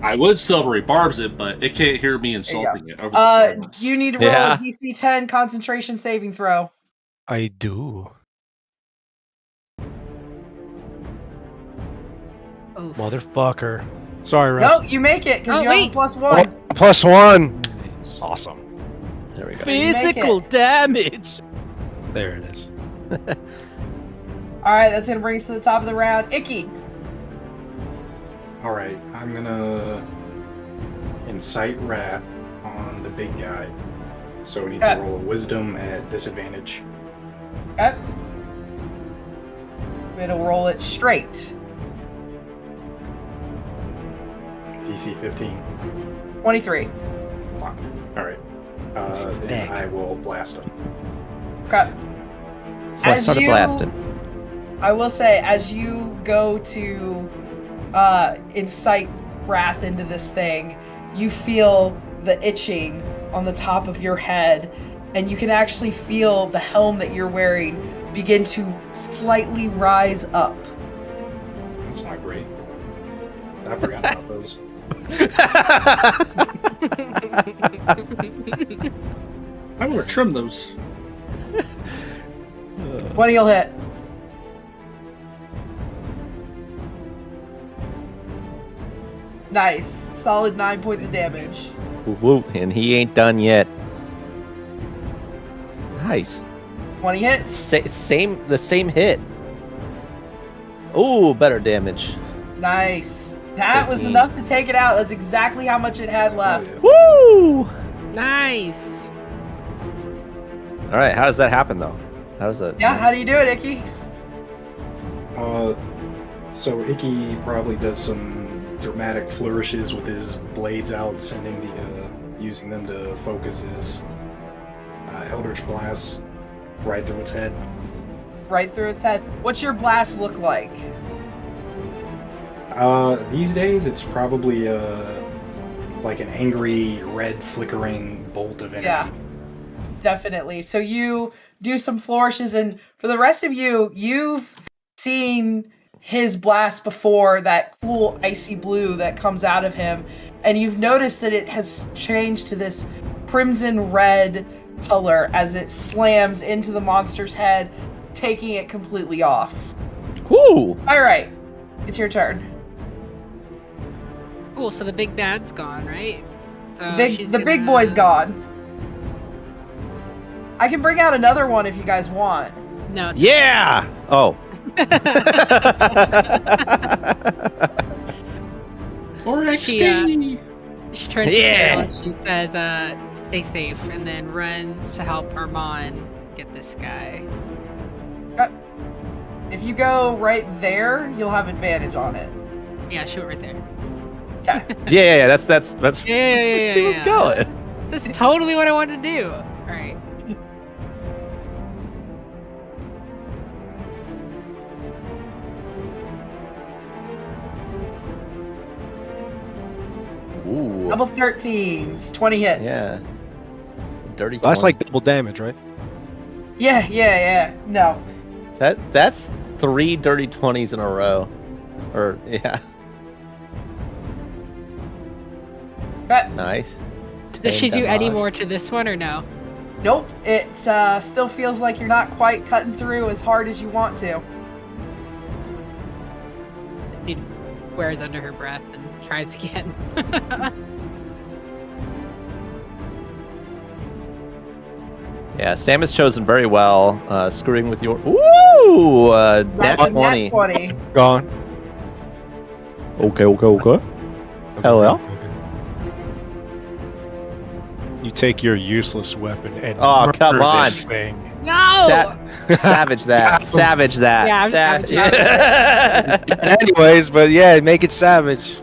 I would silvery barbs it, but it can't hear me insulting it over the silence. You need to roll a DC 10 concentration saving throw. I do. Oof. Motherfucker. Sorry, Russ. No, you make it, because you have a +1. Oh, +1. Awesome. There we go. You make Physical it. damage. There it is. All right, that's gonna bring us to the top of the round. Icky. All right, I'm gonna incite wrath on the big guy. So he needs to roll a wisdom at disadvantage. Okay. It'll roll it straight. DC 15. 23. Fuck. Alright. Then I will blast him. Okay. So I started blasting. I will say, as you go to incite wrath into this thing, you feel the itching on the top of your head, and you can actually feel the helm that you're wearing begin to slightly rise up. That's not great. I forgot about those. I'm gonna trim those. 20 will hit. Nice. Solid 9 points of damage. Woo, and he ain't done yet. Nice. 20 hits. The same hit. Ooh, better damage. Nice. That was enough to take it out. That's exactly how much it had left. Woo! Nice. All right, how does that happen though? How does that? Yeah, how do you do it, Icky? So Icky probably does some dramatic flourishes with his blades out, using them to focus his Eldritch Blast right through its head. Right through its head. What's your blast look like? These days it's probably like an angry red flickering bolt of energy. Yeah, definitely. So you do some flourishes, and for the rest of you, you've seen his blast before, that cool icy blue that comes out of him, and you've noticed that it has changed to this crimson red color as it slams into the monster's head, taking it completely off. Woo! All right, it's your turn. Cool, so the big bad's gone, right? So The big boy's gone. I can bring out another one if you guys want. No. It's Yeah! Oh. Or XP! She turns to Sarah and she says, stay safe, and then runs to help Armand get this guy. If you go right there, you'll have advantage on it. Yeah, shoot right there. Okay. Yeah, that's what she was going. That's totally what I wanted to do. Alright. Ooh. Double 13s, 20 hits. Yeah. Dirty. That's 20. like double damage, right? Yeah. No. That's 3 dirty 20s in a row. Or yeah. Nice. Does she do any more to this one or no? Nope. It still feels like you're not quite cutting through as hard as you want to. She wears under her breath and tries again. Yeah, Sam has chosen very well. Screwing with your nat 20. 20. Gone. Okay. Hell yeah. You take your useless weapon and Oh, come murder on. this thing. No! Savage that. Savage that. Yeah, I'm savage. Anyways, but yeah, make it savage.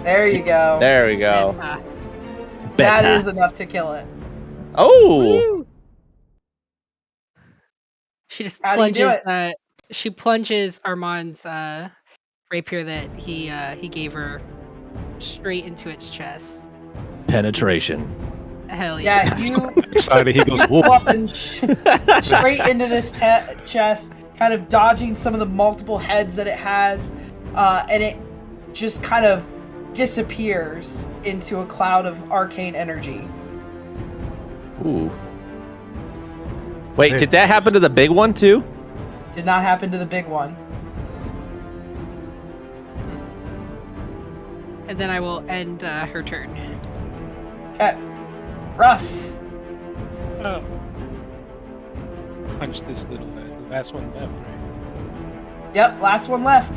There you go. There we go. That Better. is enough to kill it. Oh! She just How do you do plunges. it? She plunges Armand's rapier that he gave her straight into its chest. Penetration. Hell yeah! Yeah, you Excited, he goes, whoop. plunge straight into this chest, kind of dodging some of the multiple heads that it has, and it just kind of disappears into a cloud of arcane energy. Ooh. Wait, did that happen to the big one too? Did not happen to the big one. And then I will end her turn. Okay. Russ. punch this little the last one left, right? Yep, last one left.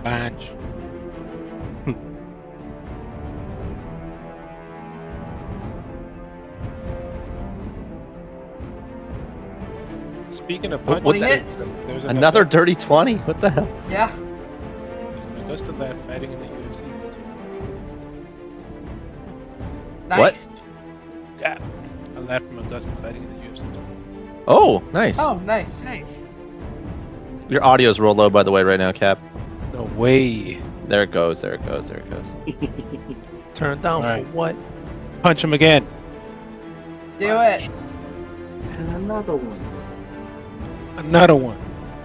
Punch. Speaking of punch, 20 hits. there's Another dirty 20. What the hell? Yeah. Augusta left fighting in the UFC. Nice. Yeah. I left from Augusta fighting in the UFC tournament. Oh, nice. Oh, nice. Nice. Your audio's real low, by the way, right now, Cap. No way. There it goes. There it goes. There it goes. Turn it down All right. for what? Punch him again. Do it. And another one. Another one.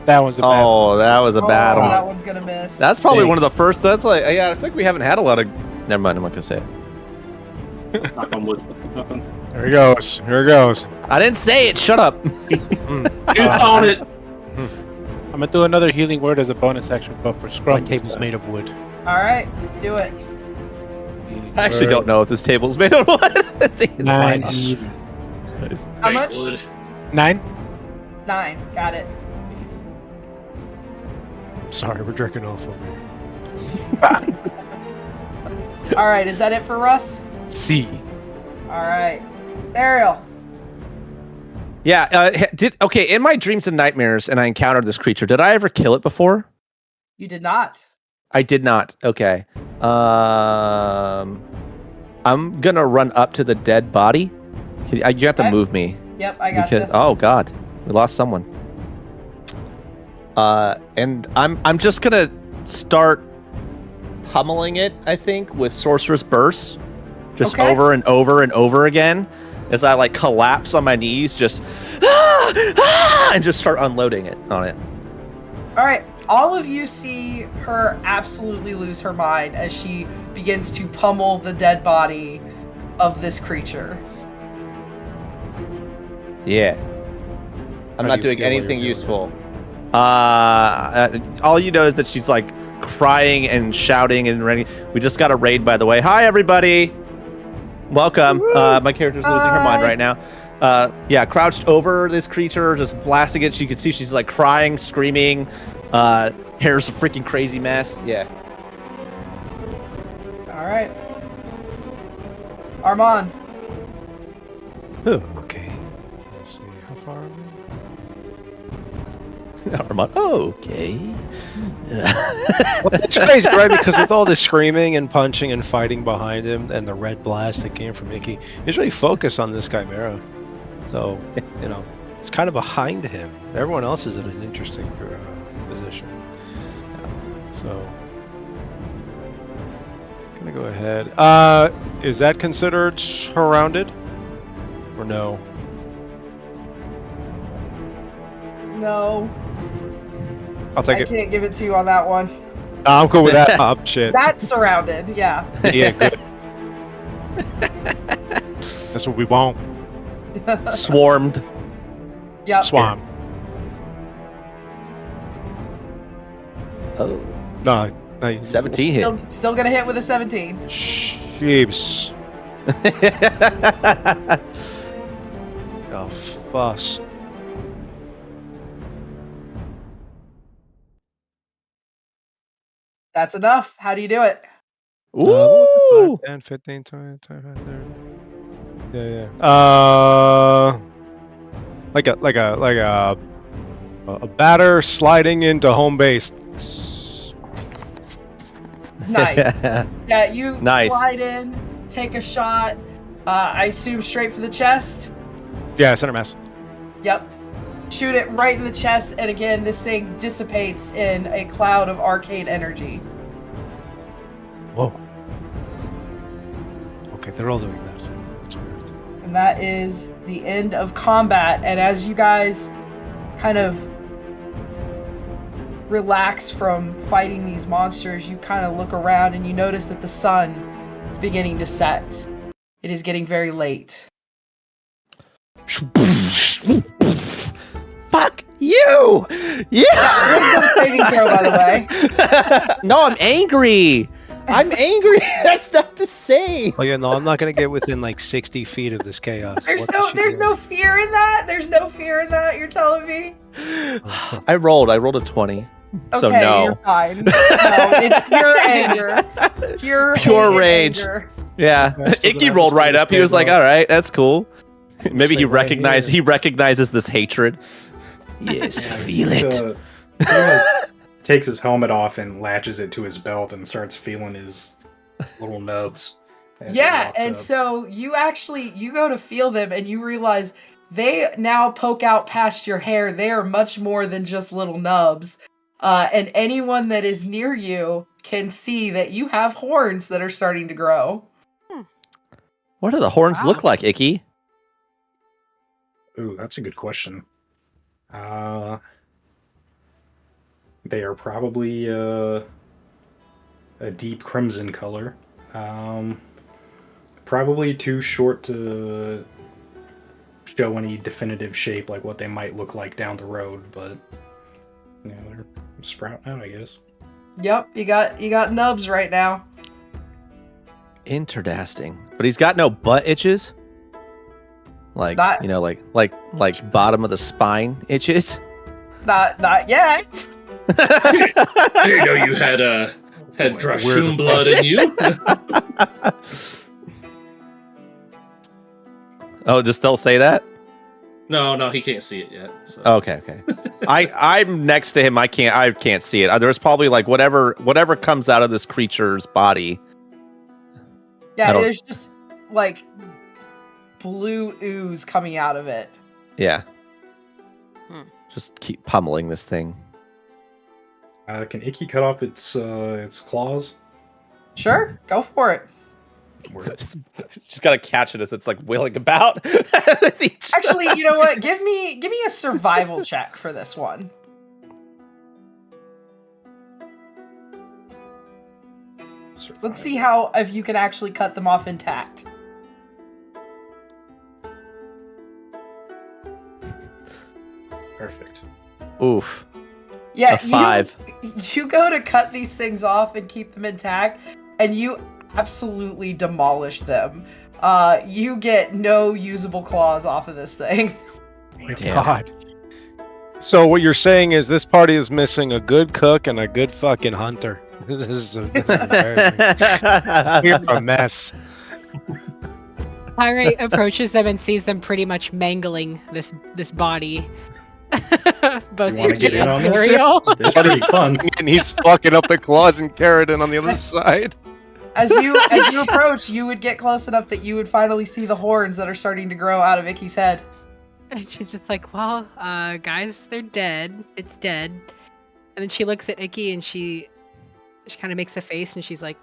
That one's a bad one. Oh, that was a bad Oh, one. that one's gonna miss. That's probably Dang. one of the first. That's like, yeah, I feel like we haven't had a lot of. Never mind. I'm not gonna say it. Knock on wood. There he goes. Here he goes. I didn't say it. Shut up. It's on it. I'm gonna do another healing word as a bonus action, but for scrum. My table's made of wood. All right, do it. I actually don't know if this table's made of wood. I think it's Nine. nice. How much? Wood. 9. 9. Got it. Sorry, we're jerking off over here. All right, is that it for Russ? C. All right, Ariel. Yeah. Okay. In my dreams and nightmares, and I encountered this creature. Did I ever kill it before? You did not. I did not. Okay. I'm gonna run up to the dead body. You have to Okay. move me. Yep, I got Because you. oh god, we lost someone. And I'm just gonna start pummeling it. I think with sorceress bursts, just Okay. over and over and over again, as I like collapse on my knees, just and just start unloading it on it. All right, all of you see her absolutely lose her mind as she begins to pummel the dead body of this creature. Yeah. I'm How not do you doing feel while anything you're doing useful. All you know is that she's like crying and shouting and ready. We just got a raid, by the way. Hi, everybody. Welcome. My character's losing her mind Hi. right now. Yeah, crouched over this creature, just blasting it. You can see she's like crying, screaming. Hair's a freaking crazy mess. Yeah. All right. Armand. Okay. Let's see. How far are we? Armand. Okay. Well, it's crazy, right? Because with all this screaming and punching and fighting behind him and the red blast that came from Icky, he's really focused on this Chimera. So, you know, it's kind of behind him. Everyone else is in an interesting position. So, gonna go ahead. Is that considered surrounded? Or no? No, I'll take I it. can't give it to you on that one. I'm cool with that. Shit. That's surrounded. Yeah. Yeah, good. That's what we want. Swarmed. Yep. Swamp. Oh. No, 17 hit. Still gonna hit with a 17. Sheeps. Oh, fuss. That's enough. How do you do it? What was it? 5, 10, 15, 20, 25, 30. Yeah, yeah. A batter sliding into home base. Nice. Yeah, you Nice. slide in, take a shot. I assume straight for the chest. Yeah, center mass. Yep. Shoot it right in the chest, and again, this thing dissipates in a cloud of arcane energy. Whoa. Okay, they're all doing that. That's weird. And that is the end of combat. And as you guys kind of relax from fighting these monsters, you kind of look around and you notice that the sun is beginning to set. It is getting very late. Fuck you! Yeah! Wisdom saving throw, by the way. No, I'm angry. I'm angry. That's not the same. Oh yeah, no, I'm not gonna get within like 60 feet of this chaos. There's What is she there's doing? no fear in that. There's no fear in that. You're telling me? I rolled a 20. So Okay, no. you're fine. No, it's pure anger. Pure hate rage. and anger. Yeah. Yeah, so Icky then rolled I'll right just up. He was like, stay all right, that's cool. Maybe stay right he recognizes this hatred. Yes, Yeah, feel he, it. he, like, takes his helmet off and latches it to his belt and starts feeling his little nubs. as he Yeah, walks and up. so you go to feel them and you realize they now poke out past your hair. They are much more than just little nubs. And anyone that is near you can see that you have horns that are starting to grow. What do the horns look like, Icky? Ooh, that's a good question. They are probably a deep crimson color. Probably too short to show any definitive shape, like what they might look like down the road, but yeah, they're sprouting out, I guess. Yep, you got nubs right now. Interesting. But he's got no butt itches? Like, Not- like bottom of the spine itches? Not yet. I didn't know you had Drashun blood in you. Oh, just they'll say that? No, he can't see it yet. So. Okay. I'm next to him. I can't see it. There's probably like whatever comes out of this creature's body. Yeah, there's just like blue ooze coming out of it. Yeah. Just keep pummeling this thing. Can Icky cut off its claws? Sure, go for it. She's got to catch it as it's like wailing about. Actually, you know what? Give me a survival check for this one. Let's see if you can actually cut them off intact. Perfect. Oof. Yeah, a 5. You go to cut these things off and keep them intact, and you absolutely demolish them. You get no usable claws off of this thing. My God. So what you're saying is this party is missing a good cook and a good fucking hunter. This is we're a mess. Pyrite approaches them and sees them pretty much mangling this body. Both You wanna get in on this? Ariel. It's pretty fun. And he's fucking up the claws and Keratin on the other side. As you approach, you would get close enough that you would finally see the horns that are starting to grow out of Icky's head. And she's just like, well, guys, they're dead. It's dead. And then she looks at Icky and she kind of makes a face and she's like,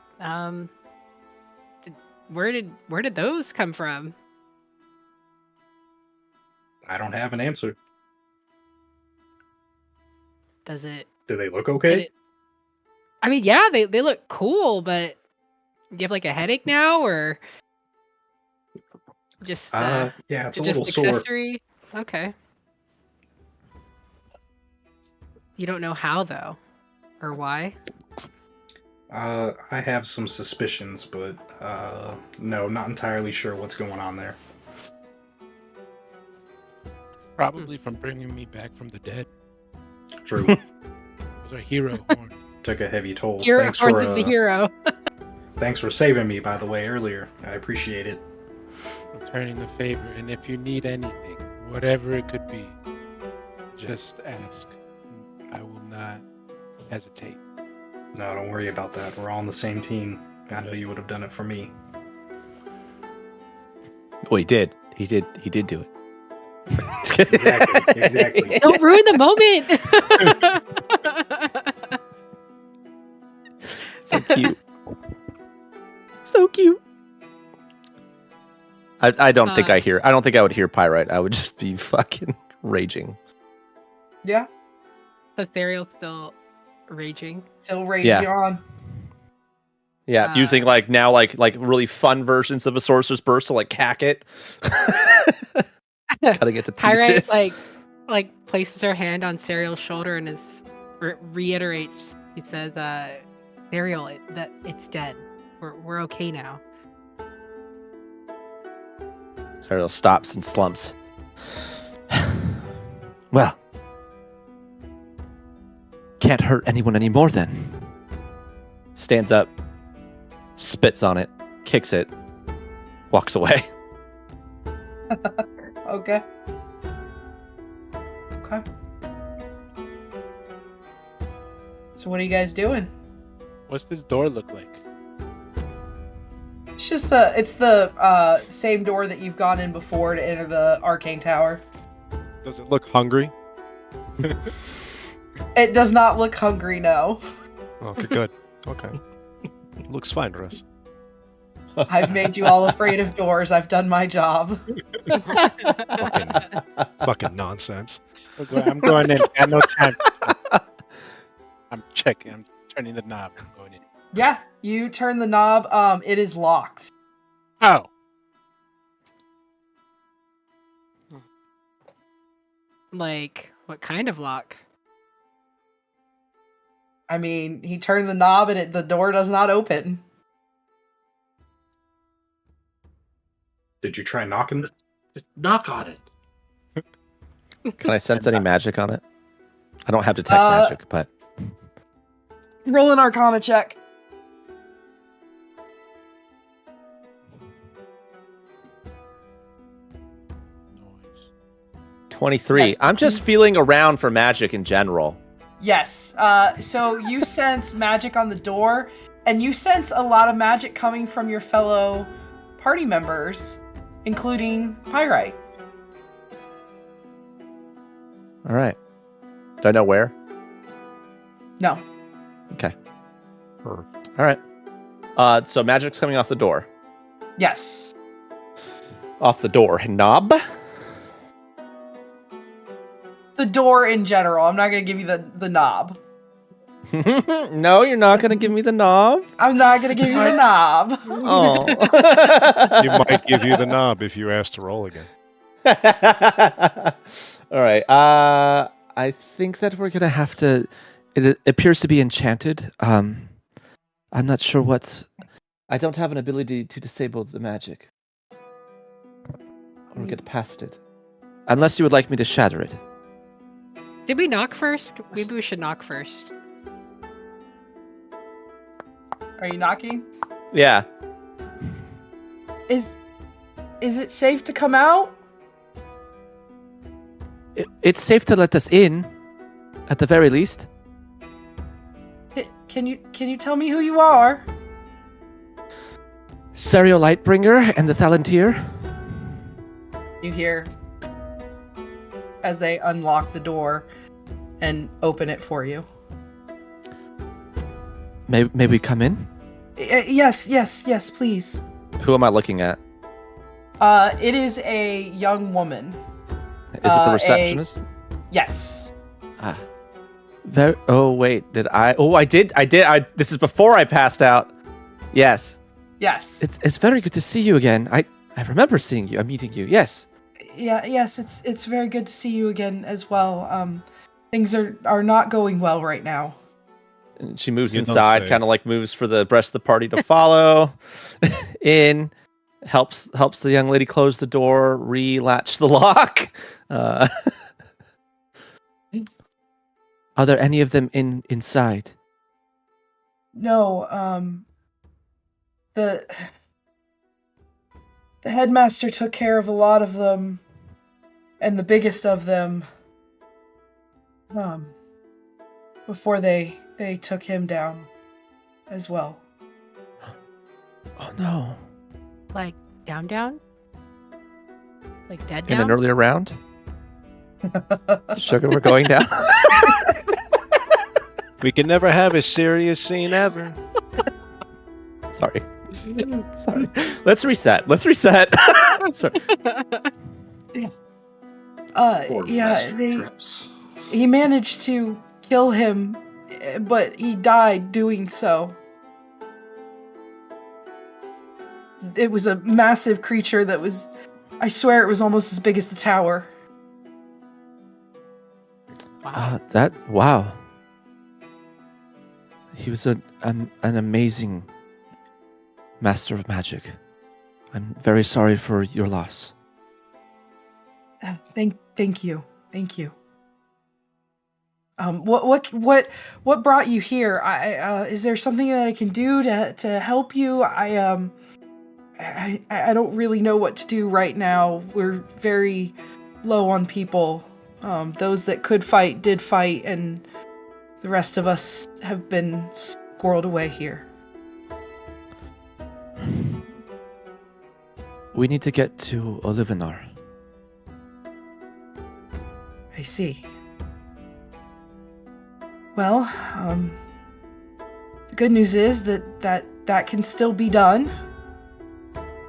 where did those come from? I don't have an answer. Does it? Do they look okay? I mean, yeah, they look cool, but do you have like a headache now, or just yeah, it's a just little sore. accessory? Okay. You don't know how though, or why? I have some suspicions, but no, not entirely sure what's going on there. Probably from bringing me back from the dead. True. It was a hero horn. Took a heavy toll. Horns of the hero. Thanks for saving me, by the way, earlier. I appreciate it. Returning the favor, and if you need anything, whatever it could be, just ask. I will not hesitate. No, don't worry about that. We're all on the same team. I know you would have done it for me. Oh, he did. He did do it. Exactly. Don't ruin the moment. So cute. So cute. I don't think I don't think I would hear Pyrite. I would just be fucking raging. Yeah. So Theriel's still raging. Still raging on. Yeah, using like really fun versions of a Sorcerer's Burst, so like hack it. Gotta get to pieces. Pyrite like places her hand on Serial's shoulder and reiterates. He says, Ariel, it's dead. We're okay now. Ariel stops and slumps. Well, can't hurt anyone anymore then. Stands up, spits on it, kicks it, walks away. Okay. Okay. So what are you guys doing? What's this door look like? It's just the same door that you've gone in before to enter the arcane tower. Does it look hungry? It does not look hungry, no. Okay, good. Okay. Looks fine, Russ. I've made you all afraid of doors. I've done my job. Fucking nonsense. I'm going in. I no time. I'm checking. I'm turning the knob. I'm going in. Yeah, you turn the knob. It is locked. Oh. Like, what kind of lock? I mean, he turned the knob and the door does not open. Did you try knocking? Knock on it. Can I sense any magic on it? I don't have detect magic, but Roll an Arcana check. 23. Yes. I'm just feeling around for magic in general. Yes. So you sense magic on the door, and you sense a lot of magic coming from your fellow party members, including Pyrite. All right. Do I know where? No. Okay. All right. So magic's coming off the door. Yes. Off the door. Knob? The door in general. I'm not going to give you the knob. No, you're not going to give me the knob? I'm not going to give you the knob. Oh. He might give you the knob if you ask to roll again. All right. I think that we're going to have to... It appears to be enchanted. I'm not sure what... I don't have an ability to disable the magic. Or get past it. Unless you would like me to shatter it. Did we knock first? Maybe we should knock first. Are you knocking? Yeah. Is it safe to come out? It's safe to let us in, at the very least. Can you tell me who you are? Serial Lightbringer and the Thalantir. You hear as they unlock the door and open it for you. May we come in? Yes, please. Who am I looking at? It is a young woman. Is it the receptionist? Yes. Oh, wait. Did I? Oh, I did. This is before I passed out. Yes. Yes. It's very good to see you again. I remember seeing you. I'm meeting you. Yes. Yes, it's very good to see you again as well. Things are not going well right now. And she moves inside, kind of like moves for the rest of the party to follow. In, helps the young lady close the door, re-latch the lock. Are there any of them inside? No, the headmaster took care of a lot of them, and the biggest of them, before they took him down as well. Oh no. Like down? Like dead In down? an earlier round? Sugar, we're going down. We can never have a serious scene ever. Sorry. Let's reset. Sorry. He managed to kill him, but he died doing so. It was a massive creature that was, I swear it was almost as big as the tower. Wow. He was an amazing master of magic. I'm very sorry for your loss. Thank you. What brought you here? Is there something that I can do to help you? I don't really know what to do right now. We're very low on people. Those that could fight did fight, and the rest of us have been squirreled away here. We need to get to Olivenar. I see. Well, the good news is that can still be done.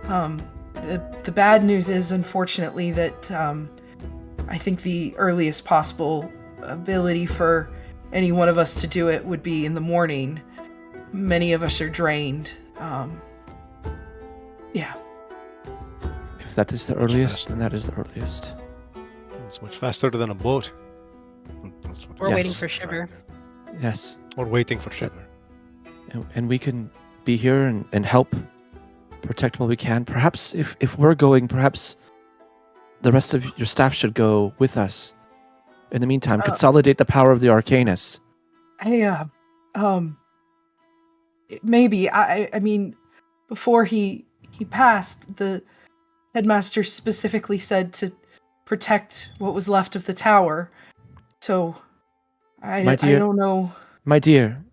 The bad news is, unfortunately, that I think the earliest possible ability for any one of us to do it would be in the morning. Many of us are drained. Yeah. If that is the earliest, then that is the earliest. It's much faster than a boat. We're waiting for Shiver. Yes. We're waiting for Shiver. And we can be here and help protect what we can. Perhaps if we're going, perhaps the rest of your staff should go with us. In the meantime, consolidate the power of the Arcanus. Maybe. I mean, before he passed, the headmaster specifically said to protect what was left of the tower. So, I don't know. My dear,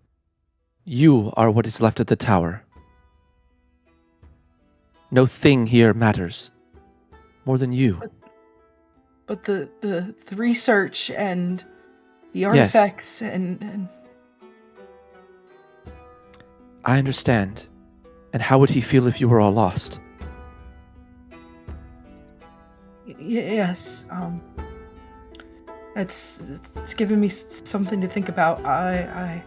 you are what is left of the tower. No thing here matters more than you. But the research and the artifacts and I understand. And how would he feel if you were all lost? Yes. It's given me something to think about. I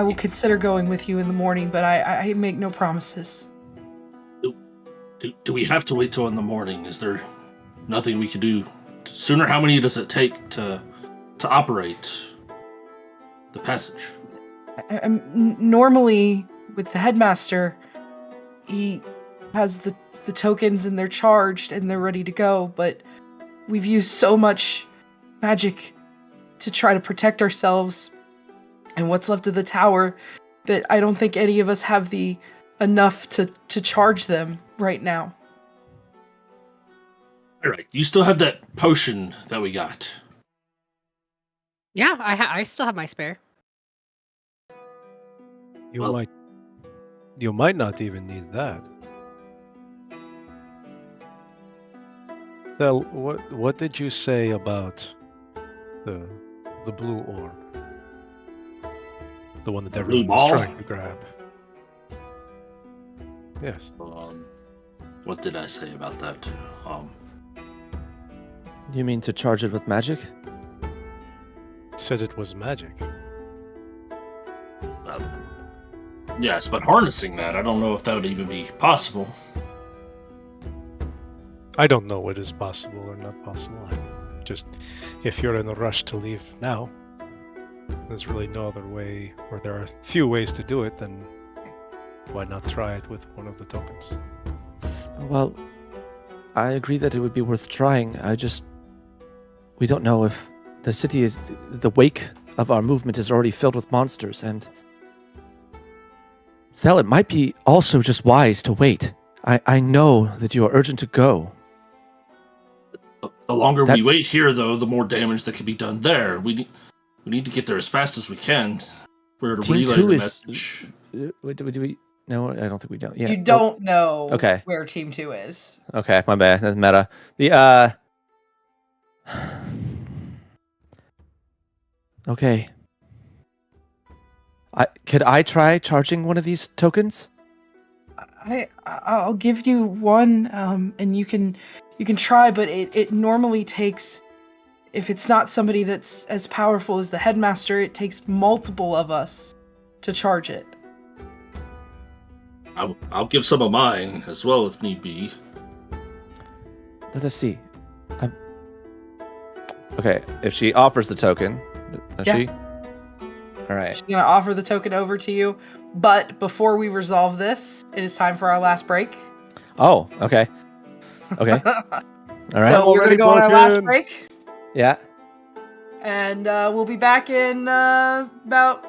will consider going with you in the morning, but I make no promises. Do we have to wait till in the morning? Is there nothing we could do sooner? How many does it take to operate the passage? Normally, with the headmaster, he has the tokens and they're charged and they're ready to go, but we've used so much magic to try to protect ourselves and what's left of the tower that I don't think any of us have the enough to charge them right now. All right, you still have that potion that we got. Yeah, I still have my spare. You might not even need that. So what did you say about the blue orb? The one that everyone was trying to grab. Yes. What did I say about that? You mean to charge it with magic? Said it was magic. Yes, but harnessing that, I don't know if that would even be possible. I don't know what is possible or not possible. Just, if you're in a rush to leave now, there's really no other way, or there are few ways to do it, then why not try it with one of the tokens? Well, I agree that it would be worth trying. We don't know if the city is, the wake of our movement is already filled with monsters, and Thel, it might be also just wise to wait. I know that you are urgent to go. The longer we wait here, though, the more damage that can be done there. We need to get there as fast as we can. We're to Team relay 2 the is. message. Do we? No, I don't think we don't. Yeah. You don't know Okay. where Team 2 is. Okay, my bad. That's meta. Okay. Could I try charging one of these tokens? I'll give you one, and you can try, but it normally takes, if it's not somebody that's as powerful as the headmaster, it takes multiple of us to charge it. I'll give some of mine as well if need be. Let us see. Okay, if she offers the token, does she? All right. She's going to offer the token over to you. But before we resolve this, it is time for our last break. Oh, okay. Okay. All right. So we're going to go on our last break. Yeah. And we'll be back in about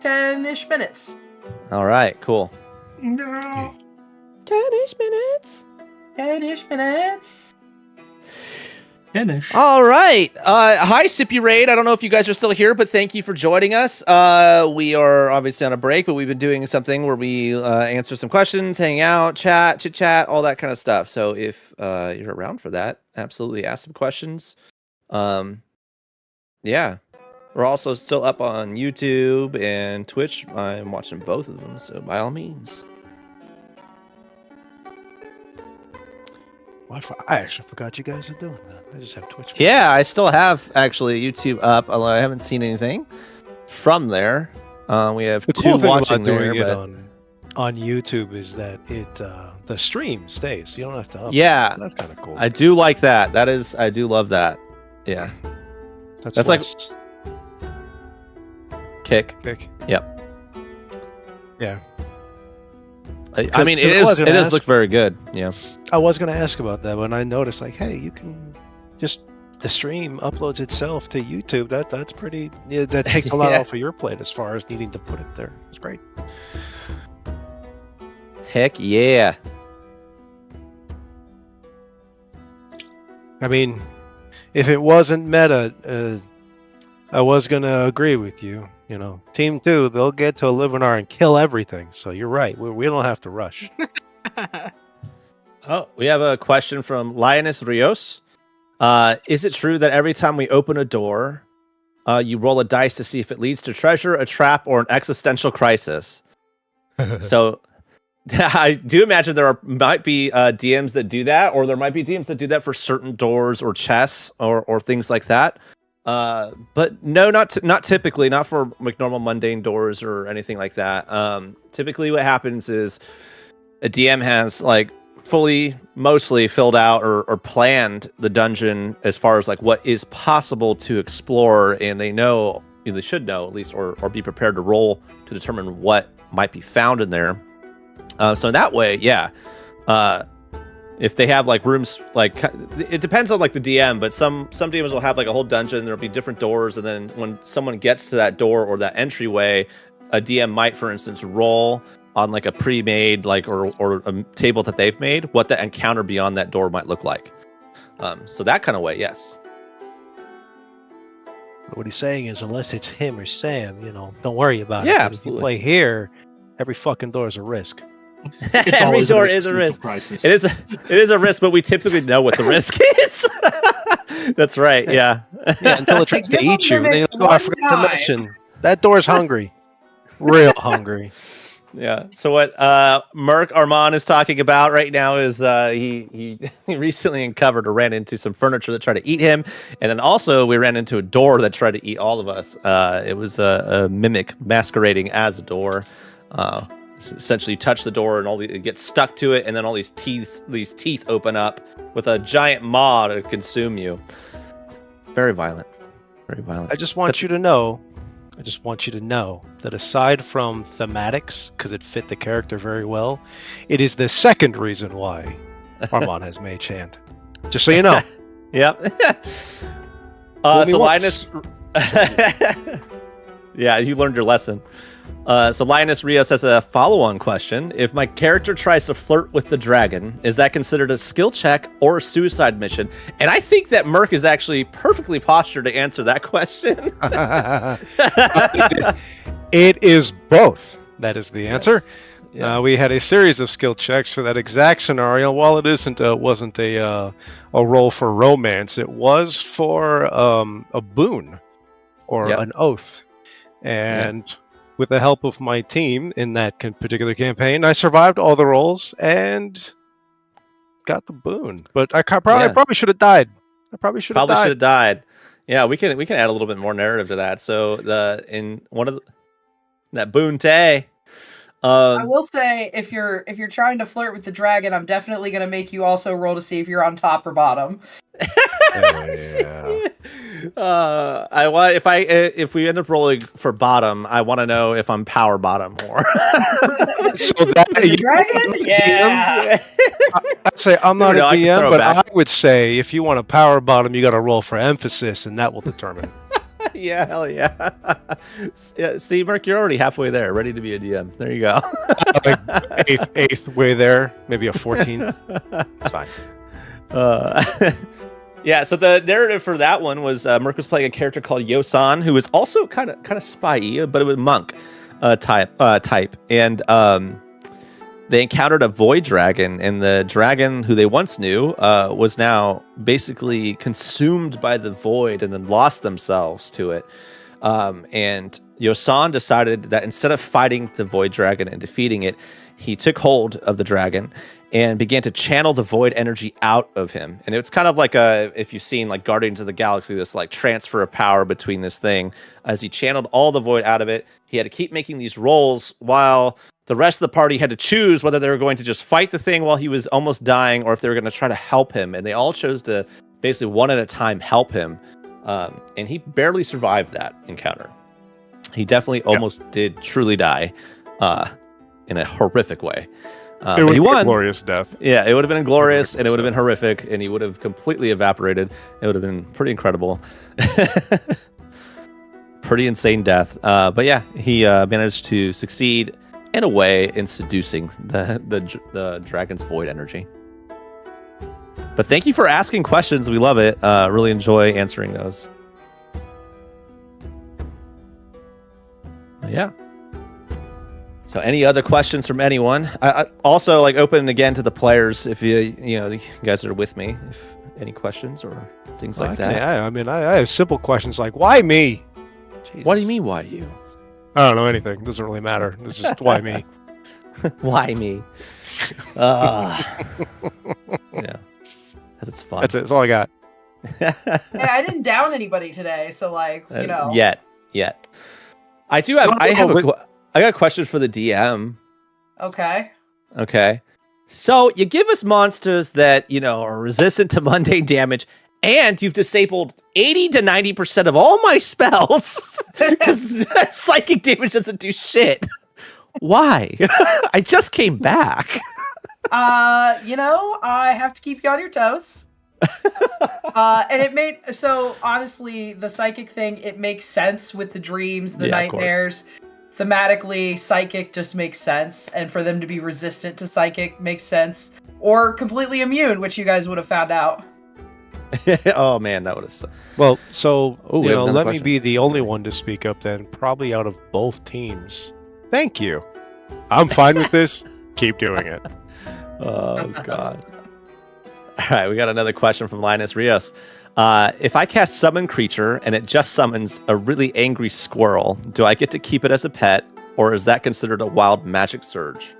10-ish minutes. All right, cool. No. 10-ish minutes. 10-ish minutes. Finish. All right. Hi, Sippy Raid. I don't know if you guys are still here, but thank you for joining us. We are obviously on a break, but we've been doing something where we answer some questions, hang out, chat, chit chat, all that kind of stuff. So if you're around for that, absolutely ask some questions. Yeah. We're also still up on YouTube and Twitch. I'm watching both of them, so by all means. I actually forgot you guys are doing that. I just have Twitch. Yeah, I still have actually YouTube up, although I haven't seen anything from there. We have The two cool thing watching about doing there, it but on YouTube is that it the stream stays. You don't have to upload. yeah, That's kind of cool. I do like that. I do love that. Yeah, that's like kick. Yep. Yeah. I mean, it does look very good. Yeah. I was going to ask about that when I noticed, like, hey, you can just the stream uploads itself to YouTube. That's pretty. Yeah, that takes a lot Yeah. off of your plate as far as needing to put it there. It's great. Heck yeah. I mean, if it wasn't meta, I was going to agree with you. You know, Team 2, they'll get to a Livenar and kill everything. So you're right. We don't have to rush. Oh, we have a question from Lioness Rios. Is it true that every time we open a door, you roll a dice to see if it leads to treasure, a trap, or an existential crisis? So I do imagine might be DMs that do that, or there might be DMs that do that for certain doors or chests or things like that. But no, not typically, not for like normal mundane doors or anything like that. Typically what happens is a DM has like mostly filled out or planned the dungeon as far as like what is possible to explore, and they should know at least, or be prepared to roll to determine what might be found in there. So in that way, yeah. If they have like rooms, like it depends on like the DM, but some DMs will have like a whole dungeon. There'll be different doors, and then when someone gets to that door or that entryway, a DM might, for instance, roll on like a pre-made like or a table that they've made what the encounter beyond that door might look like. So that kind of way, yes. What he's saying is, unless it's him or Sam, don't worry about it. Yeah, But absolutely. If you play here, every fucking door is a risk. It's Every always door an is a risk. crisis. It is a risk, but we typically know what the risk is. That's right. Yeah. Yeah, until it tries to eat you. Then you'll go, I forgot to mention that door's hungry, real hungry. Yeah. So what Merc Armand is talking about right now is he recently uncovered or ran into some furniture that tried to eat him, and then also we ran into a door that tried to eat all of us. It was a mimic masquerading as a door. Essentially, you touch the door and it gets stuck to it, and then all these teeth open up with a giant maw to consume you. Very violent. Very violent. I just want you to know that aside from thematics, because it fit the character very well, it is the second reason why Armand has Mage Hand. Just so you know. Yep. So Linus. Yeah, you learned your lesson. So Linus Rios has a follow-on question. If my character tries to flirt with the dragon, is that considered a skill check or a suicide mission? And I think that Merc is actually perfectly postured to answer that question. It is both. That is the answer. Yes. Yeah. We had a series of skill checks for that exact scenario. While it wasn't a roll for romance, it was for a boon or an oath. And with the help of my team in that particular campaign, I survived all the rolls and got the boon. But I probably should have died. I probably should have died. Yeah, we can add a little bit more narrative to that. So that boon tay. I will say, if you're trying to flirt with the dragon, I'm definitely going to make you also roll to see if you're on top or bottom. Yeah. If we end up rolling for bottom, I want to know if I'm power bottom more. So that The dragon? Yeah. I'd say I'm not Never a know, I can DM, throw it but back. I would say if you want a power bottom, you got to roll for emphasis, and that will determine. Yeah, hell yeah. Yeah. See, Merc, you're already halfway there, ready to be a DM. There you go. Like eighth way there, maybe a 14. It's fine. Yeah. So the narrative for that one was Merc was playing a character called Yosan, who was also kind of spy-y, but it was monk type, and they encountered a void dragon, and the dragon who they once knew was now basically consumed by the void and then lost themselves to it. And Yosan decided that instead of fighting the void dragon and defeating it, he took hold of the dragon and began to channel the void energy out of him. And it's kind of like if you've seen like Guardians of the Galaxy, this like transfer of power between this thing. As he channeled all the void out of it, he had to keep making these rolls while the rest of the party had to choose whether they were going to just fight the thing while he was almost dying or if they were going to try to help him. And they all chose to basically one at a time help him. And he barely survived that encounter. He definitely almost did truly die in a horrific way. It would he have been won. a glorious death. Yeah, it would have been glorious, and it would have been horrific, and he would have completely evaporated. It would have been pretty incredible. Pretty insane death. But yeah, he managed to succeed in a way in seducing the dragon's void energy. But thank you for asking questions. We love it. Really enjoy answering those. Yeah. So any other questions from anyone? I also like open again to the players if you guys are with me. If any questions or things like that. Yeah, I mean, I have simple questions like, why me? Jesus. What do you mean, why you? I don't know anything. It doesn't really matter. It's just why me? Why me? Yeah. That's fun. That's all I got. And I didn't down anybody today, so like, you know. Yet. I do have. I got a question for the DM. Okay. So you give us monsters that are resistant to mundane damage, and you've disabled 80 to 90% of all my spells because psychic damage doesn't do shit. Why? I just came back. I have to keep you on your toes. And honestly, the psychic thing, it makes sense with the dreams, the nightmares. Thematically, psychic just makes sense, and for them to be resistant to psychic makes sense, or completely immune, which you guys would have found out. Oh man, that would have. Well, so let question. me be the only one to speak up then, probably out of both teams. Thank you. I'm fine with this. Keep doing it. Oh god. All right, we got another question from Linus Rios. If I cast Summon Creature and it just summons a really angry squirrel, do I get to keep it as a pet, or is that considered a wild magic surge?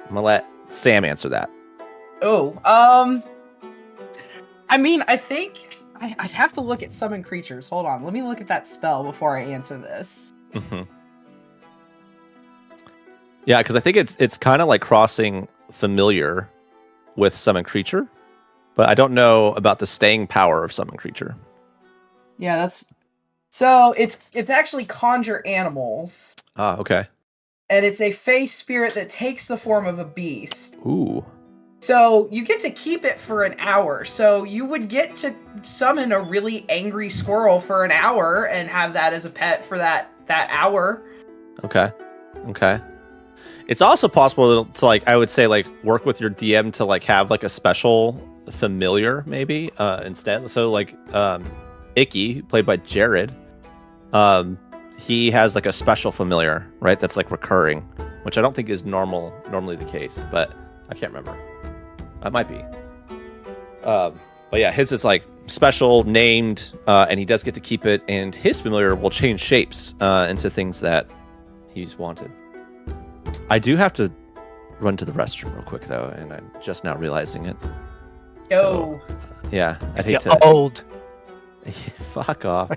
I'm gonna let Sam answer that. I mean, I think I'd have to look at Summon Creatures. Hold on, let me look at that spell before I answer this. Mm-hmm. Yeah, because I think it's kind of like crossing Familiar with Summon Creature. But I don't know about the staying power of Summon Creature. Yeah, so it's actually conjure animals. Ah, okay. And it's a fey spirit that takes the form of a beast. Ooh. So you get to keep it for an hour. So you would get to summon a really angry squirrel for an hour and have that as a pet for that hour. Okay. It's also possible to like, I would say, like, work with your DM to like have like a special familiar maybe instead. So like Icky, played by Jared, he has like a special familiar, right? That's like recurring, which I don't think is normally the case, but I can't remember. It might be. But yeah, his is like special named, and he does get to keep it, and his familiar will change shapes into things that he's wanted. I do have to run to the restroom real quick though, and I'm just now realizing it. Yo. So, yeah, I'd hate You're to. old. Fuck off.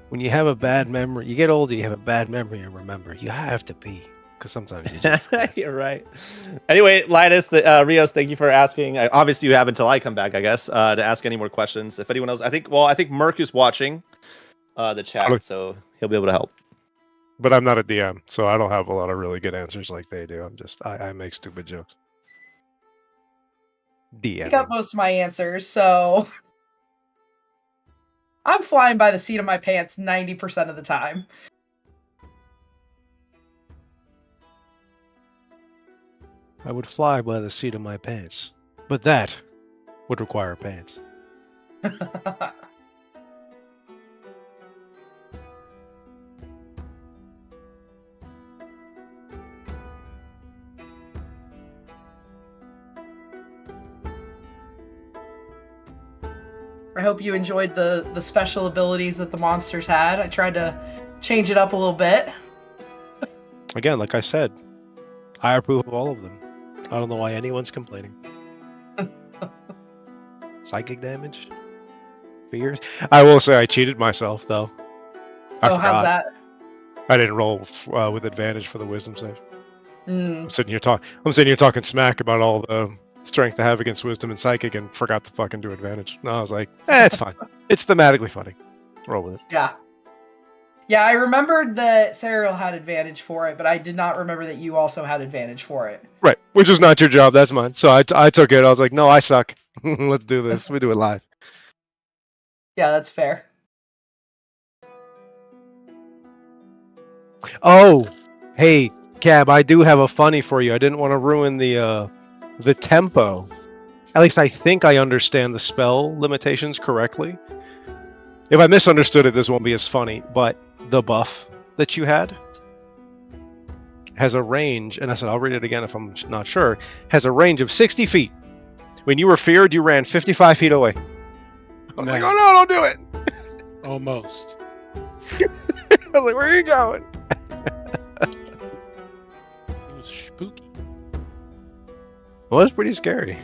When you have a bad memory, you get older, you have a bad memory and remember. You have to pee. because sometimes you just You're right. Anyway, Linus, Rios, thank you for asking. Obviously, you have until I come back, I guess, to ask any more questions. If anyone else, I think Merc is watching the chat, so he'll be able to help. But I'm not a DM, so I don't have a lot of really good answers like they do. I make stupid jokes. DM. I got most of my answers, so I'm flying by the seat of my pants 90% of the time. I would fly by the seat of my pants, but that would require pants. I hope you enjoyed the special abilities that the monsters had. I tried to change it up a little bit. Again, like I said, I approve of all of them. I don't know why anyone's complaining. Psychic damage? Fears? I will say I cheated myself, though. I forgot. How's that? I didn't roll with advantage for the wisdom save. Mm. I'm sitting here talking smack about all the strength I have against wisdom and psychic and forgot to fucking do advantage. No, I was like, it's fine. It's thematically funny. Roll with it. Yeah. Yeah, I remembered that Serial had advantage for it, but I did not remember that you also had advantage for it. Right, which is not your job, that's mine. So I took it. I was like, no, I suck. Let's do this. We do it live. Yeah, that's fair. Oh, hey, Cab, I do have a funny for you. I didn't want to ruin the tempo. At least I think I understand the spell limitations correctly. If I misunderstood it, this won't be as funny, but the buff that you had has a range, and I said I'll read it again if I'm not sure, has a range of 60 feet. When you were feared, you ran 55 feet away. I was like, oh no, don't do it! Almost. I was like, where are you going? It was spooky. Well, it's pretty scary.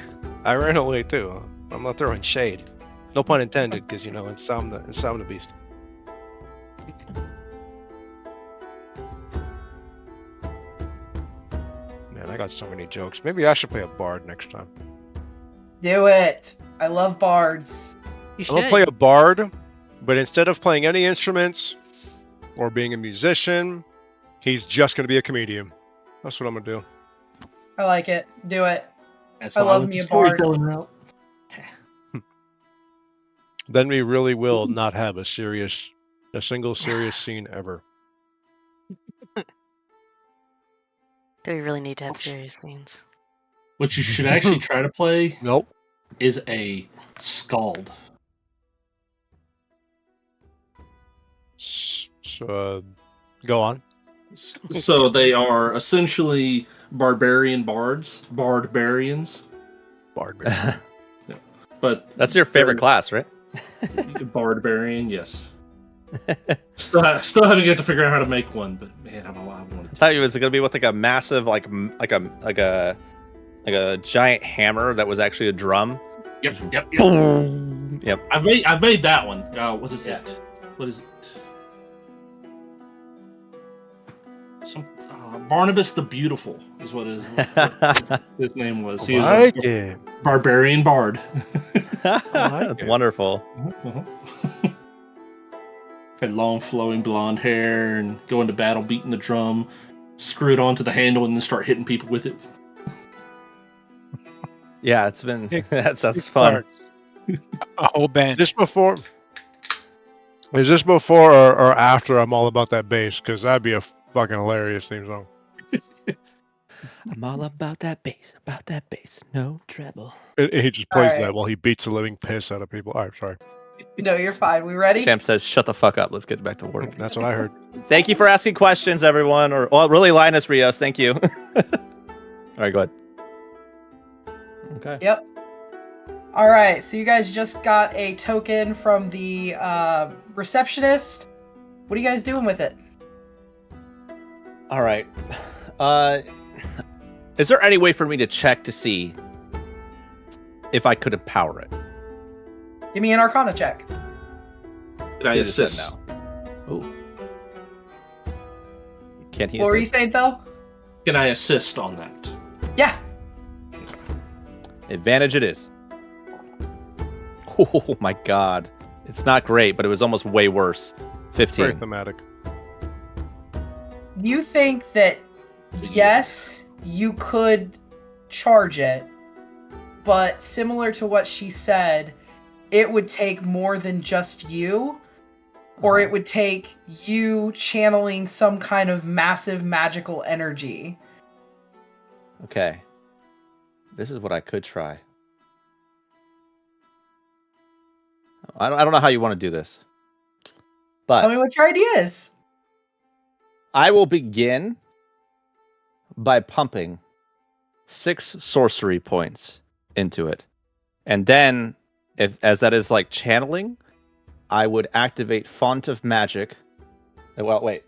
I ran away too. I'm not throwing shade. No pun intended, because, you know, it's the beast. Man, I got so many jokes. Maybe I should play a bard next time. Do it. I love bards. You I'm going to play a bard, but instead of playing any instruments or being a musician, he's just going to be a comedian. That's what I'm going to do. I like it. Do it. That's I why love went me the a bard. storytelling route. Then we really will not have a single serious scene ever. Do we really need to have serious scenes? What you should actually try to play is a scald. So, go on. So they are essentially barbarian bards, bardbarians. Barbarian. Yeah. But that's your favorite class, right? Bardbarian, yes. Still haven't get to figure out how to make one, but man, I wanted to. I thought it was going to be with like a massive, like a giant hammer that was actually a drum. Yep. Boom. Yep. I've made that one. What is it? What is it? Barnabas the Beautiful is what his name was. He was a barbarian bard. That's wonderful. Had long flowing blonde hair and go into battle beating the drum, screw it onto the handle and then start hitting people with it. Yeah, it's been that's fun. A whole band. Is this before or after I'm all about that bass? Because that'd be a fucking hilarious theme song. I'm all about that bass, no treble. He just plays that while he beats the living piss out of people. All right, sorry. No, you're fine. We ready? Sam says, "Shut the fuck up. Let's get back to work." That's what I heard. Thank you for asking questions, everyone. Really, Linus Rios. Thank you. All right, go ahead. Okay. Yep. All right. So you guys just got a token from the receptionist. What are you guys doing with it? All right. Is there any way for me to check to see if I could empower it? Give me an Arcana check. Can I assist? Ooh. Can't he What were you assist? saying, Phil? Can I assist on that? Yeah. Advantage it is. Oh my god. It's not great, but it was almost way worse. 15. Very thematic. You think that, yes, you could charge it, but similar to what she said, it would take more than just you, or it would take you channeling some kind of massive magical energy. Okay. This is what I could try. I don't know how you want to do this. But Tell me what your idea is. I will begin by pumping 6 sorcery points into it. And then, as that is like channeling, I would activate Font of Magic. Well, wait.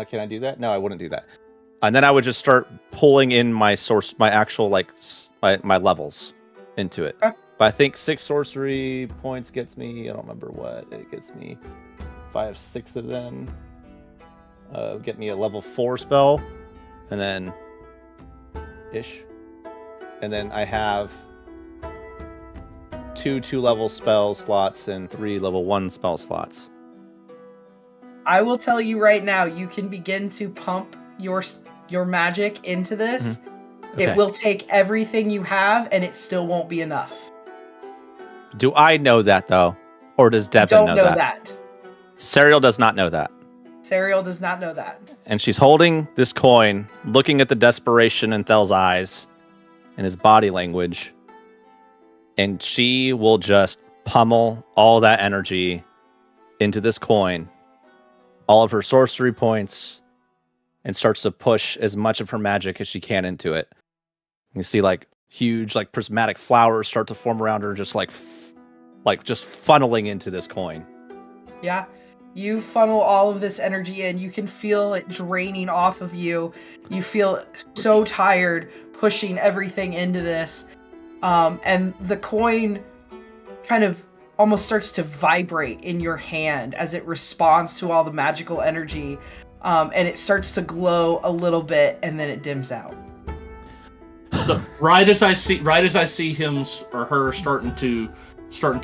Can I do that? No, I wouldn't do that. And then I would just start pulling in my actual, like, my levels into it. Okay. But I think 6 sorcery points gets me, I don't remember what it gets me. If I have 6 of them, get me a level 4 spell, and then ish. And then I have 2 2-level spell slots and 3 level 1 spell slots. I will tell you right now, you can begin to pump your magic into this. Mm-hmm. Okay. It will take everything you have, and it still won't be enough. Do I know that, though? Or does Devin Don't know that. Serial does not know that. Serial does not know that. And she's holding this coin, looking at the desperation in Thel's eyes and his body language. And she will just pummel all that energy into this coin, all of her sorcery points, and starts to push as much of her magic as she can into it. You see, like, huge, like, prismatic flowers start to form around her, just just funneling into this coin. Yeah. You funnel all of this energy in. You can feel it draining off of you. You feel so tired pushing everything into this. And the coin kind of almost starts to vibrate in your hand as it responds to all the magical energy. And it starts to glow a little bit, and then it dims out. Right as I see him or her starting to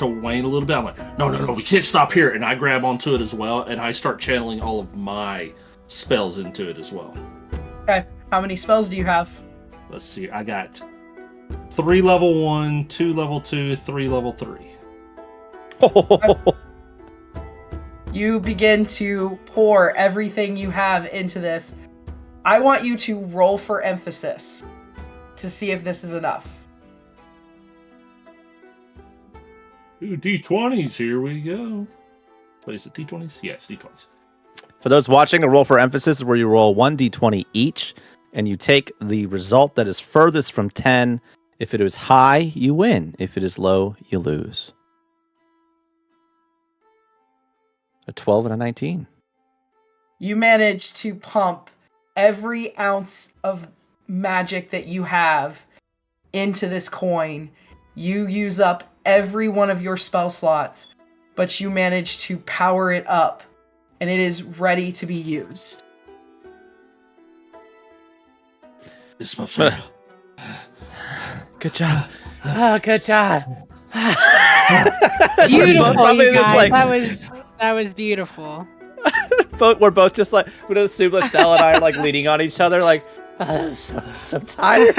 wane a little bit, I'm like, no, we can't stop here. And I grab onto it as well, and I start channeling all of my spells into it as well. Okay. How many spells do you have? Let's see. I got 3 level 1, 2 level 2, 3 level 3. You begin to pour everything you have into this. I want you to roll for emphasis to see if this is enough. Ooh, D20s, here we go. What is it, D20s? Yes, D20s. For those watching, a roll for emphasis is where you roll 1 d20 each, and you take the result that is furthest from 10. If it is high, you win. If it is low, you lose. A 12 and a 19. You manage to pump every ounce of magic that you have into this coin. You use up every one of your spell slots, but you manage to power it up, and it is ready to be used. This month's Serial. Good job. Oh, good job. Beautiful, you guys. That was beautiful. We're both just like, we don't assume that Thel and I are like leaning on each other, like, so tired.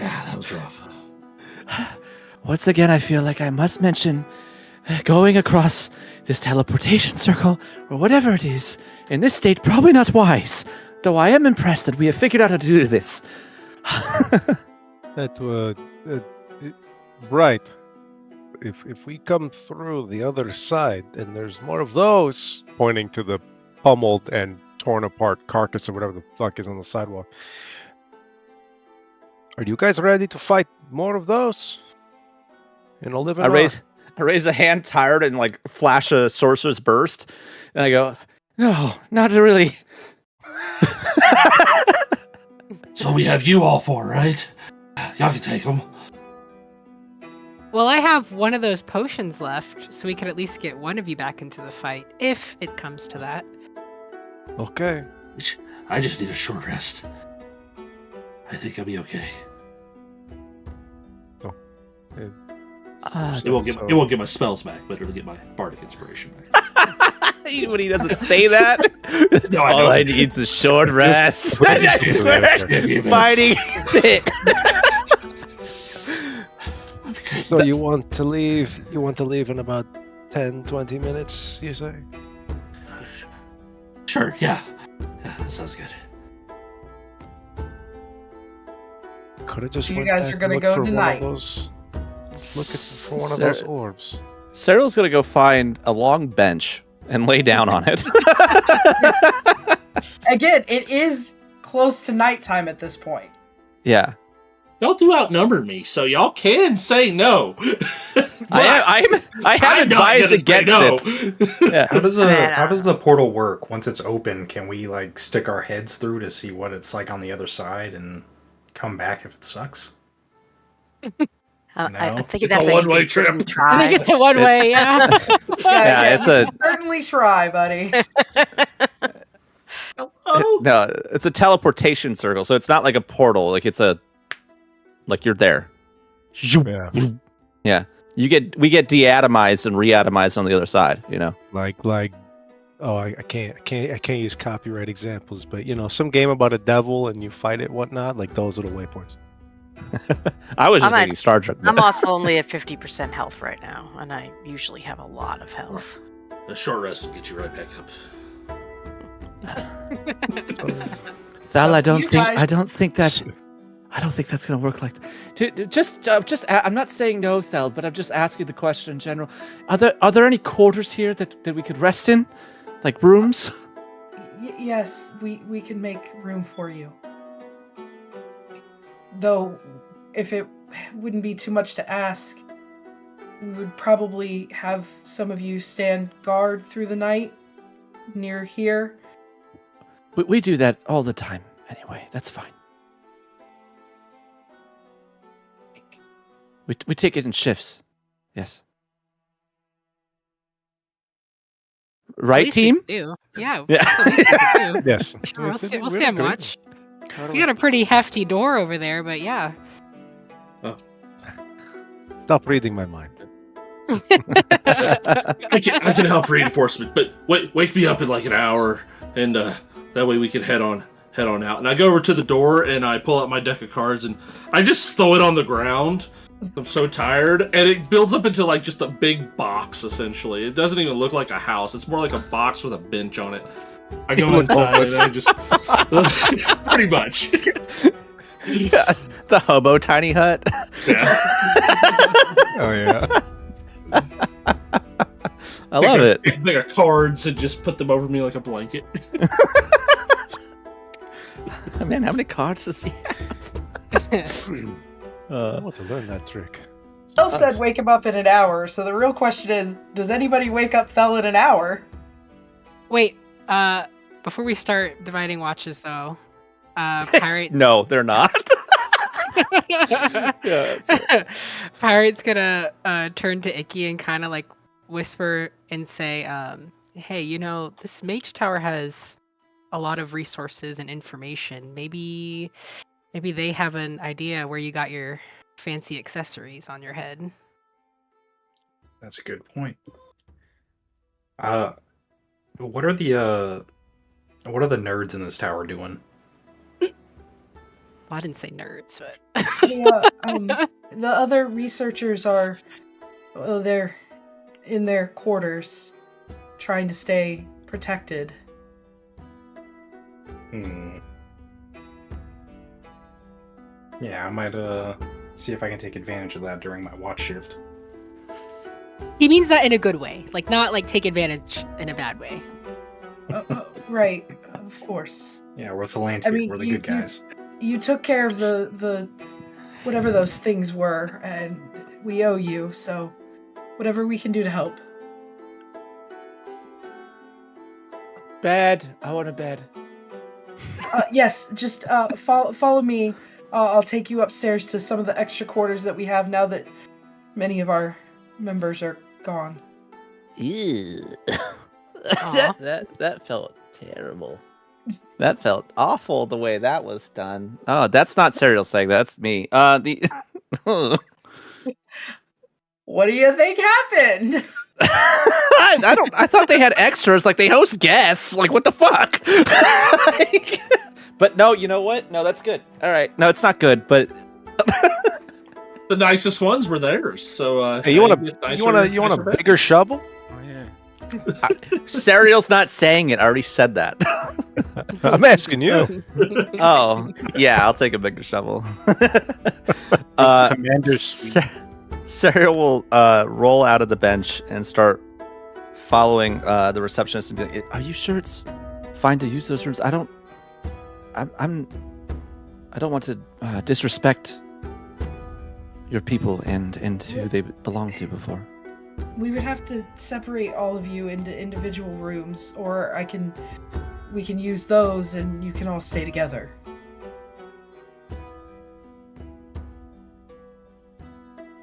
Yeah, that was rough. Once again, I feel like I must mention going across this teleportation circle, or whatever it is, in this state, probably not wise. Though I am impressed that we have figured out how to do this. Right. If we come through the other side and there's more of those, pointing to the pummeled and torn apart carcass or whatever the fuck is on the sidewalk. Are you guys ready to fight more of those? And I'll live in I raise a hand, tired, and like flash a sorcerer's burst, and I go, "No, not really." So we have you all for, right? Y'all can take them. Well, I have one of those potions left, so we could at least get one of you back into the fight, if it comes to that. Okay. I just need a short rest. I think I'll be okay. It won't get my spells back, but it'll get my bardic inspiration back. When he doesn't say that, No, all I need is a short rest. I swear, fighting fit. So you want to leave? You want to leave in about 10, 20 minutes? You say? Sure. Yeah, that sounds good. Could have just. So you went guys back are gonna and go looked for tonight. One of those, looking for one of those orbs. Cyril's gonna go find a long bench and lay down on it. Again, it is close to nighttime at this point. Yeah. Y'all do outnumber me, so y'all can say no. I have advised against it. Yeah. How does the portal work? Once it's open, can we like stick our heads through to see what it's like on the other side and come back if it sucks? I think it's a one-way trip. I think it's a one-way, yeah. Yeah, it's a certainly try, buddy. no, it's a teleportation circle, so it's not like a portal. Like it's a you're there. Yeah. We get deatomized and reatomized on the other side. You know, oh, I can't use copyright examples, but some game about a devil and you fight it, whatnot. Like those are the waypoints. I was just thinking Star Trek. I'm also only at 50% health right now, and I usually have a lot of health. A short rest will get you right back up. Thal, I don't think that's gonna work like that. I'm not saying no, Thal, but I'm just asking the question in general. Are there any quarters here that we could rest in, like rooms? Yes, we can make room for you. Though, if it wouldn't be too much to ask, we would probably have some of you stand guard through the night near here. We do that all the time anyway. That's fine. We take it in shifts. Yes. Right, team? Do. Yeah. Yeah. Yes. We'll stand watch. You got a pretty hefty door over there, but yeah. Oh. Stop reading my mind. I can help reinforcement, but wake me up in like an hour, and that way we can head on out. And I go over to the door and I pull out my deck of cards and I just throw it on the ground. I'm so tired, and it builds up into like just a big box. Essentially, it doesn't even look like a house. It's more like a box with a bench on it. I go inside and I just pretty much. Yeah, the hobo tiny hut. Yeah. Oh yeah. I love it. Take a bag of cards and just put them over me like a blanket. Man, how many cards does he have? I want to learn that trick. Phil said wake him up in an hour, so the real question is, does anybody wake up Fel in an hour? Wait, before we start dividing watches though, Pirate... No, they're not. Pirate's gonna turn to Icky and kind of like whisper and say, hey, this mage tower has a lot of resources and information. Maybe they have an idea where you got your fancy accessories on your head. That's a good point. What are the nerds in this tower doing? Well, I didn't say nerds, but the other researchers are, they're in their quarters, trying to stay protected. Yeah, I might see if I can take advantage of that during my watch shift. He means that in a good way, like not like take advantage in a bad way. Right, of course. Yeah, we're Thalantir. We're the good guys. You took care of the whatever those things were, and we owe you. So, whatever we can do to help. Bed. I want a bed. Yes, just follow me. I'll take you upstairs to some of the extra quarters that we have now that many of our members are gone. Ew. that felt terrible. That felt awful the way that was done. Oh, that's not Serial saying that. That's me. What do you think happened? I thought they had extras, like they host guests. Like, what the fuck? But no, you know what? No, that's good. All right. No, it's not good, but The nicest ones were theirs. So Hey, you want a bigger shovel? Oh yeah. Serial's not saying it. I already said that. I'm asking you. Oh, yeah, I'll take a bigger shovel. Commander's suite. Serial will roll out of the bench and start following the receptionist and be like, "Are you sure it's fine to use those rooms? I don't want to disrespect your people and who they belong to before." We would have to separate all of you into individual rooms, or we can use those and you can all stay together.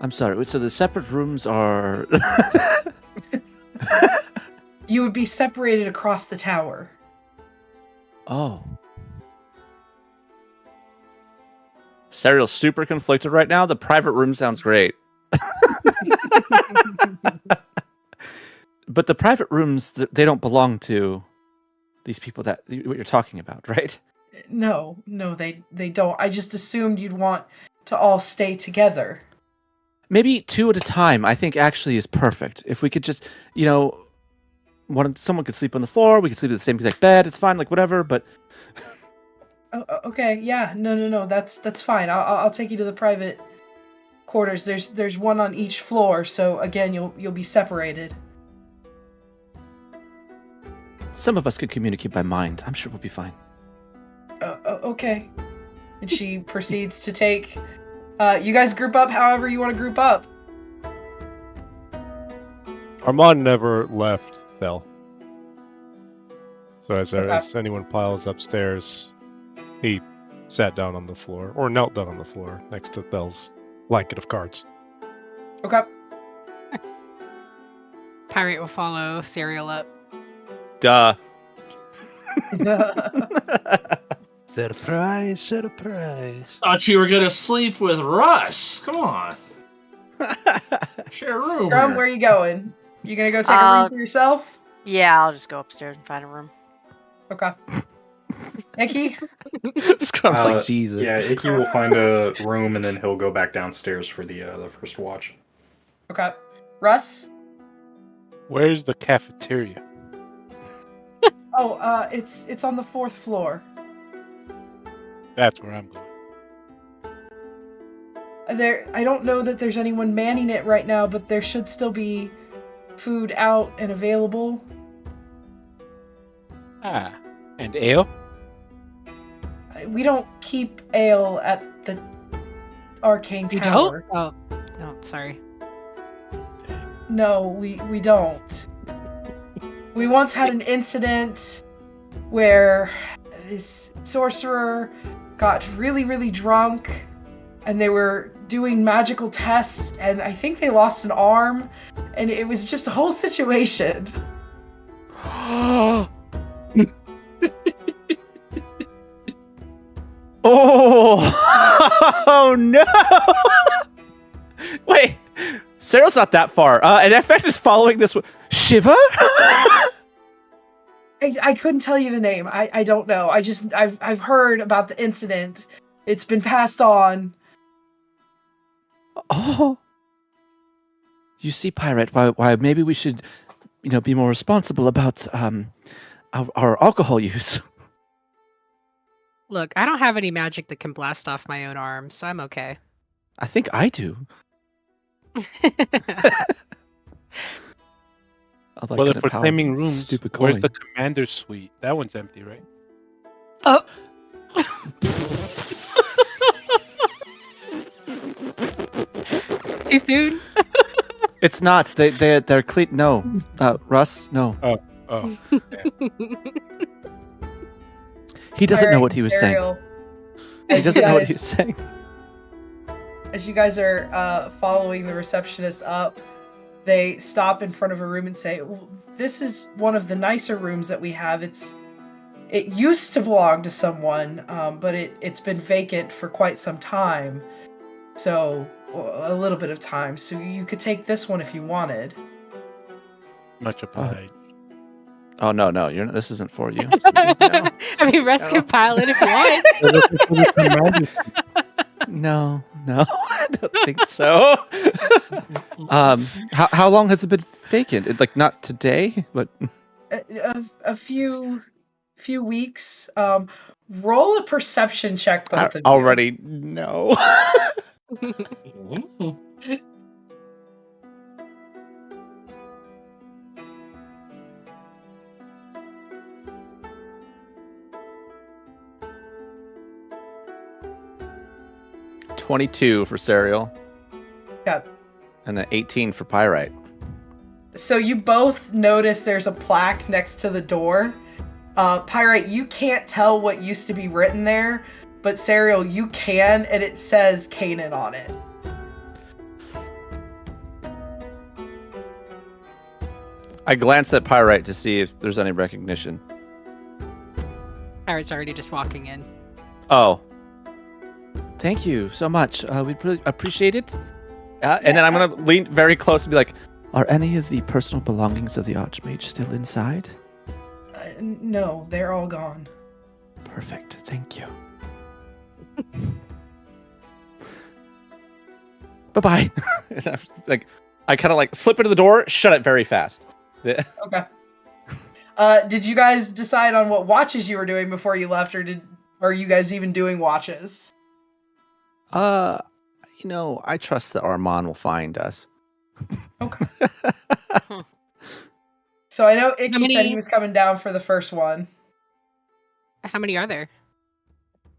I'm sorry. So the separate rooms are. You would be separated across the tower. Oh. Serial's super conflicted right now. The private room sounds great. But the private rooms, they don't belong to these people that what you're talking about, right? No, they don't. I just assumed you'd want to all stay together. Maybe 2 at a time, I think actually is perfect. If we could just, someone could sleep on the floor, we could sleep in the same exact bed, it's fine, like whatever, but... Oh, okay, yeah, no, that's fine. I'll take you to the private quarters. There's one on each floor, so again, you'll be separated. Some of us could communicate by mind. I'm sure we'll be fine. Okay. And she proceeds to take... you guys group up however you want to group up. Armand never left Thel. So as anyone piles upstairs, he sat down on the floor, or knelt down on the floor next to Thel's blanket of cards. Okay. Pirate will follow Serial up. Duh. Surprise. Thought you were gonna sleep with Russ. Come on. Share a room. Scrum, here. where are you going? You gonna go take a room for yourself? Yeah, I'll just go upstairs and find a room. Okay. Icky? Scrum's like, Jesus. Yeah, Icky will find a room and then he'll go back downstairs for the first watch. Okay. Russ? Where's the cafeteria? Oh, it's on the 4th floor. That's where I'm going. I don't know that there's anyone manning it right now, but there should still be food out and available. Ah, and ale? We don't keep ale at the Arcane You Tower. don't? Oh, no, sorry. No, we don't. We once had an incident where this sorcerer got really, really drunk and they were doing magical tests and I think they lost an arm and it was just a whole situation. Oh no! Wait, Sarah's not that far. And FX is following this. Shiva? I couldn't tell you the name. I don't know. I've heard about the incident. It's been passed on. Oh. You see, Pirate, why maybe we should, be more responsible about our alcohol use. Look, I don't have any magic that can blast off my own arms, so I'm okay. I think I do. Well, if we're claiming rooms, where's coin. the commander's suite? That one's empty, right? Oh. Too soon? It's not. They're clean. No, Russ. No. Oh. He doesn't know what he was saying. He doesn't know what he was saying. As you guys are following the receptionist up, they stop in front of a room and say, "This is one of the nicer rooms that we have. It's It used to belong to someone, but it's been vacant for quite some time. So, a little bit of time. So you could take this one if you wanted. Much obliged. Oh no, this isn't for you. Sweetie. No, I mean, Russ can pile in if you want. No, I don't think so. How long has it been vacant? Like not today, but A few weeks. Roll a perception check, both of you. already no. 22 for Serial. Yeah. And an 18 for Pyrite. So you both notice there's a plaque next to the door. Pyrite, you can't tell what used to be written there, but Serial, you can, and it says Canaan on it. I glance at Pyrite to see if there's any recognition. Pirate's already just walking in. Oh. Thank you so much. We really appreciate it. And then I'm going to lean very close and be like, are any of the personal belongings of the Archmage still inside? No, they're all gone. Perfect. Thank you. Bye-bye. Like, I kind of like slip into the door, shut it very fast. Okay. Did you guys decide on what watches you were doing before you left, or are you guys even doing watches? I trust that Armand will find us. Okay. So I know Icky said he was coming down for the first one. How many are there?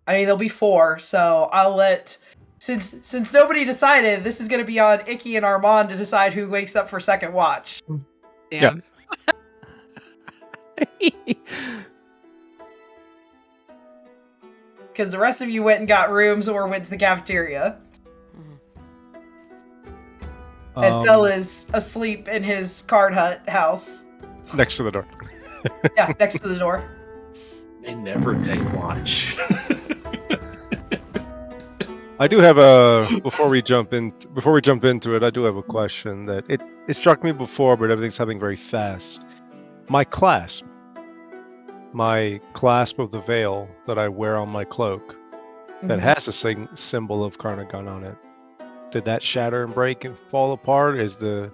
I mean, there'll be 4, so I'll let... Since nobody decided, this is going to be on Icky and Armand to decide who wakes up for second watch. Damn. Because the rest of you went and got rooms or went to the cafeteria. And Thel is asleep in his card hut house. Next to the door. Yeah, next to the door. They never take watch. I do have before we jump into it, I do have a question that it struck me before, but everything's happening very fast. My clasp of the veil that I wear on my cloak, that has a symbol of Carnagon on it. Did that shatter and break and fall apart? Is the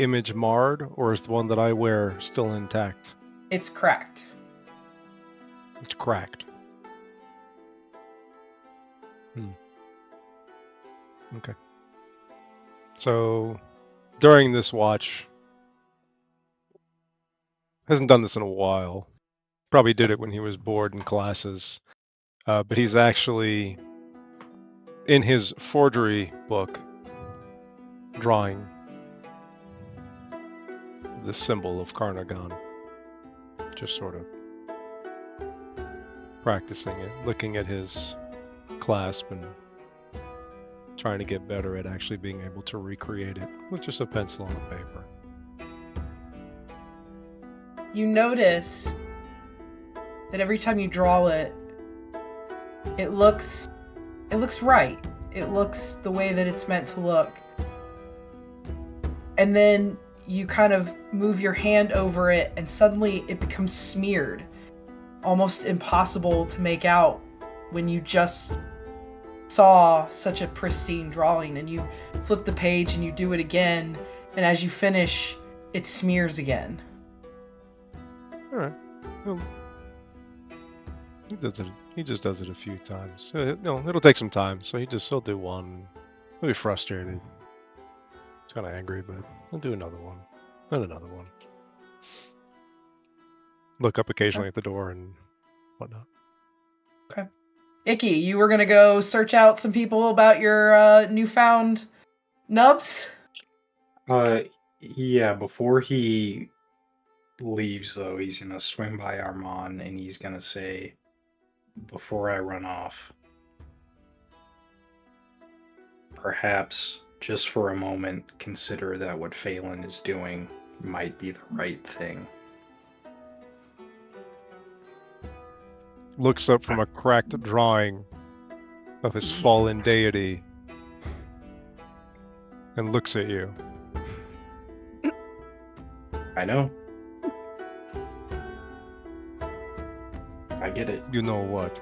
image marred, or is the one that I wear still intact? It's cracked. It's cracked. Okay. So, during this watch, hasn't done this in a while. Probably did it when he was bored in classes. But he's actually, in his forgery book, drawing the symbol of Carnagon. Just sort of practicing it, looking at his clasp and trying to get better at actually being able to recreate it with just a pencil and a paper. You notice that every time you draw it, it looks right. It looks the way that it's meant to look. And then you kind of move your hand over it and suddenly it becomes smeared. Almost impossible to make out when you just saw such a pristine drawing, and you flip the page and you do it again, and as you finish, it smears again. Alright. Well, he just does it a few times. It'll take some time, so he'll do one. He'll be frustrated. He's kind of angry, but he'll do another one. And another one. Look up occasionally at the door and whatnot. Okay. Icky, you were gonna go search out some people about your newfound nubs? Yeah, before he leaves, though, he's gonna swing by Armand and he's gonna say, before I run off, perhaps, just for a moment, consider that what Phelan is doing might be the right thing. looks up from a cracked drawing of his fallen deity and looks at you. I know. I get it. You know what?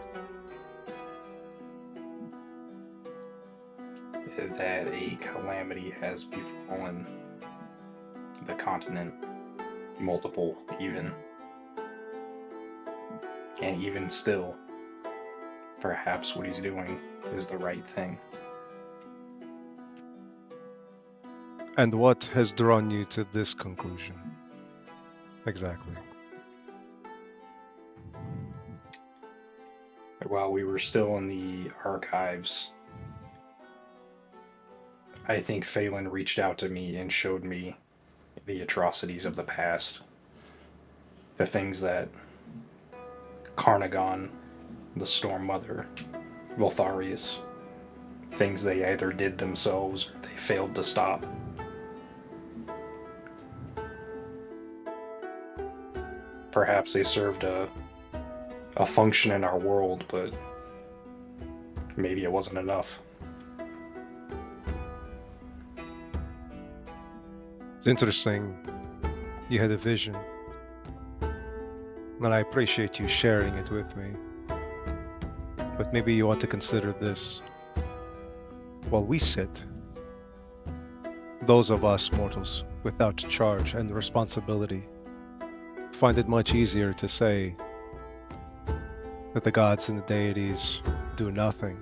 That a calamity has befallen the continent. Multiple, even. And even still, perhaps what he's doing is the right thing. And what has drawn you to this conclusion? Exactly. While we were still in the archives, I think Phelan reached out to me and showed me the atrocities of the past. The things that Carnagon, the Storm Mother, Voltharius, things they either did themselves or they failed to stop. Perhaps they served a function in our world, but maybe it wasn't enough. It's interesting. You had a vision. And I appreciate you sharing it with me. But maybe you ought to consider this. While we sit, those of us mortals without charge and responsibility find it much easier to say that the gods and the deities do nothing.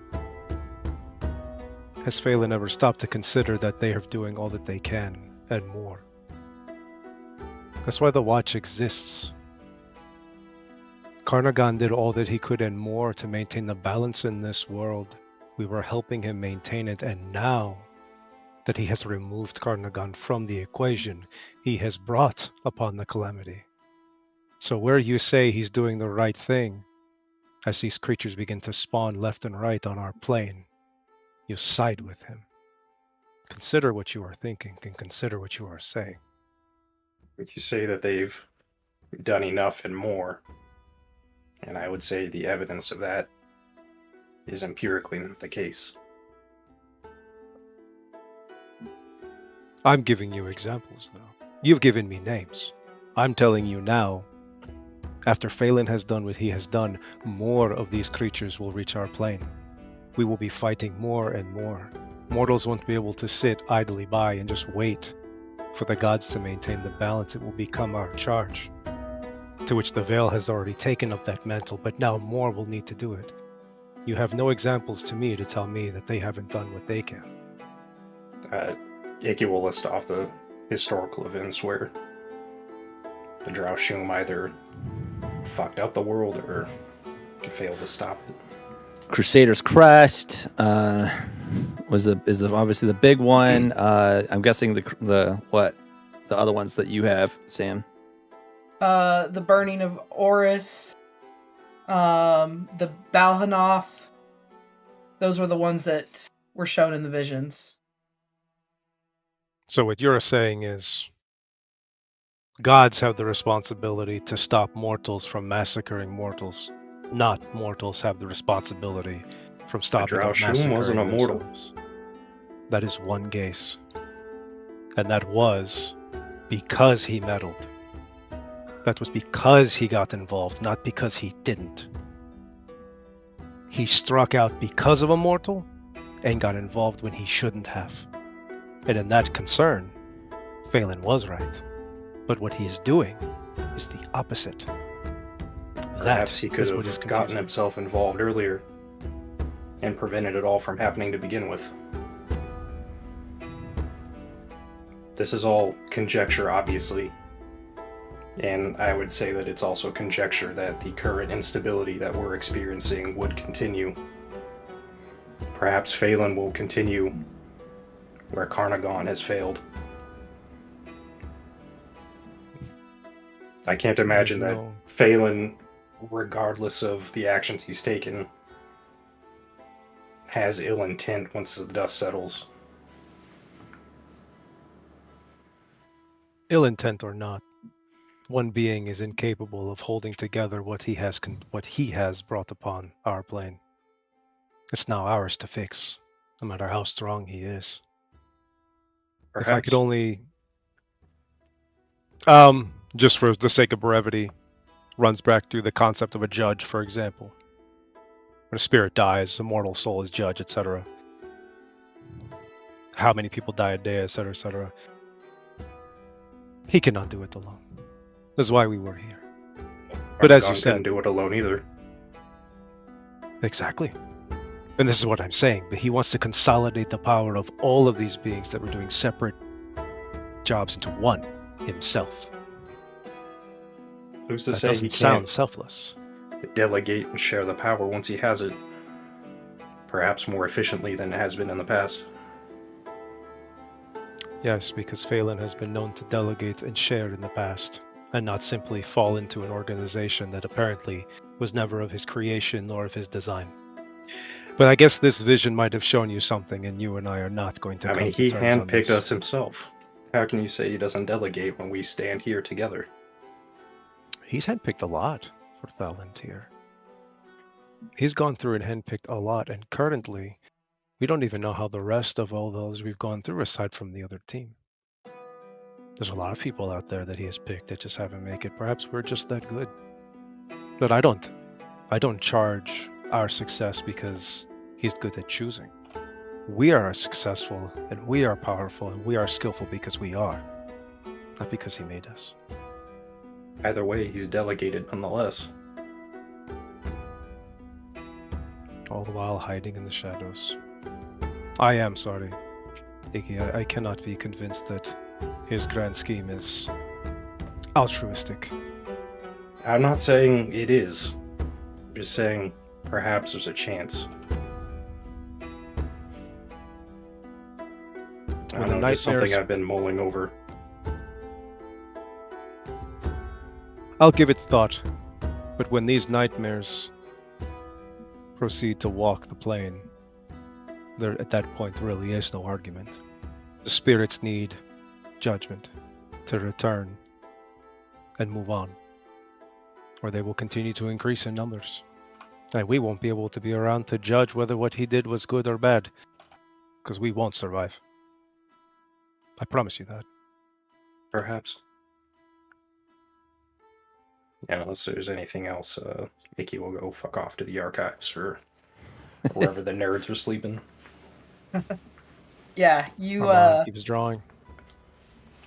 Has Phelan ever stopped to consider that they are doing all that they can and more? That's why the Watch exists. Carnagan did all that he could and more to maintain the balance in this world. We were helping him maintain it, and now that he has removed Carnagan from the equation, he has brought upon the calamity. So where you say he's doing the right thing, as these creatures begin to spawn left and right on our plane, you side with him. Consider what you are thinking and consider what you are saying. Would you say that they've done enough and more? And I would say the evidence of that is empirically not the case. I'm giving you examples, though. You've given me names. I'm telling you now, after Phelan has done what he has done, more of these creatures will reach our plane. We will be fighting more and more. Mortals won't be able to sit idly by and just wait for the gods to maintain the balance. It will become our charge, to which the Veil has already taken up that mantle, but now more will need to do it. You have no examples to me to tell me that they haven't done what they can. Icky will list off the historical events where the Draushum either fucked up the world or failed to stop it. Crusader's Crest is obviously the big one. I'm guessing the other ones that you have, Sam. The burning of Oris, the Balhanoth. Those were the ones that were shown in the visions. So what you're saying is gods have the responsibility to stop mortals from massacring mortals. Not mortals have the responsibility from stopping them massacring wasn't a mortal. themselves. That is one case. And that was because he meddled. That was because he got involved, not because he didn't. He struck out because of a mortal and got involved when he shouldn't have. And in that concern, Phelan was right. But what he is doing is the opposite. Perhaps he could have gotten himself involved earlier and prevented it all from happening to begin with. This is all conjecture, obviously. And I would say that it's also conjecture that the current instability that we're experiencing would continue. Perhaps Phelan will continue where Carnagon has failed. I can't imagine that Phelan, regardless of the actions he's taken, has ill intent once the dust settles. Ill intent or not, one being is incapable of holding together what he has brought upon our plane. It's now ours to fix, no matter how strong he is. Perhaps. If I could only, just for the sake of brevity, runs back to the concept of a judge, for example. When a spirit dies, a mortal soul is judge, etc. How many people die a day, etc., etc. He cannot do it alone. That's why we were here. But as you said, couldn't do it alone either. Exactly. And this is what I'm saying. But he wants to consolidate the power of all of these beings that were doing separate jobs into one, himself. Who's to That say he doesn't sound can't selfless? delegate and share the power once he has it? Perhaps more efficiently than it has been in the past. Yes, because Phelan has been known to delegate and share in the past, and not simply fall into an organization that apparently was never of his creation nor of his design. But I guess this vision might have shown you something, and you and I are not going to come to terms on this. He handpicked us himself. How can you say he doesn't delegate when we stand here together? He's handpicked a lot for Thalantir. He's gone through and handpicked a lot, and currently, we don't even know how the rest of all those we've gone through, aside from the other team. There's a lot of people out there that he has picked that just haven't made it. Perhaps we're just that good. But I don't charge our success because he's good at choosing. We are successful, and we are powerful, and we are skillful because we are, not because he made us. Either way, he's delegated nonetheless. All the while hiding in the shadows. I am sorry, Iggy. I cannot be convinced that his grand scheme is altruistic. I'm not saying it is. I'm just saying perhaps there's a chance. I don't know, just something I've been mulling over. I'll give it thought, but when these nightmares proceed to walk the plane, there at that point really is no argument. The spirits need judgment to return and move on, or they will continue to increase in numbers. And we won't be able to be around to judge whether what he did was good or bad, because we won't survive. I promise you that. Perhaps. Yeah, unless there's anything else, Mickey will go fuck off to the archives or wherever the nerds are sleeping. Yeah, you keeps drawing.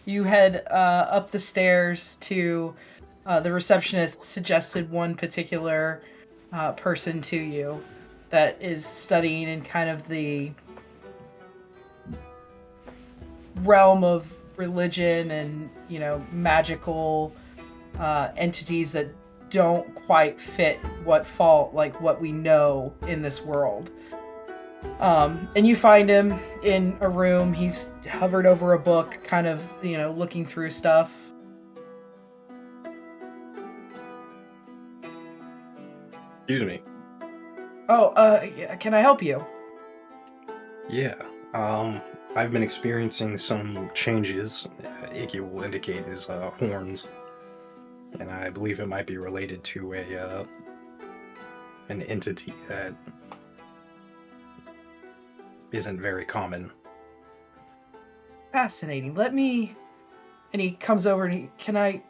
You head up the stairs to the receptionist suggested one particular person to you that is studying in kind of the realm of religion and, you know, magical entities that don't quite fit what we know in this world. And you find him in a room. He's hovered over a book, kind of, you know, looking through stuff. Excuse me. Oh, yeah, can I help you? Yeah, I've been experiencing some changes. Icky will indicate his horns, and I believe it might be related to an entity that isn't very common. Fascinating. Let me. And he comes over and can I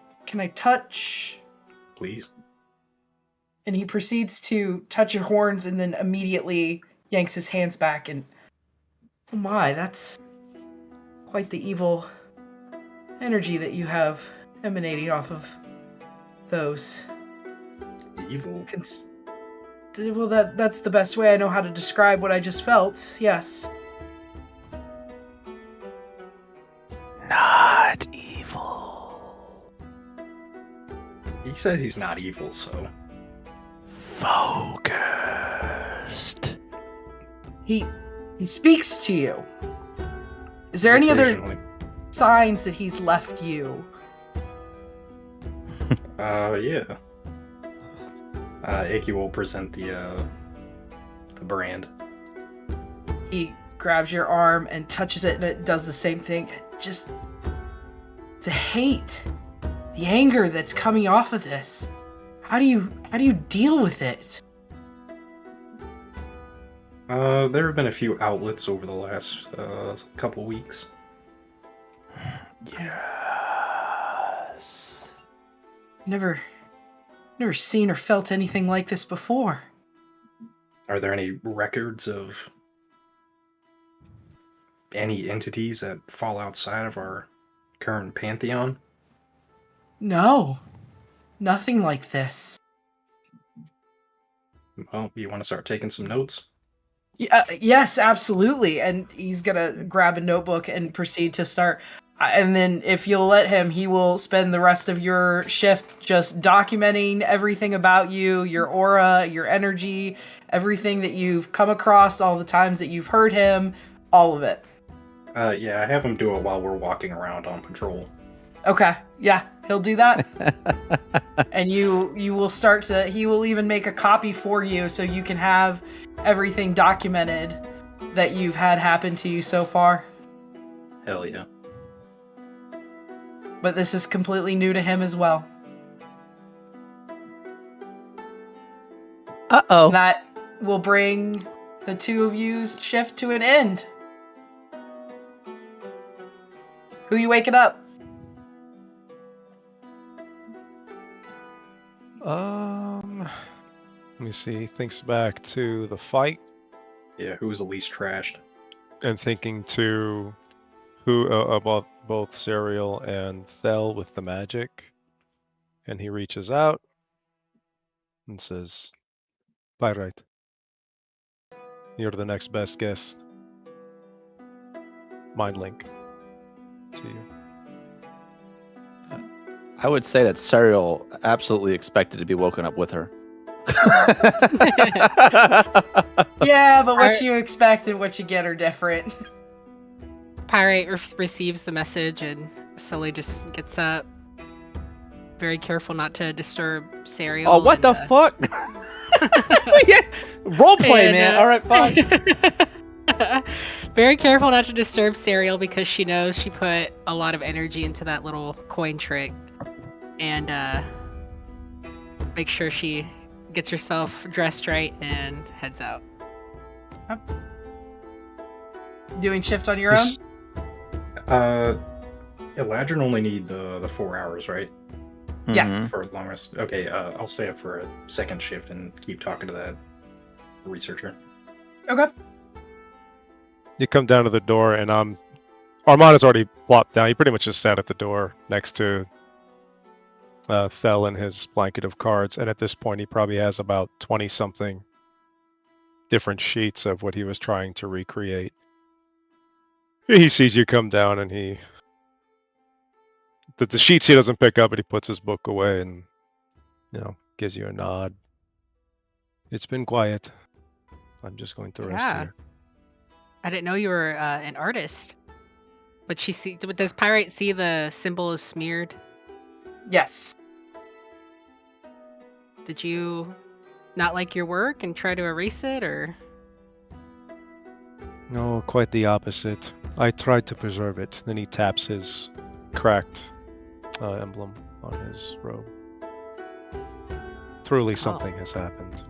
touch? Please. And he proceeds to touch your horns and then immediately yanks his hands back and, oh my, that's quite the evil energy that you have emanating off of those. Evil? Well, that's the best way I know how to describe what I just felt, yes. Not evil. He says he's not evil, so... Focused. He speaks to you. Is there any other signs that he's left you? Yeah. Icky will present the brand. He grabs your arm and touches it, and it does the same thing. Just the hate the anger that's coming off of this. How do you deal with it? There have been a few outlets over the last couple weeks. Yes. Never seen or felt anything like this before. Are there any records of any entities that fall outside of our current pantheon? No. Nothing like this. Well, you want to start taking some notes? Yes, absolutely. And he's gonna grab a notebook and proceed to start. And then, if you'll let him, he will spend the rest of your shift just documenting everything about you, your aura, your energy, everything that you've come across, all the times that you've heard him, all of it. Yeah, I have him do it while we're walking around on patrol. Okay, yeah, he'll do that. And you will start to, he will even make a copy for you so you can have everything documented that you've had happen to you so far. Hell yeah. But this is completely new to him as well. Uh-oh. And that will bring the two of you's shift to an end. Who you waking up? Let me see. Thinks back to the fight. Yeah, who was the least trashed? And thinking to who about both Serial and Thel with the magic. And he reaches out and says, Pyrite, you're the next best guest. Mind link to you. I would say that Serial absolutely expected to be woken up with her. Yeah, but what you expect and what you get are different. Pyrite receives the message and slowly just gets up. Very careful not to disturb Serial. Oh, what the fuck? Roleplay, man. All right, fine. Very careful not to disturb Serial because she knows she put a lot of energy into that little coin trick. And make sure she gets herself dressed right and heads out. Doing shift on your own? Eladrin only need the 4 hours, right? Yeah. For long rest. Okay, I'll stay up for a second shift and keep talking to that researcher. Okay. You come down to the door and Armand has already plopped down. He pretty much just sat at the door next to Thel in his blanket of cards, and at this point he probably has about 20-something different sheets of what he was trying to recreate. He sees you come down and the sheets he doesn't pick up, but he puts his book away and gives you a nod. It's been quiet. I'm just going to rest here. I didn't know you were an artist. But does Pyrite see the symbol is smeared? Yes. Did you not like your work and try to erase it, or? No, quite the opposite. I tried to preserve it. Then he taps his cracked emblem on his robe. Truly something has happened.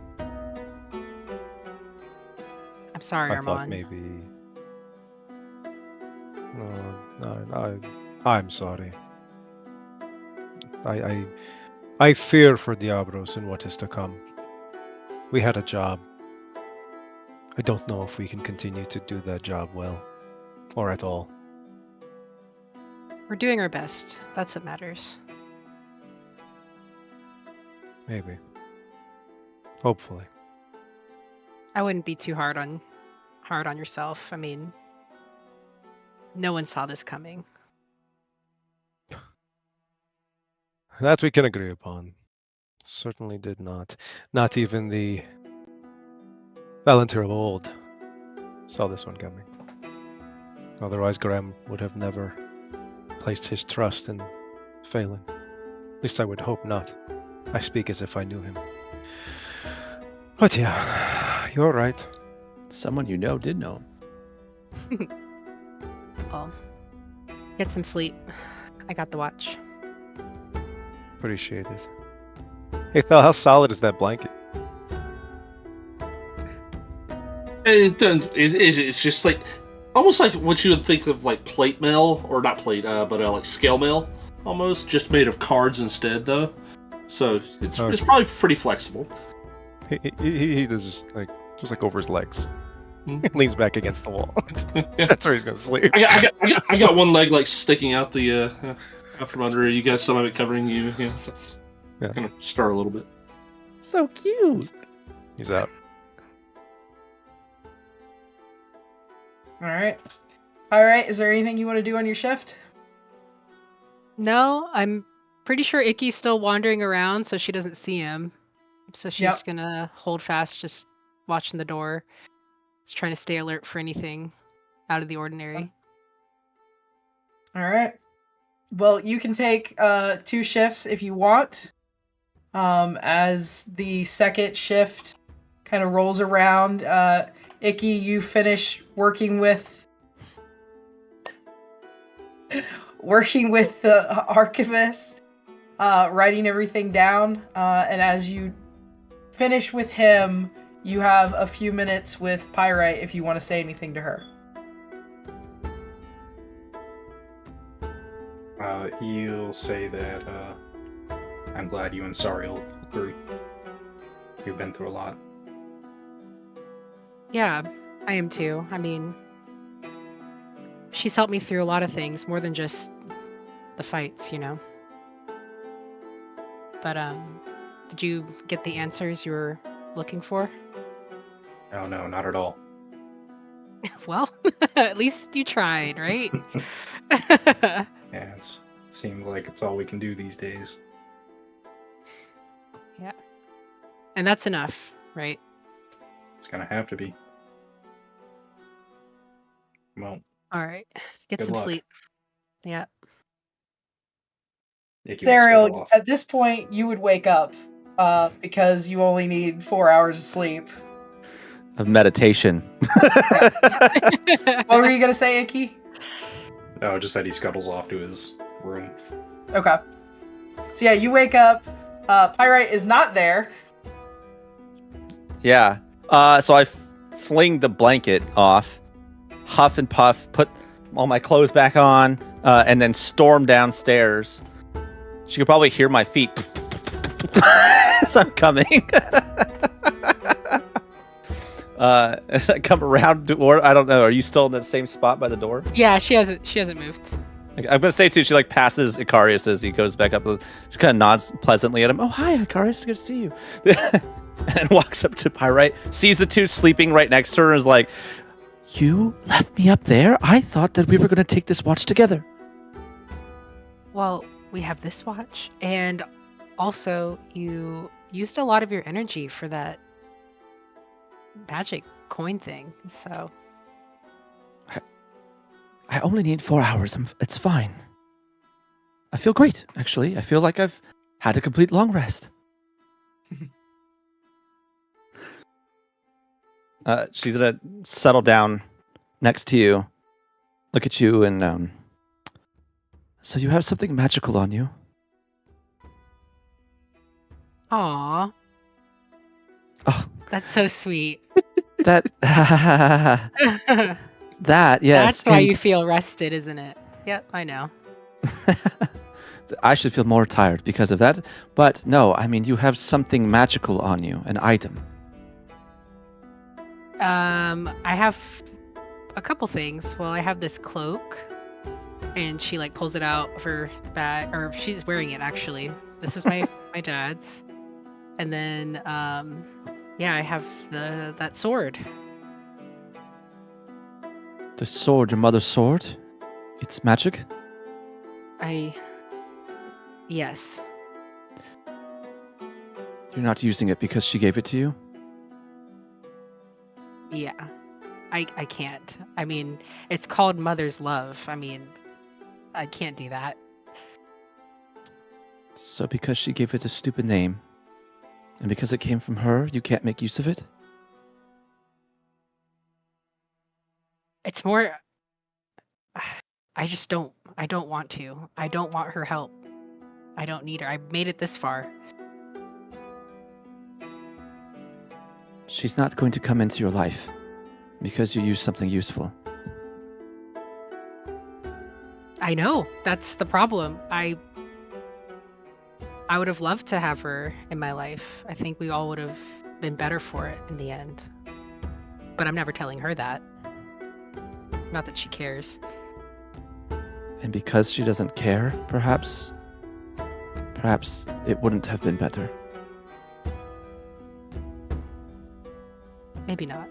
I'm sorry, I Armand. thought maybe... No, I'm sorry. I fear for Deabros and what is to come. We had a job. I don't know if we can continue to do that job well, or at all. We're doing our best. That's what matters. Maybe. Hopefully. I wouldn't be too hard on yourself. I mean, no one saw this coming. That we can agree upon. Certainly did not. Not even the Thalantir of old saw this one coming. Otherwise, Graham would have never placed his trust in Phelan. At least I would hope not. I speak as if I knew him. But yeah, you're right. Someone you know did know him. Well, get some sleep. I got the watch. appreciate it. Hey, Phil, how solid is that blanket? It's just like almost like what you would think of like plate mail, or not plate, but like scale mail, almost just made of cards instead, though. So it's probably pretty flexible. He does just like over his legs. Leans back against the wall. That's where he's gonna sleep. I got one leg like sticking out the out from under. You got some of it covering you. Yeah. Kind of stir a little bit. So cute. He's out. All right. All right. Is there anything you want to do on your shift? No, I'm pretty sure Icky's still wandering around, so she doesn't see him. So she's gonna hold fast, just watching the door. Just trying to stay alert for anything out of the ordinary. All right. Well, you can take 2 shifts if you want. As the second shift kind of rolls around, Icky, you finish working with the archivist, writing everything down. And as you finish with him, you have a few minutes with Pyrite if you want to say anything to her. He'll say that I'm glad you and Sariel agree. You've been through a lot. Yeah, I am too. I mean, she's helped me through a lot of things, more than just the fights, you know. But did you get the answers you were looking for? Oh no, not at all. Well, at least you tried, right? Yeah, it seems like it's all we can do these days. Yeah. And that's enough, right? It's gonna have to be. Well. All right. Get good some luck. sleep. Yeah. Sariel, at this point, you would wake up because you only need 4 hours of sleep. Of meditation. What were you going to say, Icky? No, just that he scuttles off to his room. Okay. So yeah, you wake up. Pyrite is not there. Yeah. So I fling the blanket off, huff and puff, put all my clothes back on, and then storm downstairs. She could probably hear my feet as I'm coming. As I come around the door, I don't know. Are you still in that same spot by the door? Yeah, she hasn't moved. I'm gonna say too. She like passes Icarius as he goes back up. She kind of nods pleasantly at him. Oh, hi, Icarius. Good to see you. And walks up to Pyrite, sees the two sleeping right next to her, and is like, "You left me up there? I thought that we were gonna take this watch together." Well, we have this watch, and also you used a lot of your energy for that magic coin thing, so I only need 4 hours. It's fine. I feel great, actually. I feel like I've had a complete long rest. She's gonna settle down next to you, look at you, and So you have something magical on you? Aw. Oh, that's so sweet. That that, yes. That's why you feel rested, isn't it? Yep, I know. I should feel more tired because of that. But no, I mean, you have something magical on you, an item. I have a couple things. Well, I have this cloak, and she like pulls it out of her bag, or she's wearing it actually. This is my dad's. And then yeah, I have that sword. The sword, your mother's sword? It's magic? Yes. You're not using it because she gave it to you? Yeah. I can't. I mean, it's called Mother's Love. I mean, I can't do that. So because she gave it a stupid name, and because it came from her, you can't make use of it? It's more... I don't want to. I don't want her help. I don't need her. I made it this far. She's not going to come into your life because you use something useful. I know. That's the problem. I would have loved to have her in my life. I think we all would have been better for it in the end. But I'm never telling her that. Not that she cares. And because she doesn't care, perhaps it wouldn't have been better. Maybe not.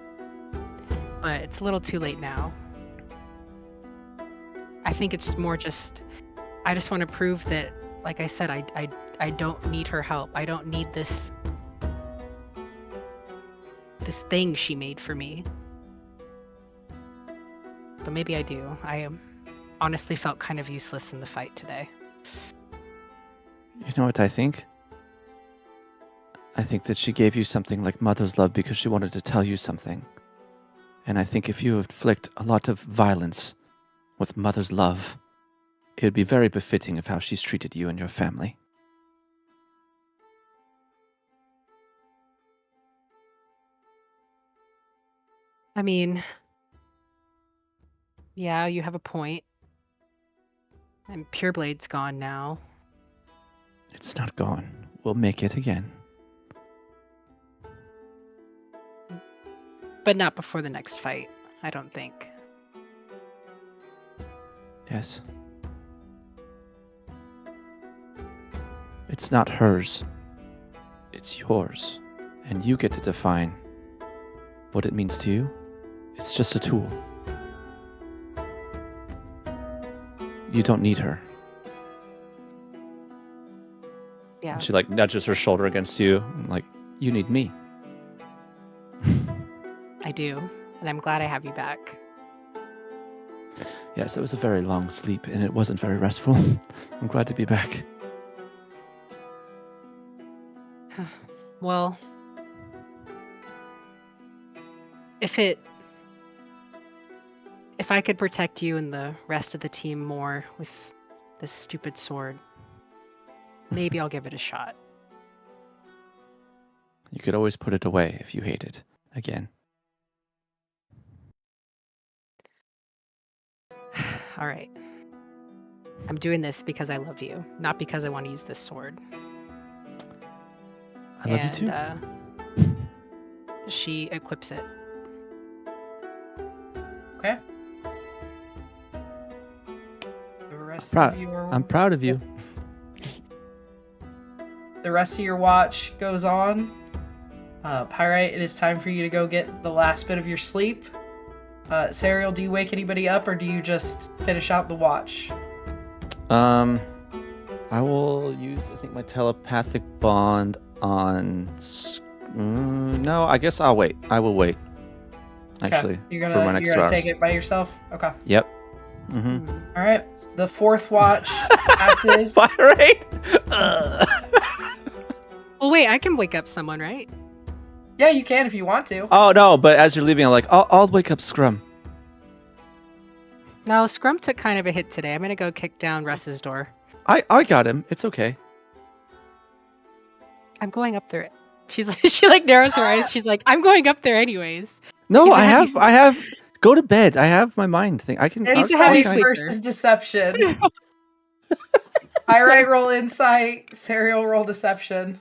But it's a little too late now. I think it's more just, I just want to prove that, like I said, I don't need her help. I don't need this thing she made for me. But maybe I do. I honestly felt kind of useless in the fight today. You know what I think? I think that she gave you something like mother's love because she wanted to tell you something. And I think if you inflict a lot of violence with mother's love, it would be very befitting of how she's treated you and your family. I mean, yeah, you have a point. And Pureblade's gone now. It's not gone. We'll make it again. But not before the next fight, I don't think. Yes. It's not hers. It's yours. And you get to define what it means to you. It's just a tool. You don't need her. Yeah. She like nudges her shoulder against you, and, like, you need me. I do. And I'm glad I have you back. Yes, it was a very long sleep, and it wasn't very restful. I'm glad to be back. Well, if I could protect you and the rest of the team more with this stupid sword, maybe I'll give it a shot. You could always put it away if you hate it again. All right. I'm doing this because I love you, not because I want to use this sword. I love you too. She equips it. Okay. The rest Proud. of your I'm proud of you. The rest of your watch goes on. Pyrite, it is time for you to go get the last bit of your sleep. Serial, do you wake anybody up, or do you just finish out the watch? I will use, I think, my telepathic bond on... no, I guess I'll wait. I will wait. Actually, You're for my gonna, next you're gonna 2 hours. take it by yourself? Okay. Yep. Mm-hmm. All right. The fourth watch passes. Pyrite! Well, wait, I can wake up someone, right? Yeah, you can if you want to. Oh no, but as you're leaving, I'm like, I'll wake up Scrum. No, Scrum took kind of a hit today. I'm gonna go kick down Russ's door. I got him. It's okay. I'm going up there. She like narrows her eyes. She's like, I'm going up there anyways. No, He's a I heavy have. Go to bed. I have my mind thing. I can. Insight sleeper. versus deception. Pyrite roll insight. Serial roll deception.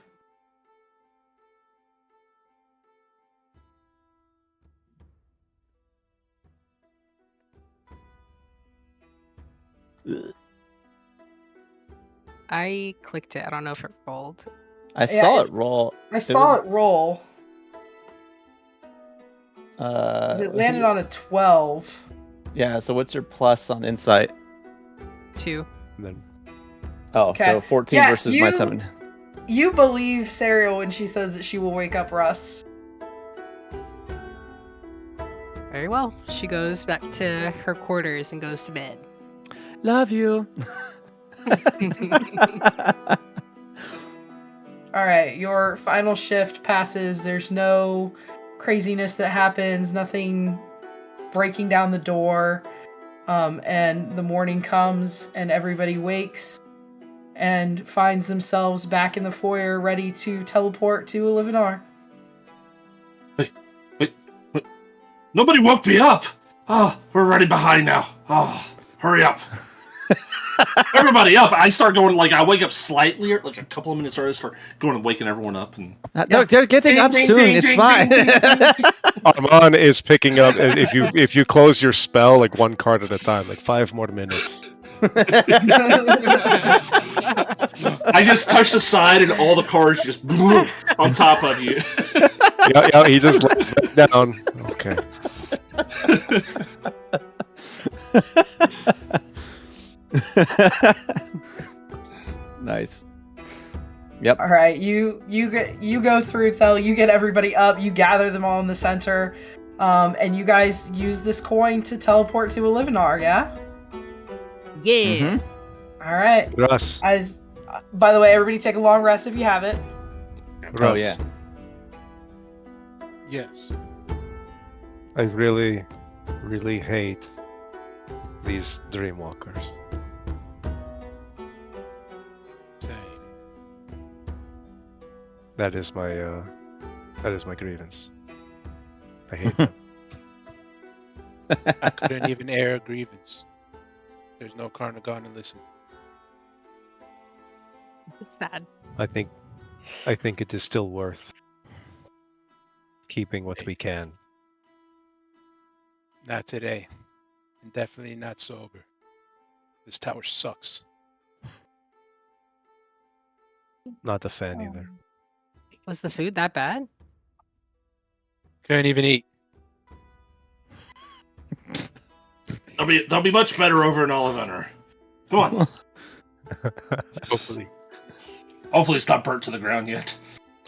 I clicked it. I don't know if it rolled. I saw it roll. I saw it roll. It landed on a 12. Yeah, so what's your plus on insight? 2. And then Oh, Okay. so 14 Yeah, versus my 7. You believe Serial when she says that she will wake up Russ. Very well. She goes back to her quarters and goes to bed. Love you. All right, your final shift passes. There's no craziness that happens, nothing breaking down the door. And the morning comes and everybody wakes. and finds themselves back in the foyer ready to teleport to Olivenar. Wait. Nobody woke me up! Oh, we're already behind now. Oh, hurry up. Everybody up. I start going, like, I wake up slightly, like a couple of minutes early, start going and waking everyone up. And No, they're getting up soon. It's fine. Armand is picking up. If you close your spell like one card at a time, like 5 more minutes. I just touch the side and all the cards just on top of you. Yeah, he just lays back down. Okay. Nice. Yep. All right, you go through, Thel. You get everybody up. You gather them all in the center, and you guys use this coin to teleport to Olivenar. Yeah. Yeah. All right. Russ. By the way, everybody take a long rest if you have it. Oh yeah. Yes. I really, really hate these dreamwalkers. Same. That is my grievance. I hate them. I couldn't even air a grievance. There's no Carnagon to listen. It's sad. I think it is still worth keeping what we can. Not today. And definitely not sober. This tower sucks. Not a fan either. Was the food that bad? Couldn't even eat. They'll be much better over in Olivenar. Come on. Hopefully. Hopefully it's not burnt to the ground yet.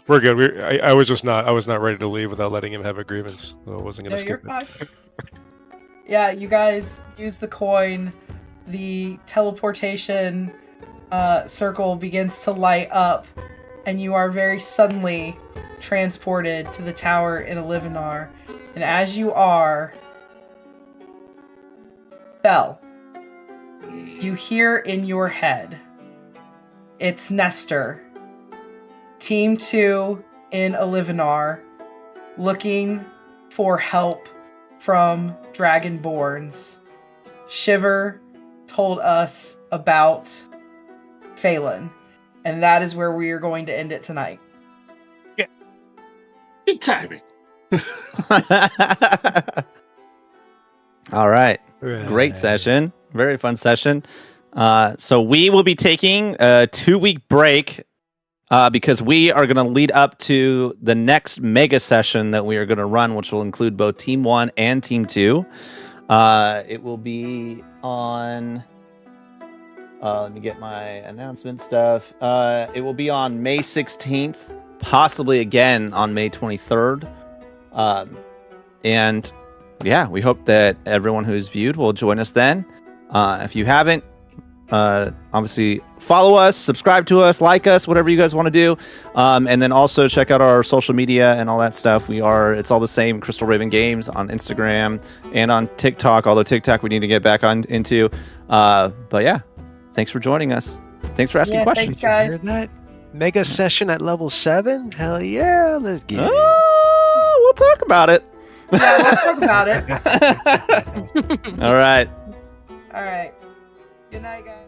We're good. I was not ready to leave without letting him have a grievance. So I wasn't gonna skip you're it. fine. Yeah, you guys use the coin. The teleportation circle begins to light up, and you are very suddenly transported to the tower in Olivenar. And as you are, Bell, you hear in your head, it's Nestor, Team 2 in Olivenar, looking for help from Dragonborns. Shiver told us about Phelan, and that is where we are going to end it tonight. Yeah. Good timing. All right. Great session. Very fun session. So we will be taking a 2-week break because we are going to lead up to the next mega session that we are going to run, which will include both Team 1 and Team 2. It will be on... let me get my announcement stuff. It will be on May 16th, possibly again on May 23rd. And yeah, we hope that everyone who's viewed will join us then. If you haven't, obviously follow us, subscribe to us, like us, whatever you guys want to do. And then also check out our social media and all that stuff. It's all the same, Crystal Raven Games on Instagram and on TikTok, although TikTok we need to get back into. But yeah, thanks for joining us. Thanks for asking questions. Thanks, guys. Hear that? Mega session at level 7? Hell yeah, let's get it. We'll talk about it. Yeah, we'll talk about it. All right. All right. Good night, guys.